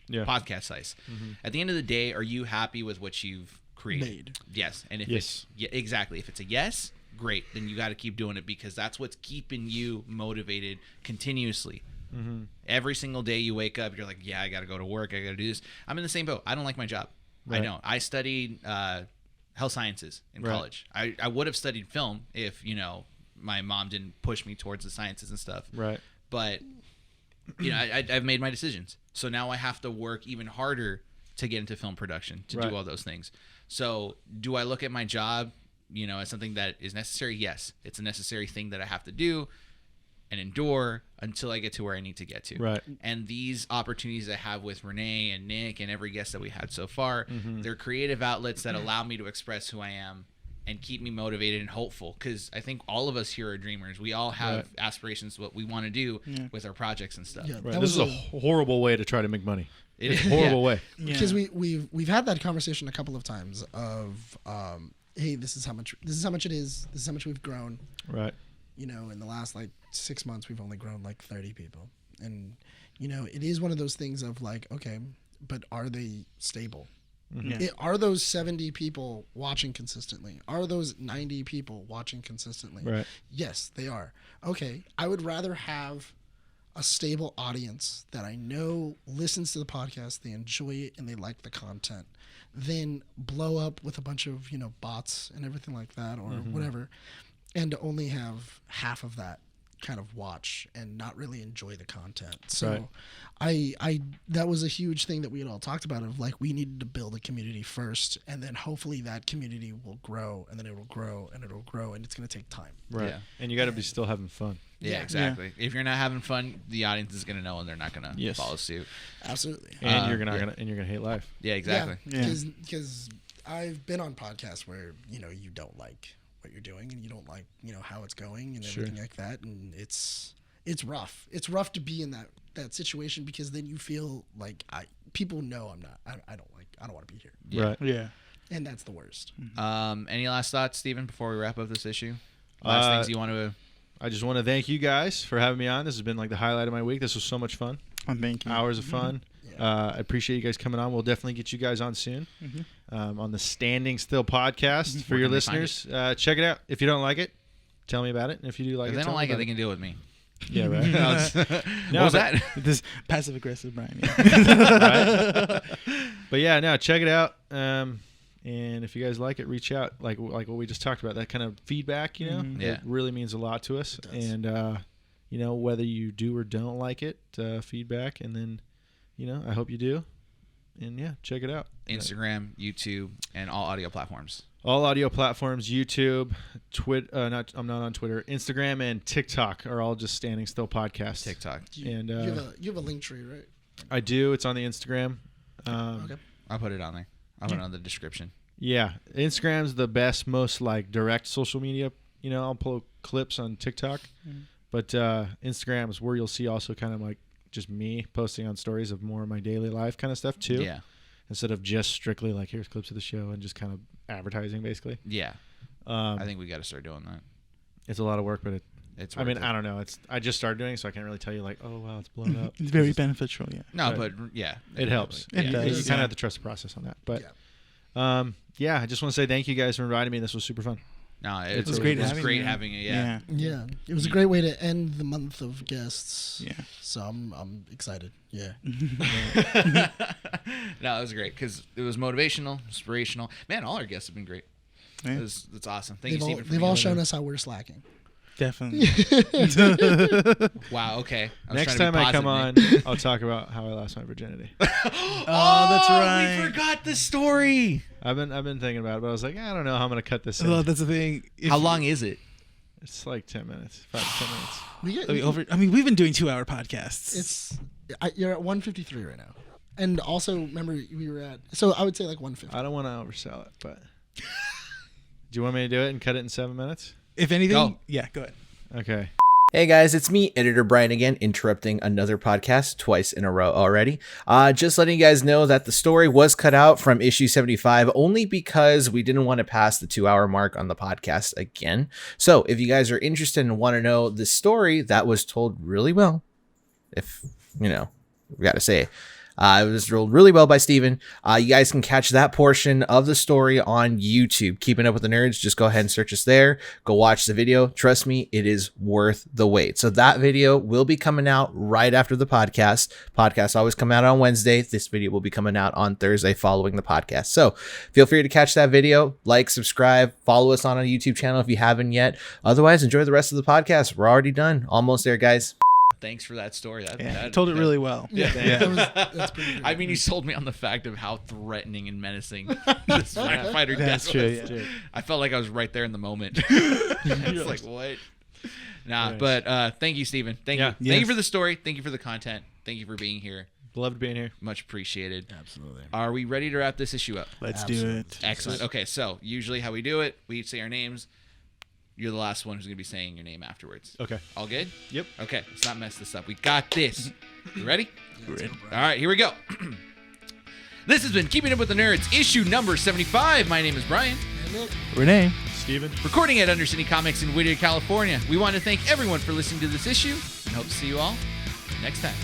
podcast sites. At the end of the day, are you happy with what you've created? Yes. And if it's exactly, if it's a yes, great, then you got to keep doing it because that's what's keeping you motivated continuously. Every single day you wake up, you're like, I got to go to work, I got to do this. I'm in the same boat. I don't like my job. I don't. I studied health sciences in college. I would have studied film if my mom didn't push me towards the sciences and stuff. Right. But, I've made my decisions. So now I have to work even harder to get into film production, to do all those things. So do I look at my job, as something that is necessary? Yes. It's a necessary thing that I have to do and endure until I get to where I need to get to. Right. And these opportunities I have with Rene and Nick and every guest that we had so far, they're creative outlets that allow me to express who I am and keep me motivated and hopeful, because I think all of us here are dreamers. We all have aspirations, what we want to do with our projects and stuff. Yeah, This is a horrible way to try to make money. It's a horrible way. Because we've had that conversation a couple of times of hey, this is how much it is. This is how much we've grown. Right. In the last 6 months, we've only grown 30 people, and it is one of those things of okay, but are they stable? Are those 70 people watching consistently? Are those 90 people watching consistently? Right. Yes, they are. Okay, I would rather have a stable audience that I know listens to the podcast, they enjoy it, and they like the content, than blow up with a bunch of bots and everything like that or whatever, and to only have half of that kind of watch and not really enjoy the content. So I that was a huge thing that we had all talked about, of like, we needed to build a community first, and then hopefully that community will grow, and then it will grow, and it'll grow, and it's going to take time. Right. Yeah. And you got to be still having fun. Yeah, exactly. If you're not having fun, the audience is gonna know, and they're not gonna follow suit. Absolutely. And you're gonna hate life. Yeah, exactly. Because I've been on podcasts where you don't like what you're doing, and you don't like how it's going and everything like that, and it's rough. It's rough to be in that situation, because then you feel like people know I don't want to be here. Yeah. Right. Yeah. And that's the worst. Any last thoughts, Steven, before we wrap up this issue? Last things you want to? I just want to thank you guys for having me on. This has been like the highlight of my week. This was so much fun. Thank you. Hours of fun. I appreciate you guys coming on. We'll definitely get you guys on soon on the Standing Still podcast for your listeners. Check it out. If you don't like it, tell me about it. And if you do like it, if they don't like it, they can deal with me. Yeah, right. What was that? This passive aggressive Bryan. Right? But yeah, no, check it out. And if you guys like it, reach out. Like what we just talked about, that kind of feedback, it really means a lot to us. And whether you do or don't like it, feedback, and then I hope you do. And yeah, check it out. Instagram, YouTube, and all audio platforms. All audio platforms, YouTube, I'm not on Twitter. Instagram and TikTok are all just Standing Still Podcast. TikTok. And you have a link tree, right? I do. It's on the Instagram. Okay. I'll put it on there. I'll put it on the description. Yeah. Instagram's the best, most like direct social media. I'll pull clips on TikTok. But Instagram is where you'll see also kind of like just me posting on stories of more of my daily life kind of stuff too. Yeah. Instead of just strictly like, here's clips of the show and just kind of advertising basically. Yeah. I think we got to start doing that. It's a lot of work, but it's I don't know. I just started doing it, so I can't really tell you like, oh wow, it's blown up. It's very beneficial. Yeah. No, but yeah, it helps. It You does. kind of have to trust the process on that. But I just want to say thank you guys for inviting me. This was super fun. No, it was great having it. Yeah. It was a great way to end the month of guests. Yeah. So I'm excited. Yeah. No, it was great because it was motivational, inspirational. Man, all our guests have been great. Yeah. That's awesome. Thank you, Steven. They've all shown us how we're slacking. Definitely. Wow. Okay. Next time I come on, I'll talk about how I lost my virginity. Oh, that's right. We forgot the story. I've been thinking about it, but I was like, I don't know how I'm gonna cut this in. Well, that's the thing. How long is it? It's like 10 minutes, 5 to 10 minutes. We've been doing 2-hour podcasts. You're at 153 right now, and also remember we were at. So I would say like 150. I don't want to oversell it, but do you want me to do it and cut it in 7 minutes? If anything, yeah, go ahead. Okay. Hey guys, it's me, Editor Bryan again, interrupting another podcast twice in a row already. Just letting you guys know that the story was cut out from issue 75 only because we didn't want to pass the 2-hour mark on the podcast again. So if you guys are interested and want to know the story, that was told really well. If, we got to say it. It was rolled really well by Steven. You guys can catch that portion of the story on YouTube. Keeping Up with the Nerds. Just go ahead and search us there. Go watch the video. Trust me, it is worth the wait. So that video will be coming out right after the podcast. Podcasts always come out on Wednesday. This video will be coming out on Thursday following the podcast. So feel free to catch that video. Like, subscribe, follow us on our YouTube channel if you haven't yet. Otherwise, enjoy the rest of the podcast. We're already done. Almost there, guys. Thanks for that story. Told it really well. Yeah. That's pretty good. I mean, you sold me on the fact of how threatening and menacing this fighter That's death true, was. yeah. I felt like I was right there in the moment. It's like, what? Nah, but thank you, Steven. Thank you. Thank you for the story. Thank you for the content. Thank you for being here. Loved being here. Much appreciated. Absolutely. Are we ready to wrap this issue up? Let's do it. Excellent. Okay, so usually how we do it, we each say our names. You're the last one who's going to be saying your name afterwards. Okay. All good? Yep. Okay, let's not mess this up. We got this. You ready? Ready. All right, here we go. This has been Keeping Up with the Nerds, issue number 75. My name is Bryan. Rene. Steven. Recording at Undercity Comics in Whittier, California. We want to thank everyone for listening to this issue and hope to see you all next time.